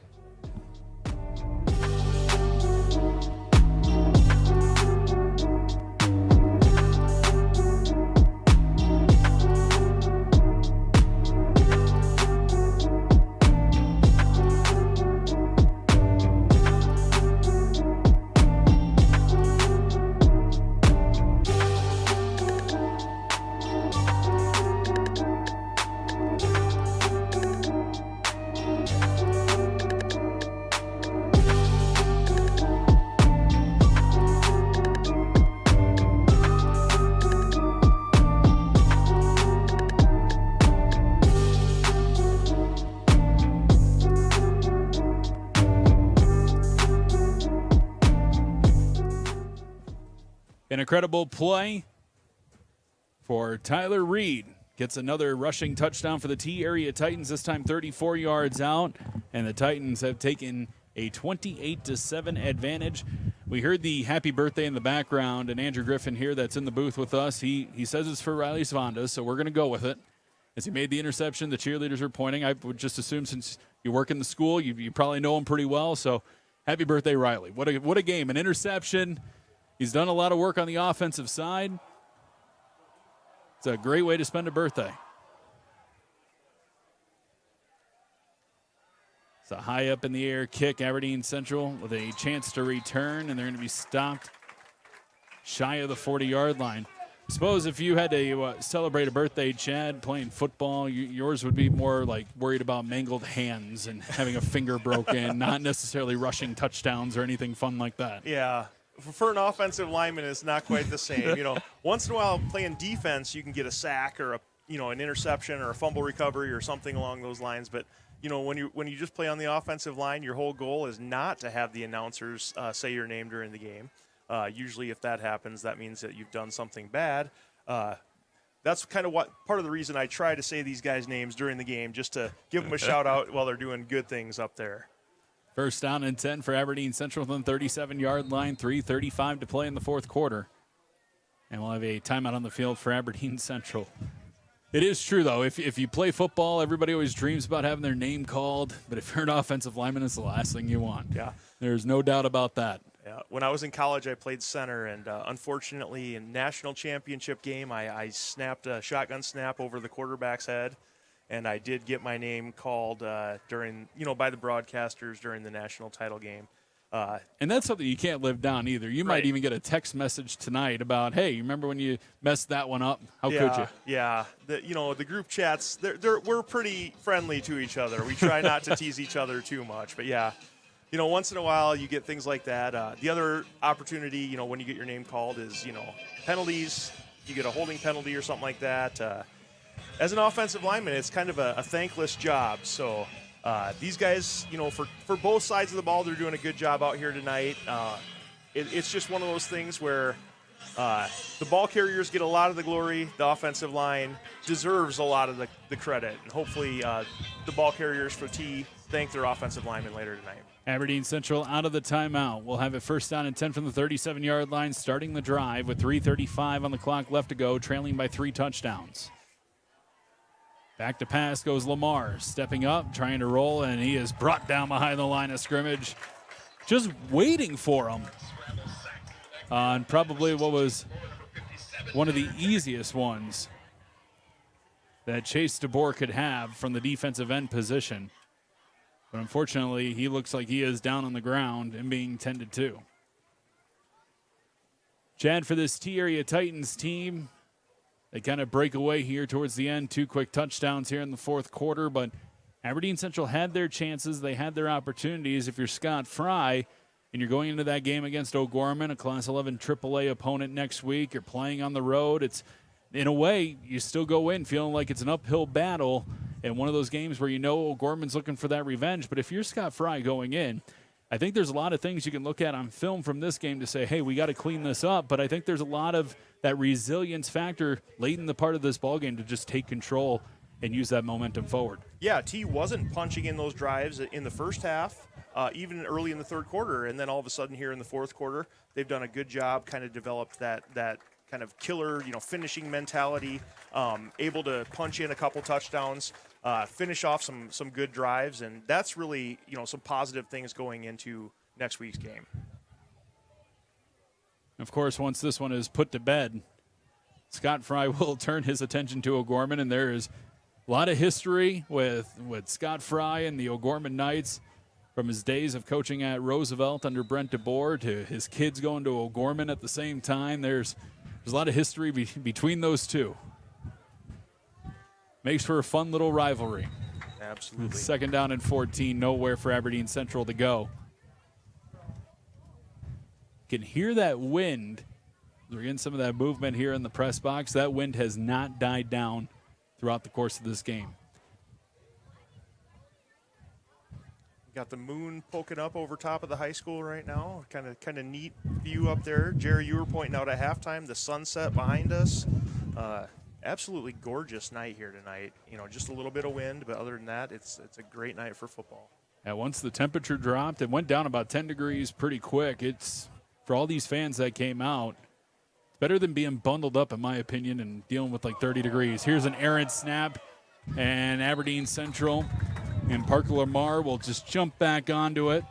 An incredible play for Tyler Reed. Gets another rushing touchdown for the T-Area Titans, this time 34 yards out. And the Titans have taken a 28-7 advantage. We heard the happy birthday in the background, and Andrew Griffin here that's in the booth with us, he says it's for Riley Svanda, so we're going to go with it. As he made the interception, the cheerleaders are pointing. I would just assume since you work in the school, you probably know him pretty well. So happy birthday, Riley. What a game. An interception. He's done a lot of work on the offensive side. It's a great way to spend a birthday. It's a high up in the air kick. Aberdeen Central with a chance to return, and they're going to be stopped shy of the 40-yard line. I suppose if you had to celebrate a birthday, Chad, playing football, yours would be more like worried about mangled hands and having a finger broken, not necessarily rushing touchdowns or anything fun like that. Yeah. For an offensive lineman, it's not quite the same. Once in a while playing defense, you can get a sack or an interception or a fumble recovery or something along those lines. But when you just play on the offensive line, your whole goal is not to have the announcers say your name during the game. Usually, if that happens, that means that you've done something bad. That's kind of part of the reason I try to say these guys' names during the game, just to give them a shout out while they're doing good things up there. 1st down and 10 for Aberdeen Central from the 37-yard line. 3:35 to play in the 4th quarter. And we'll have a timeout on the field for Aberdeen Central. It is true, though. If you play football, everybody always dreams about having their name called. But if you're an offensive lineman, it's the last thing you want. Yeah. There's no doubt about that. Yeah. When I was in college, I played center. And unfortunately, in national championship game, I snapped a shotgun snap over the quarterback's head. And I did get my name called during, by the broadcasters during the national title game. And that's something you can't live down either. You might even get a text message tonight about, hey, you remember when you messed that one up? How could you? Yeah. The group chats, we're pretty friendly to each other. We try not to tease each other too much. But, yeah, once in a while you get things like that. The other opportunity, when you get your name called is, penalties. You get a holding penalty or something like that. as an offensive lineman, it's kind of a thankless job. So these guys, for both sides of the ball, they're doing a good job out here tonight. It's just one of those things where the ball carriers get a lot of the glory. The offensive line deserves a lot of the credit. And hopefully the ball carriers for T thank their offensive linemen later tonight. Aberdeen Central out of the timeout. We'll have it first down and 10 from the 37-yard line, starting the drive with 3:35 on the clock left to go, trailing by 3 touchdowns. Back to pass goes Lamar, stepping up, trying to roll, and he is brought down behind the line of scrimmage, just waiting for him on probably what was one of the easiest ones that Chase DeBoer could have from the defensive end position. But unfortunately, he looks like he is down on the ground and being tended to. Chad, for this T-Area Titans team, they kind of break away here towards the end. 2 quick touchdowns here in the fourth quarter, but Aberdeen Central had their chances. They had their opportunities. If you're Scott Fry and you're going into that game against O'Gorman, a Class 11 AAA opponent next week, you're playing on the road, it's, in a way, you still go in feeling like it's an uphill battle and one of those games where O'Gorman's looking for that revenge. But if you're Scott Fry going in, I think there's a lot of things you can look at on film from this game to say, hey, we got to clean this up. But I think there's a lot of that resilience factor late in the part of this ballgame to just take control and use that momentum forward. Yeah, T wasn't punching in those drives in the first half, even early in the third quarter. And then all of a sudden here in the fourth quarter, they've done a good job, kind of developed that kind of killer, finishing mentality, able to punch in a couple touchdowns, finish off some good drives, and that's really, some positive things going into next week's game. Of course, once this one is put to bed, Scott Fry will turn his attention to O'Gorman, and there is a lot of history with Scott Fry and the O'Gorman Knights from his days of coaching at Roosevelt under Brent DeBoer to his kids going to O'Gorman at the same time. There's a lot of history between those two. Makes for a fun little rivalry. Absolutely. Second down and 14, nowhere for Aberdeen Central to go. Can hear that wind. We're getting some of that movement here in the press box. That wind has not died down throughout the course of this game. Got the moon poking up over top of the high school right now. Kind of neat view up there. Jerry, you were pointing out at halftime the sunset behind us. Absolutely gorgeous night here tonight. Just a little bit of wind, but other than that, it's a great night for football. Yeah, once the temperature dropped, it went down about 10 degrees pretty quick. It's, for all these fans that came out, it's better than being bundled up, in my opinion, and dealing with like 30 degrees. Here's an errant snap, and Aberdeen Central and Parker Lamar will just jump back onto it.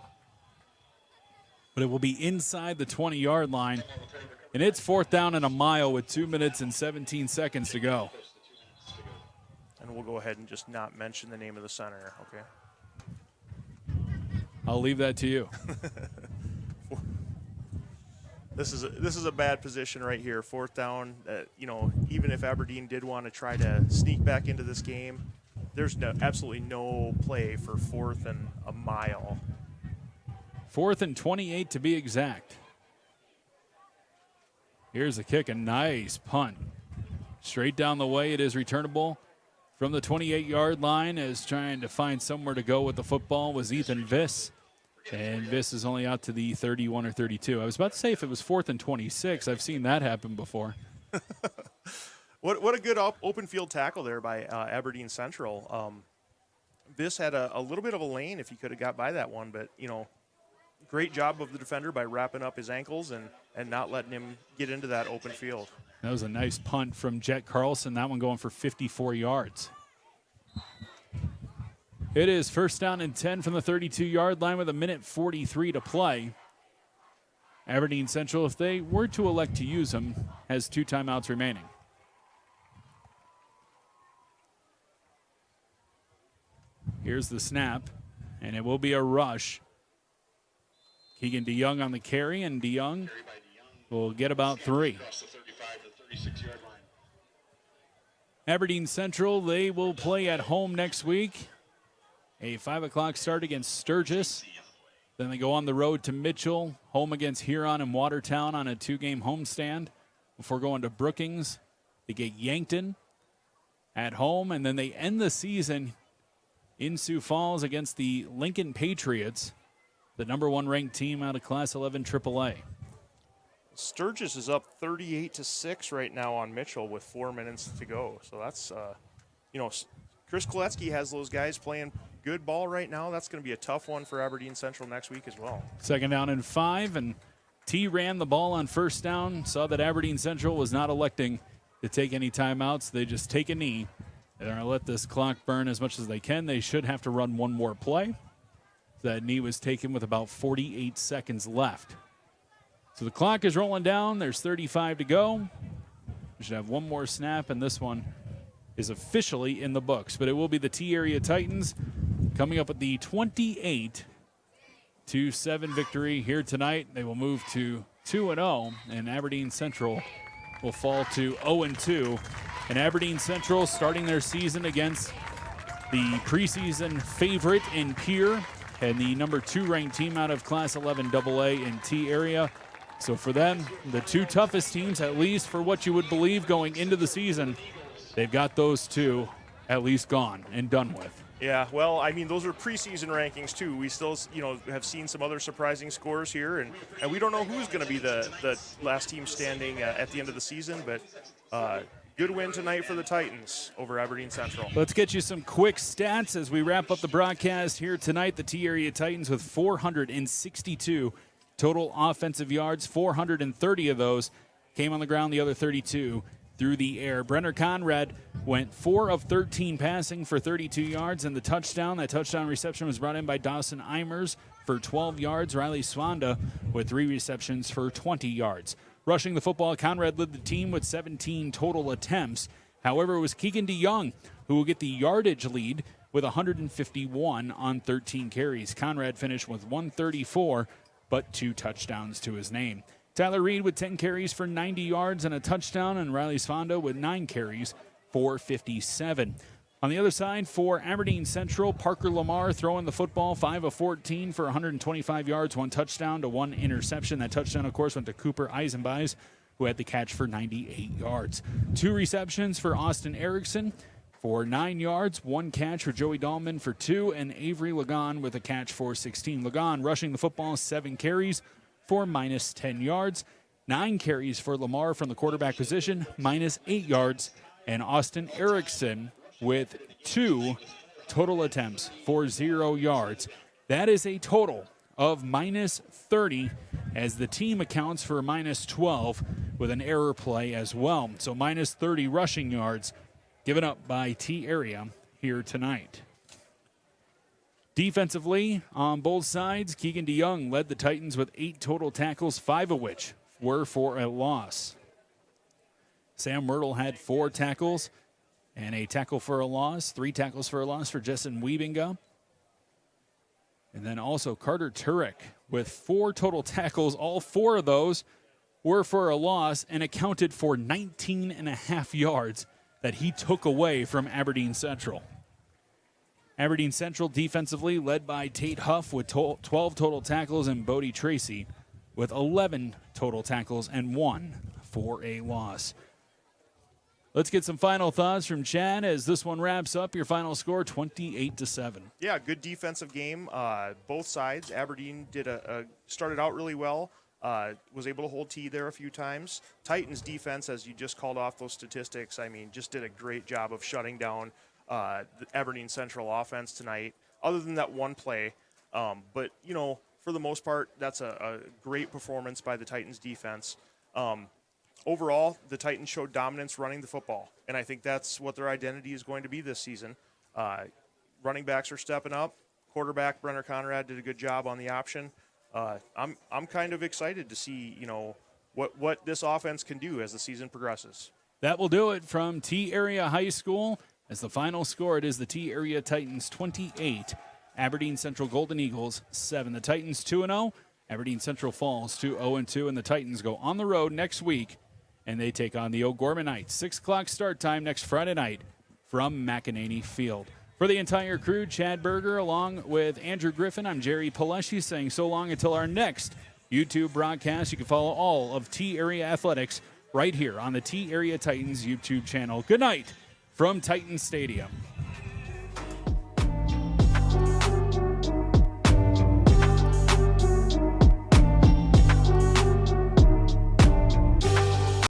But it will be inside the 20-yard line. And it's 4th down and a mile with 2 minutes and 17 seconds to go. And we'll go ahead and just not mention the name of the center, okay? I'll leave that to you. This is a bad position right here. 4th down. Even if Aberdeen did want to try to sneak back into this game, there's absolutely no play for 4th and a mile. 4th and 28 to be exact. Here's the kick, a nice punt. Straight down the way, it is returnable from the 28-yard line, as trying to find somewhere to go with the football was Ethan Viss. And Viss is only out to the 31 or 32. I was about to say if it was 4th and 26. I've seen that happen before. What a good open field tackle there by Aberdeen Central. Viss had a little bit of a lane if he could have got by that one, but, great job of the defender by wrapping up his ankles and not letting him get into that open field. That was a nice punt from Jet Carlson, that one going for 54 yards. It is 1st down and 10 from the 32-yard line with 1:43 to play. Aberdeen Central, if they were to elect to use them, has 2 timeouts remaining. Here's the snap, and it will be a rush. Keegan DeYoung on the carry, and DeYoung will get about 3. Aberdeen Central, they will play at home next week. A 5 o'clock start against Sturgis. Then they go on the road to Mitchell, home against Huron and Watertown on a 2-game homestand. Before going to Brookings, they get Yankton. at home, and then they end the season in Sioux Falls against the Lincoln Patriots, the number 1 ranked team out of Class 11 AAA. Sturgis is up 38-6 right now on Mitchell with 4 minutes to go. So that's, Chris Koletsky has those guys playing good ball right now. That's going to be a tough one for Aberdeen Central next week as well. 2nd down and 5, and T ran the ball on 1st down, saw that Aberdeen Central was not electing to take any timeouts. They just take a knee. They're going to let this clock burn as much as they can. They should have to run one more play. That knee was taken with about 48 seconds left. So the clock is rolling down. There's 35 to go. We should have one more snap, and this one is officially in the books. But it will be the T-Area Titans coming up with the 28-7 victory here tonight. They will move to 2-0, and Aberdeen Central will fall to 0-2. And Aberdeen Central starting their season against the preseason favorite in Pierre and the number 2 ranked team out of Class 11 AA in T-Area. So for them, the 2 toughest teams, at least for what you would believe going into the season, they've got those 2 at least gone and done with. Yeah, well, I mean, those are preseason rankings, too. We still, have seen some other surprising scores here, and we don't know who's going to be the last team standing at the end of the season, but good win tonight for the Titans over Aberdeen Central. Let's get you some quick stats as we wrap up the broadcast here tonight. The T-Area Titans with 462 total offensive yards. 430 of those came on the ground, the other 32 through the air. Brenner Conrad went 4 of 13 passing for 32 yards, and the touchdown, that touchdown reception was brought in by Dawson Eimers for 12 yards. Riley Swanda with 3 receptions for 20 yards. Rushing the football, Conrad led the team with 17 total attempts. However, it was Keegan DeYoung who will get the yardage lead with 151 on 13 carries. Conrad finished with 134, but 2 touchdowns to his name. Tyler Reed with 10 carries for 90 yards and a touchdown, and Riley Sfondo with 9 carries for 57. On the other side, for Aberdeen Central, Parker Lamar throwing the football 5 of 14 for 125 yards, 1 touchdown to 1 interception. That touchdown, of course, went to Cooper Eisenbeis, who had the catch for 98 yards. 2 receptions for Austin Erickson for 9 yards, 1 catch for Joey Dahlman for 2, and Avery Lagan with a catch for 16. Lagan rushing the football 7 carries for minus 10 yards. 9 carries for Lamar from the quarterback position, minus 8 yards. And Austin Erickson with 2 total attempts for 0 yards. That is a total of minus 30 as the team accounts for minus 12 with an error play as well. So minus 30 rushing yards given up by T-Area here tonight. Defensively, on both sides, Keegan DeYoung led the Titans with 8 total tackles, 5 of which were for a loss. Sam Myrtle had 4 tackles and a tackle for a loss, 3 tackles for a loss for Jessen Wiebinga. And then also Carter Turek with 4 total tackles. All 4 of those were for a loss and accounted for 19.5 yards that he took away from Aberdeen Central. Aberdeen Central defensively led by Tate Huff with 12 total tackles and Bodie Tracy with 11 total tackles and 1 for a loss. Let's get some final thoughts from Chad as this one wraps up. Your final score, 28-7. Yeah, good defensive game. Both sides. Aberdeen started out really well. Was able to hold T there a few times. Titans defense, as you just called off those statistics, just did a great job of shutting down the Aberdeen Central offense tonight, other than that one play. But, for the most part, that's a great performance by the Titans defense. Overall, the Titans showed dominance running the football, and I think that's what their identity is going to be this season. Running backs are stepping up. Quarterback Brenner Conrad did a good job on the option. I'm kind of excited to see, what this offense can do as the season progresses. That will do it from T-Area High School. As the final score, it is the T-Area Titans 28, Aberdeen Central Golden Eagles 7. The Titans 2-0, Aberdeen Central falls to 0-2, and the Titans go on the road next week, and they take on the O'Gorman Knights. 6 o'clock start time next Friday night from McEnany Field. For the entire crew, Chad Berger, along with Andrew Griffin, I'm Jerry Paleshi saying so long until our next YouTube broadcast. You can follow all of T-Area Athletics right here on the T-Area Titans YouTube channel. Good night from Titan Stadium.